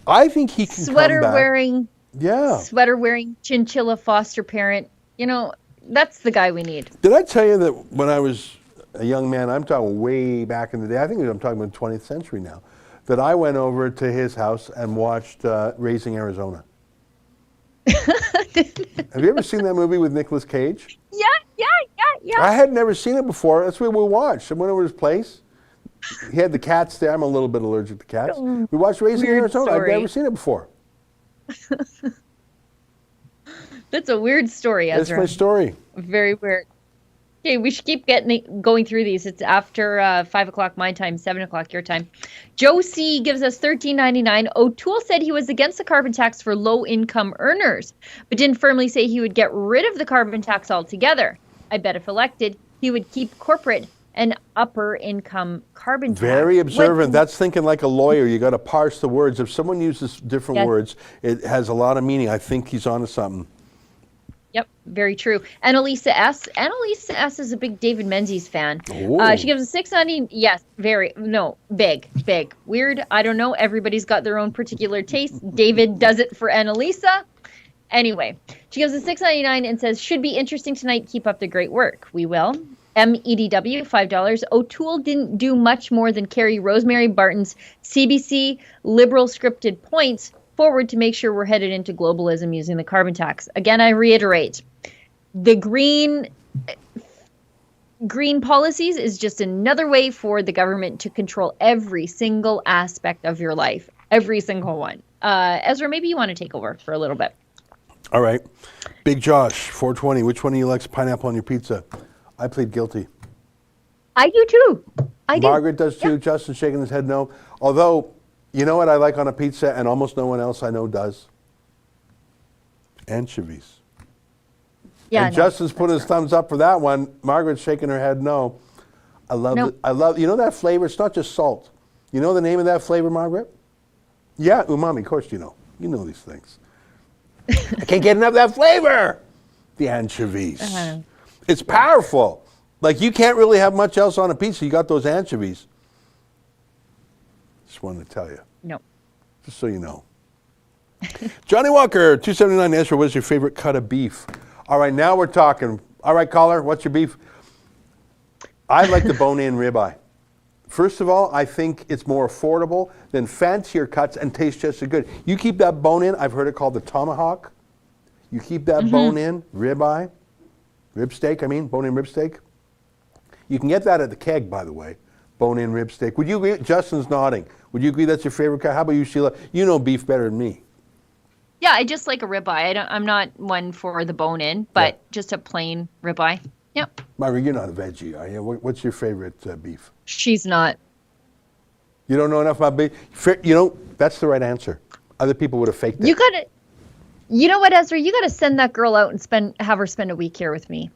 I think he can Sweater come back. wearing, Yeah. sweater wearing, chinchilla foster parent. You know, that's the guy we need. Did I tell you that when I was a young man, I'm talking way back in the day, I think I'm talking about the 20th century now, that I went over to his house and watched Raising Arizona. Have you ever seen that movie with Nicolas Cage? Yeah. I had never seen it before. That's what we watched. I went over to his place. He had the cats there. I'm a little bit allergic to cats. We watched Raising Weird Arizona. story. I'd never seen it before. That's a weird story, That's Ezra. my story. Very weird. Okay, we should keep going through these. It's after 5 o'clock my time, 7 o'clock your time. Joe C. gives us $13.99. O'Toole said he was against the carbon tax for low-income earners, but didn't firmly say he would get rid of the carbon tax altogether. I bet if elected, he would keep corporate and upper-income carbon tax. Very observant. That's thinking like a lawyer. You got to parse the words. If someone uses different words, it has a lot of meaning. I think he's onto something. Yep, very true. Annalisa S. Annalisa S. is a big David Menzies fan. Ooh. She gives a $6.90. Yes, big. Weird. I don't know. Everybody's got their own particular taste. David does it for Annalisa. Anyway, she gives a $6.99 and says, should be interesting tonight. Keep up the great work. We will. MEDW, $5. O'Toole didn't do much more than carry Rosemary Barton's CBC liberal scripted points forward to make sure we're headed into globalism using the carbon tax. Again, I reiterate, the green policies is just another way for the government to control every single aspect of your life, every single one. Ezra, maybe you want to take over for a little bit. All right. Big Josh, 420. Which one of you likes pineapple on your pizza? I plead guilty. I do too. I do. Margaret does too. Justin's shaking his head no. Although, you know what I like on a pizza and almost no one else I know does? Anchovies. Yeah, and no, Justin's put his thumbs up for that one. Margaret's shaking her head no. I love you know that flavor? It's not just salt. You know the name of that flavor, Margaret? Yeah, umami. Of course you know. You know these things. I can't get enough of that flavor. The anchovies. It's powerful. Like you can't really have much else on a pizza. You got those anchovies. Just wanted to tell you. No. Just so you know. Johnny Walker, 279. Ezra, what's your favorite cut of beef? All right, now we're talking. All right, caller, what's your beef? I like the bone-in ribeye. First of all, I think it's more affordable than fancier cuts and tastes just as good. You keep that bone in. I've heard it called the tomahawk. You keep that bone in, ribeye, rib steak, bone-in rib steak. You can get that at the Keg, by the way, bone-in rib steak. Would you agree? Justin's nodding. Would you agree that's your favorite cut? How about you, Sheila? You know beef better than me. Yeah, I just like a ribeye. I'm not one for the bone-in, but just a plain ribeye. Yep. Margaret, you're not a veggie, are you? What's your favorite beef? She's not. You don't know enough about beef? That's the right answer. Other people would have faked it. You know what, Ezra? You got to send that girl out and have her spend a week here with me.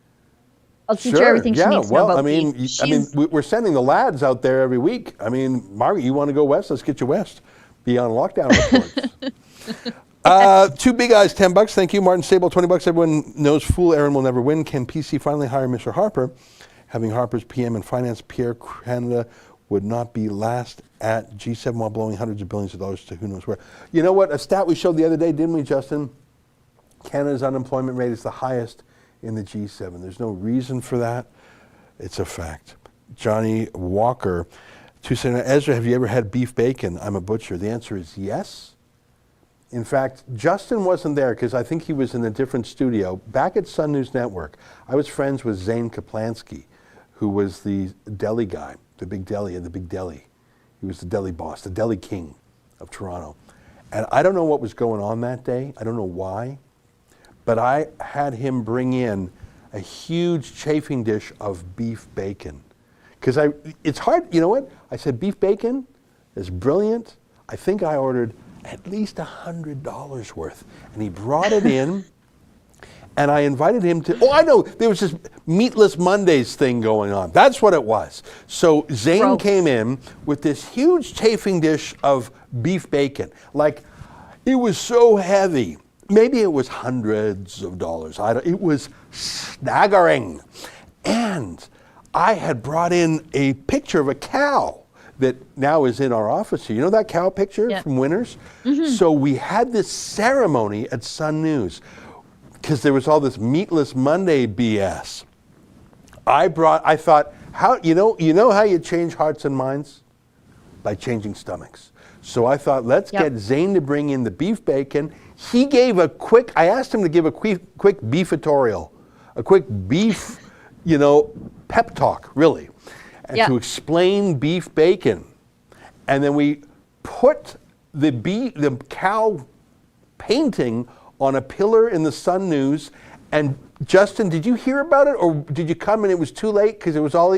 I'll teach her everything she needs to know about beef. We're sending the lads out there every week. Margaret, you want to go west? Let's get you west. Be on lockdown reports. Two big eyes, $10. Thank you, Martin Sable. $20. Everyone knows fool Aaron will never win. Can PC finally hire Mr. Harper? Having Harper's PM and finance Pierre Canada would not be last at G7 while blowing hundreds of billions of dollars to who knows where. You know what? A stat we showed the other day, didn't we, Justin? Canada's unemployment rate is the highest in the G7. There's no reason for that. It's a fact. Johnny Walker, 279. Ezra, have you ever had beef bacon? I'm a butcher. The answer is yes. In fact, Justin wasn't there because I think he was in a different studio. Back at Sun News Network, I was friends with Zane Kaplansky, who was the deli guy, the big deli of the big deli. He was the deli boss, the deli king of Toronto. And I don't know what was going on that day. I don't know why. But I had him bring in a huge chafing dish of beef bacon. Because it's hard, you know what? I said, beef bacon is brilliant. I think I ordered at least $100 worth. And he brought it in, and I invited him to, I know, there was this Meatless Mondays thing going on. That's what it was. So Zane came in with this huge chafing dish of beef bacon. Like, it was so heavy. maybe it was hundreds of dollars. It was staggering. And I had brought in a picture of a cow that now is in our office here. You know that cow picture from Winners? So we had this ceremony at Sun News because there was all this Meatless Monday BS. I thought, how you know how you change hearts and minds? By changing stomachs. So I thought, let's get Zane to bring in the beef bacon. He gave I asked him to give a quick beefatorial, a quick beef, pep talk, really, and to explain beef bacon. And then we put the cow painting on a pillar in the Sun News. And Justin, did you hear about it, or did you come and it was too late because it was all?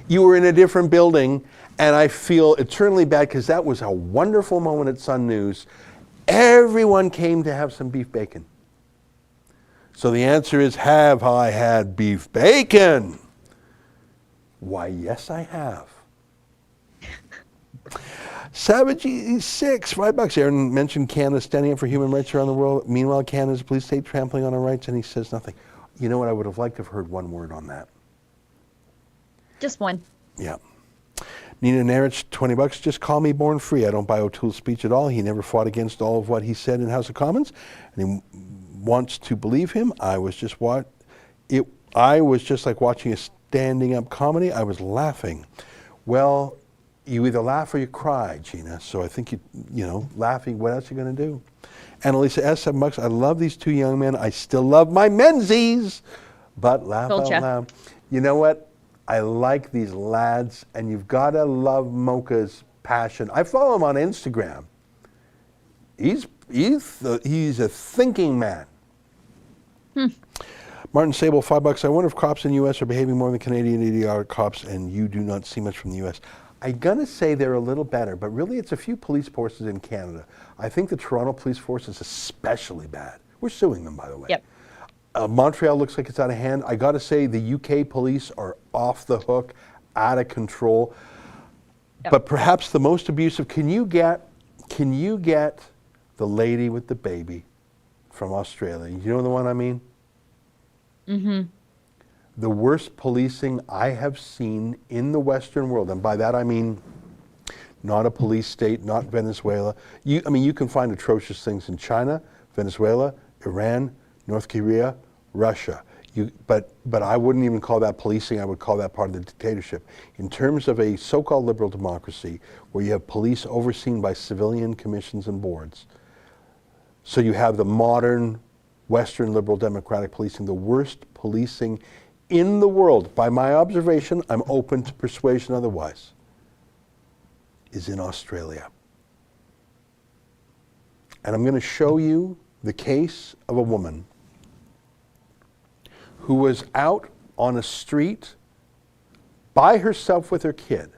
You were in a different building, and I feel eternally bad because that was a wonderful moment at Sun News. Everyone came to have some beef bacon. So the answer is, have I had beef bacon? Why, yes, I have. Savage 6, $5. Aaron mentioned Canada standing up for human rights around the world. Meanwhile, Canada's police state trampling on our rights, and he says nothing. You know what? I would have liked to have heard one word on that. Just one. Yeah. Nina Narich, $20. Just call me born free. I don't buy O'Toole's speech at all. He never fought against all of what he said in House of Commons, and he wants to believe him. I was just like watching a standing up comedy. I was laughing. Well, you either laugh or you cry, Gina. So I think laughing. What else are you going to do? Annalisa S, $7. I love these two young men. I still love my menzies, but laugh out loud. You know what? I like these lads, and you've got to love Mocha's passion. I follow him on Instagram. He's a thinking man. Martin Sable, $5. I wonder if cops in the U.S. are behaving more than Canadian idiotic cops, and you do not see much from the U.S. I'm going to say they're a little better, but really it's a few police forces in Canada. I think the Toronto police force is especially bad. We're suing them, by the way. Yep. Montreal looks like it's out of hand. I got to say the UK police are off the hook, out of control. Yep. But perhaps the most abusive, can you get the lady with the baby from Australia? You know the one I mean? Mm-hmm. The worst policing I have seen in the Western world, and by that I mean not a police state, not Venezuela. You can find atrocious things in China, Venezuela, Iran, North Korea, Russia. But I wouldn't even call that policing. I would call that part of the dictatorship. In terms of a so-called liberal democracy where you have police overseen by civilian commissions and boards, so you have the modern Western liberal democratic policing, the worst policing in the world, by my observation, I'm open to persuasion otherwise, is in Australia. And I'm going to show you the case of a woman who was out on a street by herself with her kid,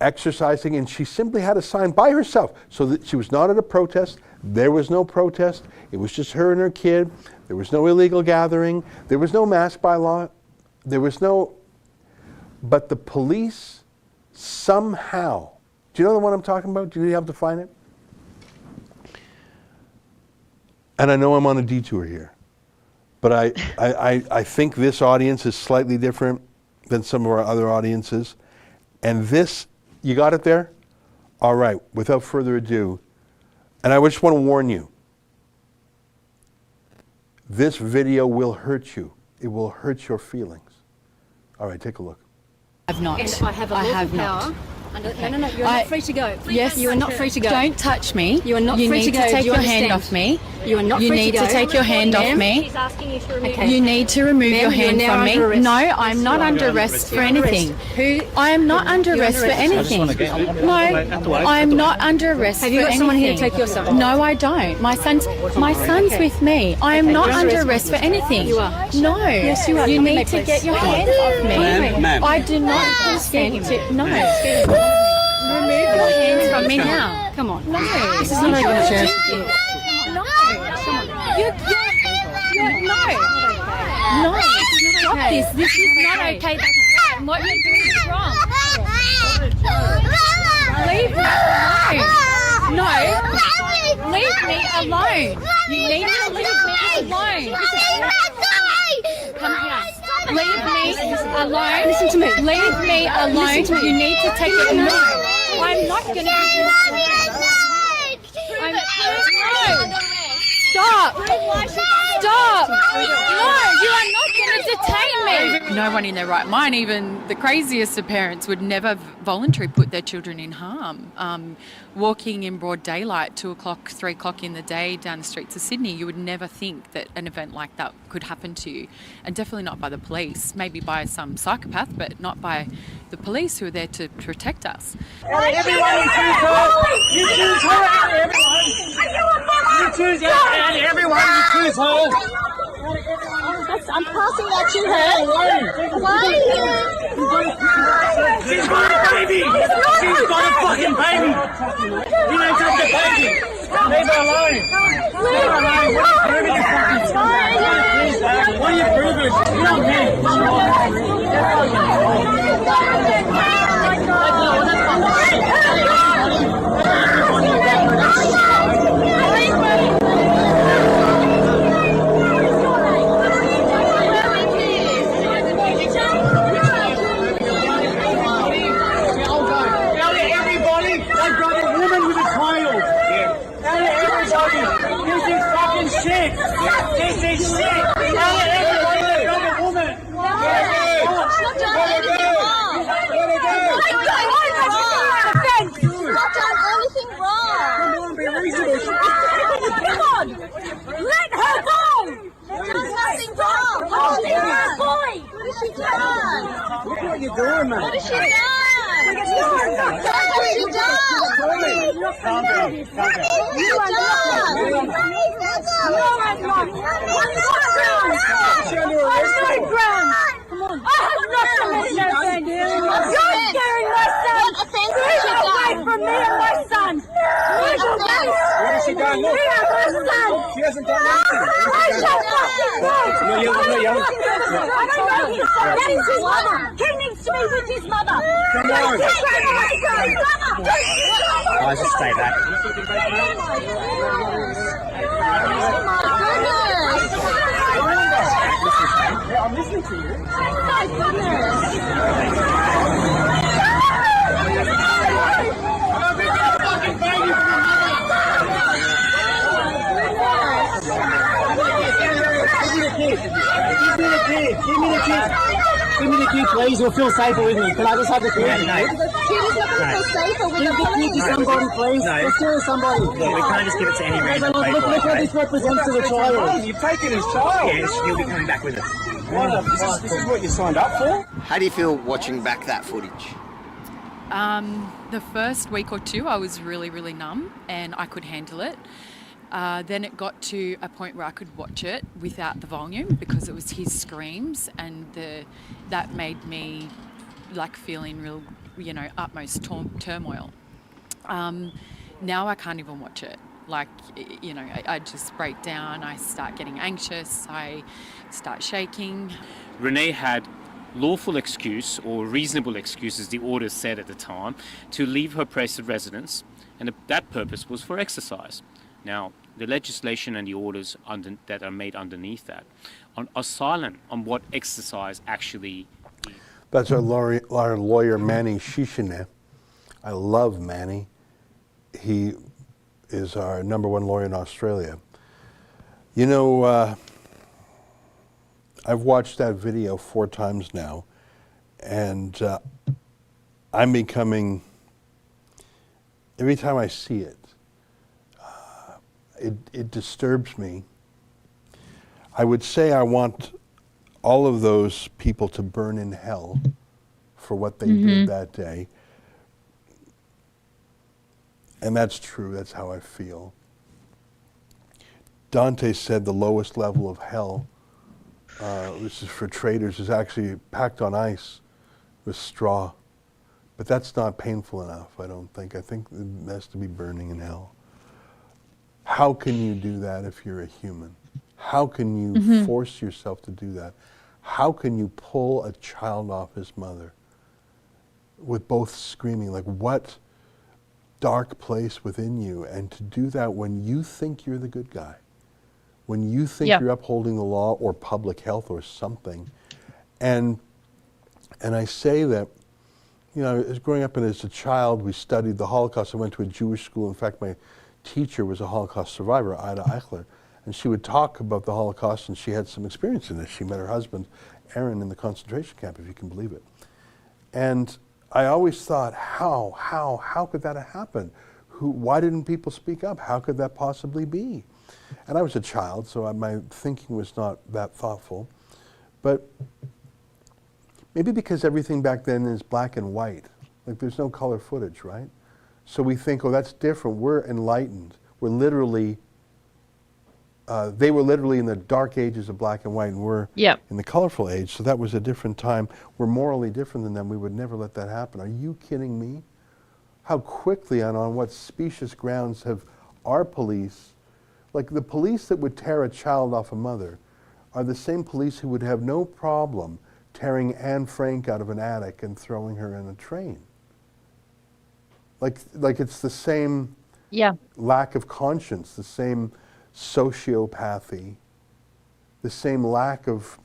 exercising, and she simply had a sign by herself, so that she was not at a protest. There was no protest. It was just her and her kid. There was no illegal gathering. There was no mask bylaw. But the police somehow, do you know the one I'm talking about? Do you have to find it? And I know I'm on a detour here, but I think this audience is slightly different than some of our other audiences. And this, you got it there? All right, without further ado, and I just want to warn you, this video will hurt you. It will hurt your feelings. All right, take a look. I've not. And I have a lawful power. Okay. No, you're not free to go. Yes, you are not free to go. Don't touch me. You are not free to go. You need to take Do you your hand understand? off me. You are not You free need to go. to take your hand off me. She's asking you to remove Okay. You need to remove your hand you're now from me. under arrest. No, I'm not under arrest for anything. I am not under arrest for anything. No, I'm not under arrest for anything. Have you got someone here to take your son? No, I don't. My son's with me. I am not under arrest for anything. You are. No. Yes, you are. You Come need with me, to get please. your hands off me. Ma'am. I do not consent to. No. Remove your hands from me now. Come on. No. This is not okay. No. No. Stop this. This is not okay. That's wrong. What you're doing is wrong. Leave me alone. No. Leave me alone. You need to leave me alone. Come here. Leave me alone. Listen to me. Leave me alone. You need to take it. No, I'm not going to. No. Stop. Stop. No, you are not going to detain me. No one in their right mind, even the craziest of parents, would never voluntarily put their children in harm. Walking in broad daylight, 2 o'clock, 3 o'clock in the day down the streets of Sydney, you would never think that an event like that could happen to you. And definitely not by the police, maybe by some psychopath, but not by the police who are there to protect us. Everyone, you choose her. You choose her out of everyone. You choose out of everyone. You choose her. I'm passing that to her. Why? She's got a baby. She's got a fucking baby. You don't touch the baby. Leave her alone. Leave her alone. What are you proving? What are you proving? You don't mean. Look what you're doing, man. What has she done? What has she done? Calm down. You are not. Come on. I have not committed no offense. You're scaring my son. What offense has she done? Away from me and my son. What has she done? Look. She hasn't done anything. I shall fucking go. No, you're young. I don't know his son. That is his mother. He needs to be with his mother. Come on. Guys, just stay back. I'm listening to you. My goodness. Give me the key, please. You'll feel safer with me. Can I just have the key? The kid is not going to feel safer with Give the key to somebody, please. Let's do it to somebody. Look, we can't just give it to any random Look people. what this represents to the child. You've taken his child. Yes, he'll be coming back with us. This is what you signed up for? How do you feel watching back that footage? The first week or two, I was really, really numb and I could handle it. Then it got to a point where I could watch it without the volume because it was his screams, and that made me like feeling real, utmost turmoil. Now I can't even watch it. Like, I just break down, I start getting anxious, I start shaking. Renee had lawful excuse, or reasonable excuse as the orders said at the time, to leave her present residence, and that purpose was for exercise. Now, the legislation and the orders that are made underneath that are silent on what exercise actually is. That's our lawyer, Manny Shishine. I love Manny. He is our #1 lawyer in Australia. I've watched that video 4 times now, and I'm becoming, every time I see it, it disturbs me. I would say I want all of those people to burn in hell for what they did that day. And that's true, that's how I feel. Dante said the lowest level of hell, this is for traitors, is actually packed on ice with straw. But that's not painful enough, I don't think. I think it has to be burning in hell. How can you do that if you're a human? How can you force yourself to do that? How can you pull a child off his mother with both screaming? Like, what? dark place within you, and to do that when you think you're the good guy, when you think you're upholding the law or public health or something. And I say that, you know, as growing up and as a child, we studied the Holocaust. I went to a Jewish school. In fact, my teacher was a Holocaust survivor, Ida Eichler, and she would talk about the Holocaust, and she had some experience in this. She met her husband, Aaron, in the concentration camp, if you can believe it. And I always thought, how could that have happened? Why didn't people speak up? How could that possibly be? And I was a child, so my thinking was not that thoughtful. But maybe because everything back then is black and white. Like, there's no color footage, right? So we think, oh, that's different. We're enlightened. We're literally, they were literally in the dark ages of black and white, and we're in the colorful age. So that was a different time. We're morally different than them. We would never let that happen. Are you kidding me? How quickly and on what specious grounds have our police, like the police that would tear a child off a mother, are the same police who would have no problem tearing Anne Frank out of an attic and throwing her in a train. Like it's the same lack of conscience, the same sociopathy, the same lack of,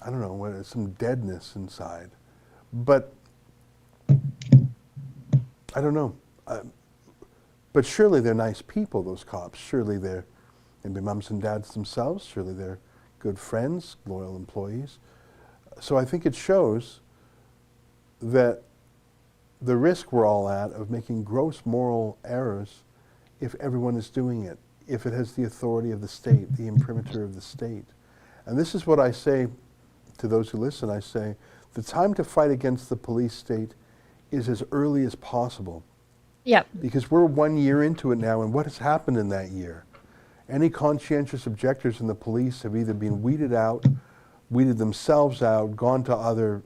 I don't know, some deadness inside. But I don't know. But surely they're nice people, those cops. Surely they're maybe mums and dads themselves. Surely they're good friends, loyal employees. So I think it shows that the risk we're all at of making gross moral errors, if everyone is doing it, if it has the authority of the state, the imprimatur of the state. And this is what I say to those who listen. I say, the time to fight against the police state is as early as possible. Yeah. Because we're 1 year into it now, and what has happened in that year? Any conscientious objectors in the police have either been weeded out, weeded themselves out, gone to other,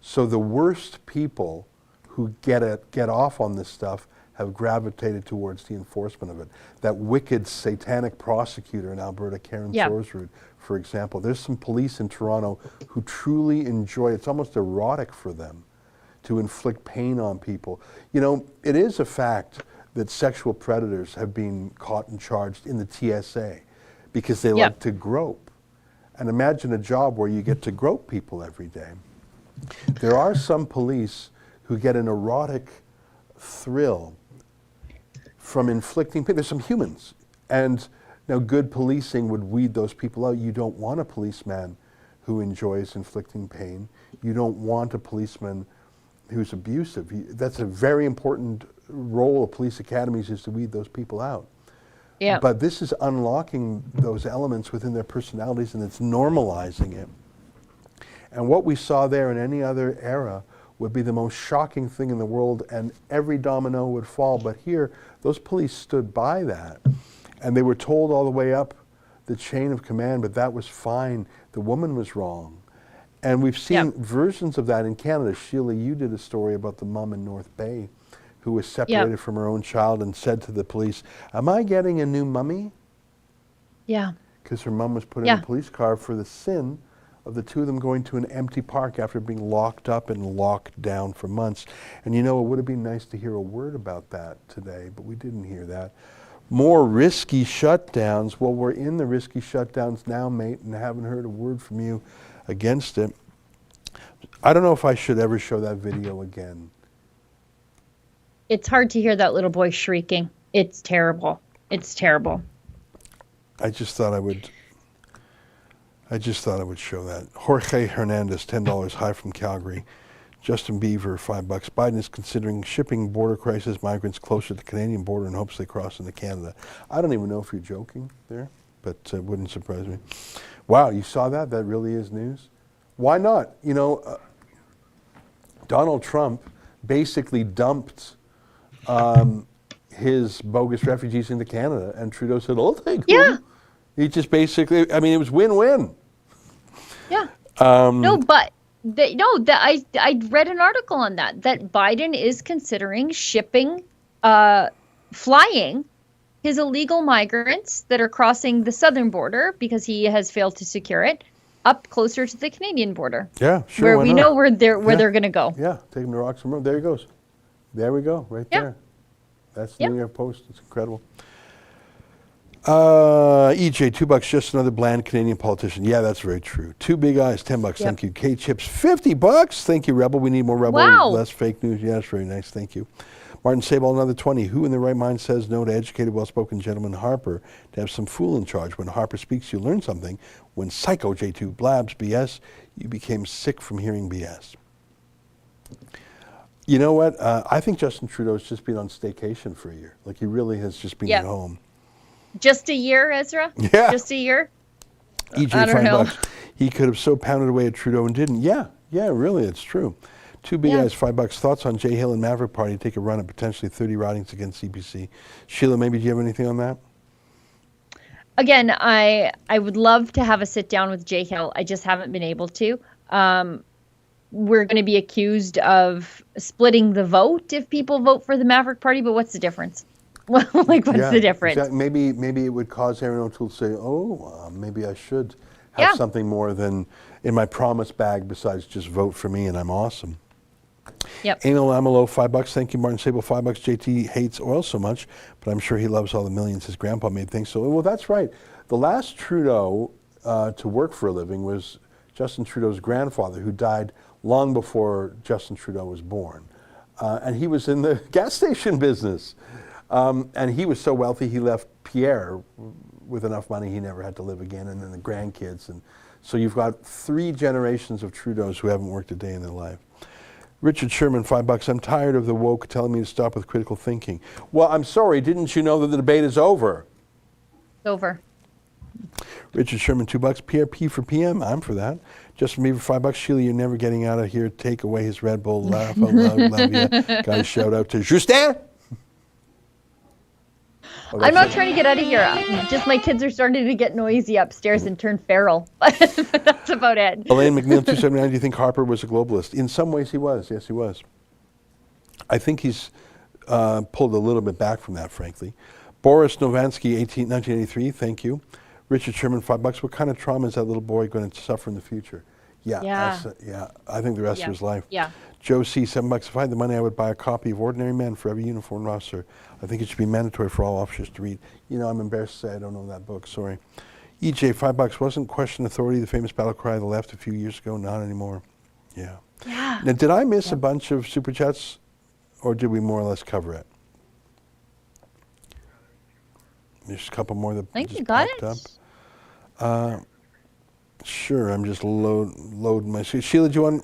so the worst people who get off on this stuff have gravitated towards the enforcement of it. That wicked satanic prosecutor in Alberta, Karen Sorsrud, for example. There's some police in Toronto who truly enjoy, it's almost erotic for them to inflict pain on people. You know, it is a fact that sexual predators have been caught and charged in the TSA because they like to grope. And imagine a job where you get to grope people every day. There are some police who get an erotic thrill from inflicting pain. There's some humans. And now good policing would weed those people out. You don't want a policeman who enjoys inflicting pain. You don't want a policeman who's abusive. That's a very important role of police academies, is to weed those people out. Yeah. But this is unlocking those elements within their personalities, and it's normalizing it. And what we saw there in any other era would be the most shocking thing in the world, and every domino would fall. But here, those police stood by that, and they were told all the way up the chain of command, but that was fine. The woman was wrong. And we've seen versions of that in Canada. Sheila, you did a story about the mom in North Bay who was separated from her own child and said to the police, "Am I getting a new mummy?" Yeah. Because her mom was put in a police car for the sin of the two of them going to an empty park after being locked up and locked down for months. And you know, it would have been nice to hear a word about that today, but we didn't hear that. More risky shutdowns. Well, we're in the risky shutdowns now, mate, and haven't heard a word from you against it. I don't know if I should ever show that video again. It's hard to hear that little boy shrieking. It's terrible. It's terrible. I just thought I would show that. Jorge Hernandez, $10 high from Calgary. Justin Beaver, $5. Biden is considering shipping border crisis migrants closer to the Canadian border in hopes they cross into Canada. I don't even know if you're joking there, but it wouldn't surprise me. Wow, you saw that? That really is news? Why not? You know, Donald Trump basically dumped his bogus refugees into Canada, and Trudeau said, "Oh, thank you." Yeah. He just basically, I mean, it was win-win. Yeah. I read an article on that Biden is considering shipping, flying his illegal migrants that are crossing the southern border, because he has failed to secure it, up closer to the Canadian border. Yeah, sure. Where we know where they're going to go. Yeah, take them to Roxham Road. There he goes. There we go, right there. That's the New York Post. It's incredible. EJ, $2, just another bland Canadian politician. Yeah, that's very true. Two big eyes, $10. Thank you. K-Chips, $50. Thank you, Rebel. We need more Rebel, less fake news. Yeah, that's very nice. Thank you. Martin Sable, another 20. Who in their right mind says no to educated, well-spoken gentleman Harper to have some fool in charge? When Harper speaks, you learn something. When Psycho J2 blabs BS, you became sick from hearing BS. You know what? I think Justin Trudeau's just been on staycation for a year. Like, he really has just been at home. Just a year, Ezra? Yeah. Just a year? EJ, I don't know. $5. He could have so pounded away at Trudeau and didn't. Yeah, really, it's true. Two big eyes, $5. Thoughts on Jay Hill and Maverick Party take a run at potentially 30 ridings against CBC. Sheila, maybe do you have anything on that? Again, I would love to have a sit down with Jay Hill. I just haven't been able to. We're going to be accused of splitting the vote if people vote for the Maverick Party, but what's the difference? What's the difference? Exactly. Maybe it would cause Aaron O'Toole to say, maybe I should have something more than in my promise bag besides just vote for me and I'm awesome. Yep. Anal Amelo, $5. Thank you, Martin Sable, $5. JT hates oil so much, but I'm sure he loves all the millions his grandpa made. Thanks. So, well, that's right. The last Trudeau to work for a living was Justin Trudeau's grandfather, who died long before Justin Trudeau was born. And he was in the gas station business. And he was so wealthy, he left Pierre with enough money he never had to live again, and then the grandkids. And so you've got 3 generations of Trudeaus who haven't worked a day in their life. Richard Sherman, $5. I'm tired of the woke telling me to stop with critical thinking. Well, I'm sorry, didn't you know that the debate is over? It's over. Richard Sherman, $2. PRP for PM, I'm for that. Justin Bieber, $5. Sheila, you're never getting out of here. Take away his Red Bull. Laugh out loud, love ya. Guys, shout out to Justin. I'm not trying to get out of here. Just my kids are starting to get noisy upstairs and turn feral. But that's about it. Elaine McNeil, 279. Do you think Harper was a globalist? In some ways he was. Yes, he was. I think he's pulled a little bit back from that, frankly. Boris Novansky, 1983. Thank you. Richard Sherman, $5. What kind of trauma is that little boy going to suffer in the future? Yeah. I think the rest of his life. Yeah. Joe C, $7. If I had the money, I would buy a copy of Ordinary Men for every uniformed officer. I think it should be mandatory for all officers to read. You know, I'm embarrassed to say I don't know that book. Sorry. EJ, $5. Wasn't Question Authority the famous battle cry of the left a few years ago? Not anymore. Yeah. Now, did I miss a bunch of super chats, or did we more or less cover it? There's a couple more that I think just you got popped it. up. Sure, I'm just loading my screen. Sheila, do you want?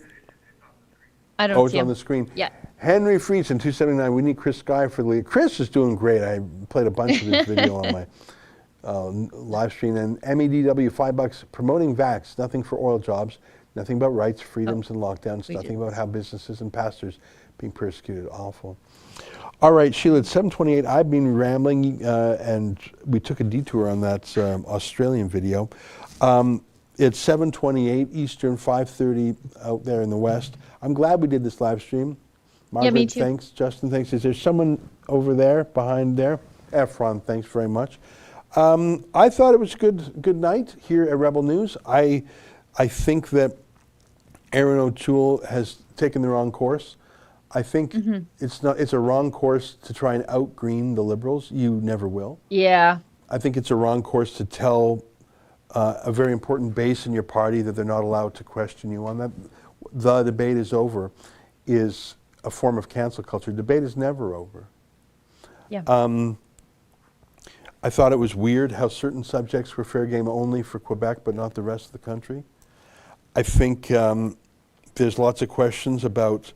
I don't see it's on the screen. Yeah. Henry Friedson, 279. We need Chris Sky for the lead. Chris is doing great. I played a bunch of his video on my live stream. And MEDW, $5. Promoting vax. Nothing for oil jobs. Nothing about rights, freedoms, and lockdowns. Nothing about how businesses and pastors being persecuted. Awful. All right, Sheila, it's 7:28. I've been rambling, and we took a detour on that Australian video. It's 7:28 Eastern, 5:30 out there in the West. I'm glad we did this live stream. Margaret, me too. Thanks. Justin, thanks. Is there someone over there, behind there? Efron, thanks very much. I thought it was a good night here at Rebel News. I think that Aaron O'Toole has taken the wrong course. I think it's a wrong course to try and out-green the Liberals. You never will. Yeah. I think it's a wrong course to tell a very important base in your party that they're not allowed to question you on that. The debate is over is a form of cancel culture. Debate is never over. Yeah. I thought it was weird how certain subjects were fair game only for Quebec, but not the rest of the country. I think there's lots of questions about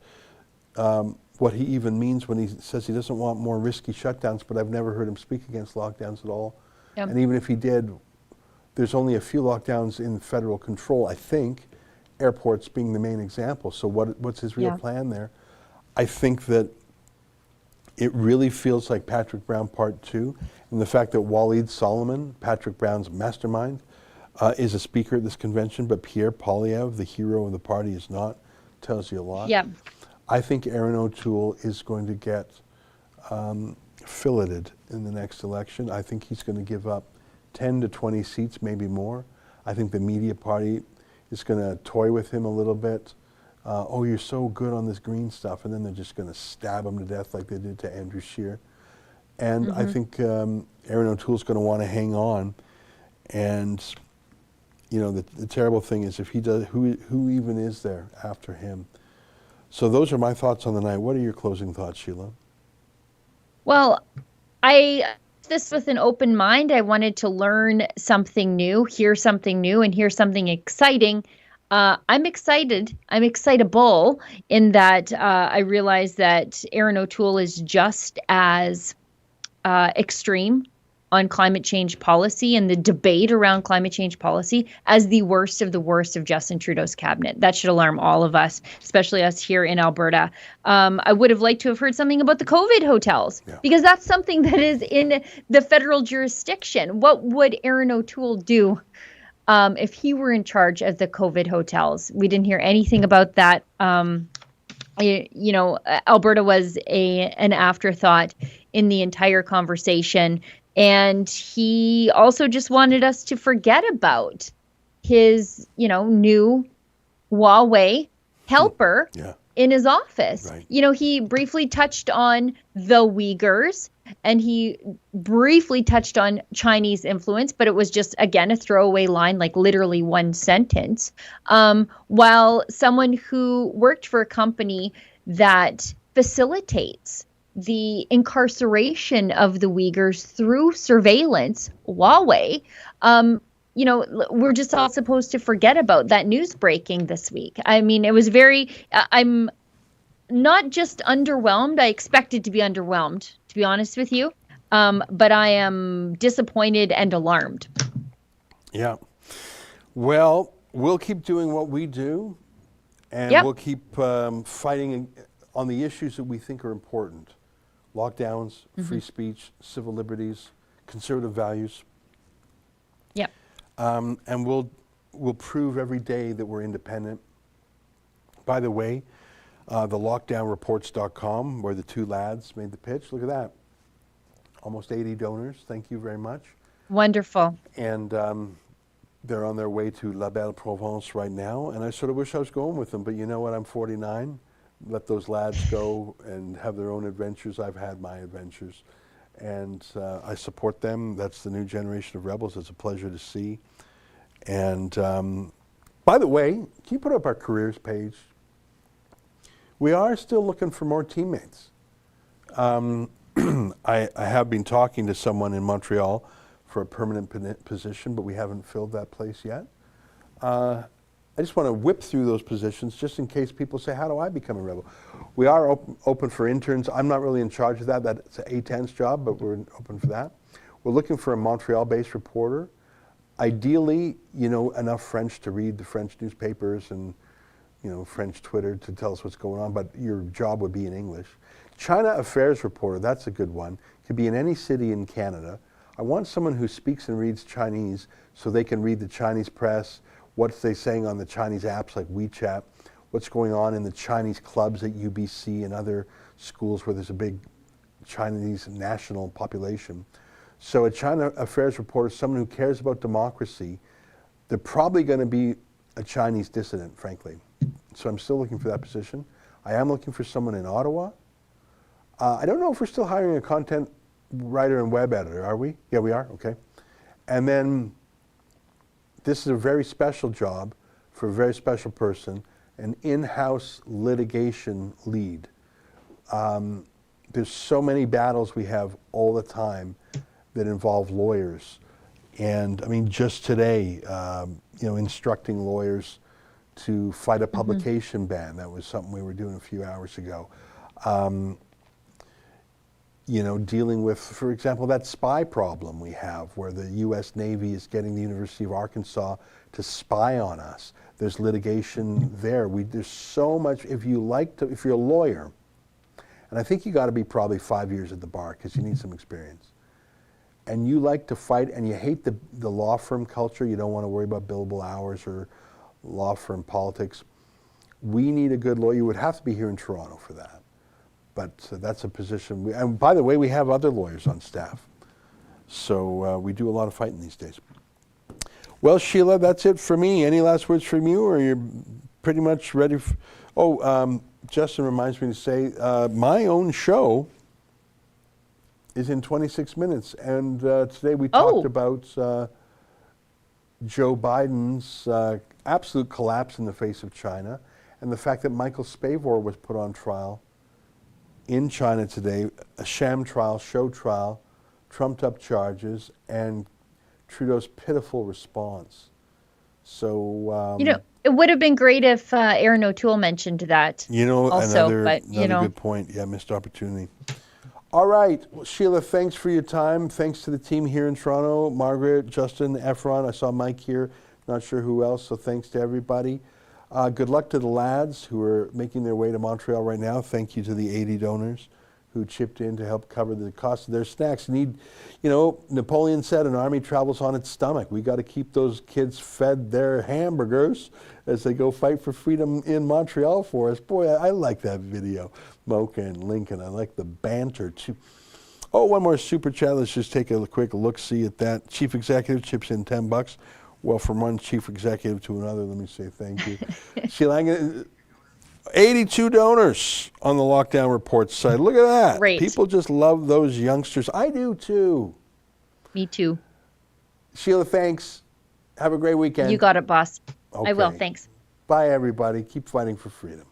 what he even means when he says he doesn't want more risky shutdowns, but I've never heard him speak against lockdowns at all. Yep. And even if he did, there's only a few lockdowns in federal control, I think, airports being the main example. So what's his real plan there? I think that it really feels like Patrick Brown Part 2, and the fact that Waleed Solomon, Patrick Brown's mastermind, is a speaker at this convention, but Pierre Poilievre, the hero of the party, is not, tells you a lot. Yeah. I think Aaron O'Toole is going to get filleted in the next election. I think he's going to give up 10 to 20 seats, maybe more. I think the media party is going to toy with him a little bit. oh, you're so good on this green stuff, and then they're just going to stab him to death like they did to Andrew Scheer. And I think Aaron O'Toole's going to want to hang on. And, you know, the terrible thing is if he does, who even is there after him? So those are my thoughts on the night. What are your closing thoughts, Sheila? Well, I this with an open mind. I wanted to learn something new, hear something new, and hear something exciting. I'm excited. I'm excitable in that I realize that Aaron O'Toole is just as extreme on climate change policy and the debate around climate change policy as the worst of Justin Trudeau's cabinet. That should alarm all of us, especially us here in Alberta. I would have liked to have heard something about the COVID hotels, because that's something that is in the federal jurisdiction. What would Aaron O'Toole do if he were in charge of the COVID hotels? We didn't hear anything about that. You know, Alberta was an afterthought in the entire conversation. And he also just wanted us to forget about his, you know, new Huawei helper in his office. Right. You know, he briefly touched on the Uyghurs and he briefly touched on Chinese influence, but it was just, again, a throwaway line, like literally one sentence. While someone who worked for a company that facilitates the incarceration of the Uyghurs through surveillance, Huawei, you know, we're just all supposed to forget about that news breaking this week. I mean, it was I'm not just underwhelmed. I expected to be underwhelmed, to be honest with you. But I am disappointed and alarmed. Yeah. Well, we'll keep doing what we do, and we'll keep fighting on the issues that we think are important. Lockdowns, free speech, civil liberties, conservative values. Yep. And we'll prove every day that we're independent. By the way, the lockdownreports.com, where the two lads made the pitch, look at that. Almost 80 donors. Thank you very much. Wonderful. And they're on their way to La Belle Provence right now. And I sort of wish I was going with them, but you know what? I'm 49. Let those lads go and have their own adventures. I've had my adventures. And I support them. That's the new generation of rebels. It's a pleasure to see. And by the way, can you put up our careers page? We are still looking for more teammates. I have been talking to someone in Montreal for a permanent position, but we haven't filled that place yet. I just want to whip through those positions just in case people say, how do I become a rebel? We are open for interns. I'm not really in charge of that. That's an A10's job, but we're open for that. We're looking for a Montreal-based reporter. Ideally, you know enough French to read the French newspapers and, you know, French Twitter to tell us what's going on, but your job would be in English. China affairs reporter, that's a good one. Could be in any city in Canada. I want someone who speaks and reads Chinese so they can read the Chinese press, what's they saying on the Chinese apps like WeChat, what's going on in the Chinese clubs at UBC and other schools where there's a big Chinese national population. So a China affairs reporter, someone who cares about democracy. They're probably going to be a Chinese dissident, frankly. So I'm still looking for that position. I am looking for someone in Ottawa. I don't know if we're still hiring a content writer and web editor, are we? Yeah, we are, okay. And then this is a very special job for a very special person, an in-house litigation lead. There's so many battles we have all the time that involve lawyers. And I mean, just today, you know, instructing lawyers to fight a publication ban. That was something we were doing a few hours ago. You know, dealing with, for example, that spy problem we have where the U.S. Navy is getting the University of Arkansas to spy on us. There's litigation there. There's so much, if you're a lawyer, and I think you got to be probably 5 years at the bar because you need some experience, and you like to fight and you hate the law firm culture, you don't want to worry about billable hours or law firm politics, we need a good lawyer. You would have to be here in Toronto for that. But that's a position, and by the way, we have other lawyers on staff. So we do a lot of fighting these days. Well, Sheila, that's it for me. Any last words from you, or you're pretty much ready? Justin reminds me to say my own show is in 26 minutes. And today we talked about Joe Biden's absolute collapse in the face of China and the fact that Michael Spavor was put on trial in China today, a sham trial, show trial, trumped up charges, and Trudeau's pitiful response. So, it would have been great if Aaron O'Toole mentioned that. Also, another good point. Yeah, missed opportunity. All right, well, Sheila, thanks for your time. Thanks to the team here in Toronto, Margaret, Justin, Efron. I saw Mike here. Not sure who else, so thanks to everybody. Good luck to the lads who are making their way to Montreal right now. Thank you to the 80 donors who chipped in to help cover the cost of their snacks. Napoleon said an army travels on its stomach. We got to keep those kids fed their hamburgers as they go fight for freedom in Montreal for us. Boy, I like that video. Mocha and Lincoln, I like the banter too. Oh, one more super chat. Let's just take a quick look-see at that. Chief Executive chips in $10. Well, from one chief executive to another, let me say thank you. Sheila, 82 donors on the lockdown report site. Look at that. Great. People just love those youngsters. I do too. Me too. Sheila, thanks. Have a great weekend. You got it, boss. Okay. I will. Thanks. Bye, everybody. Keep fighting for freedom.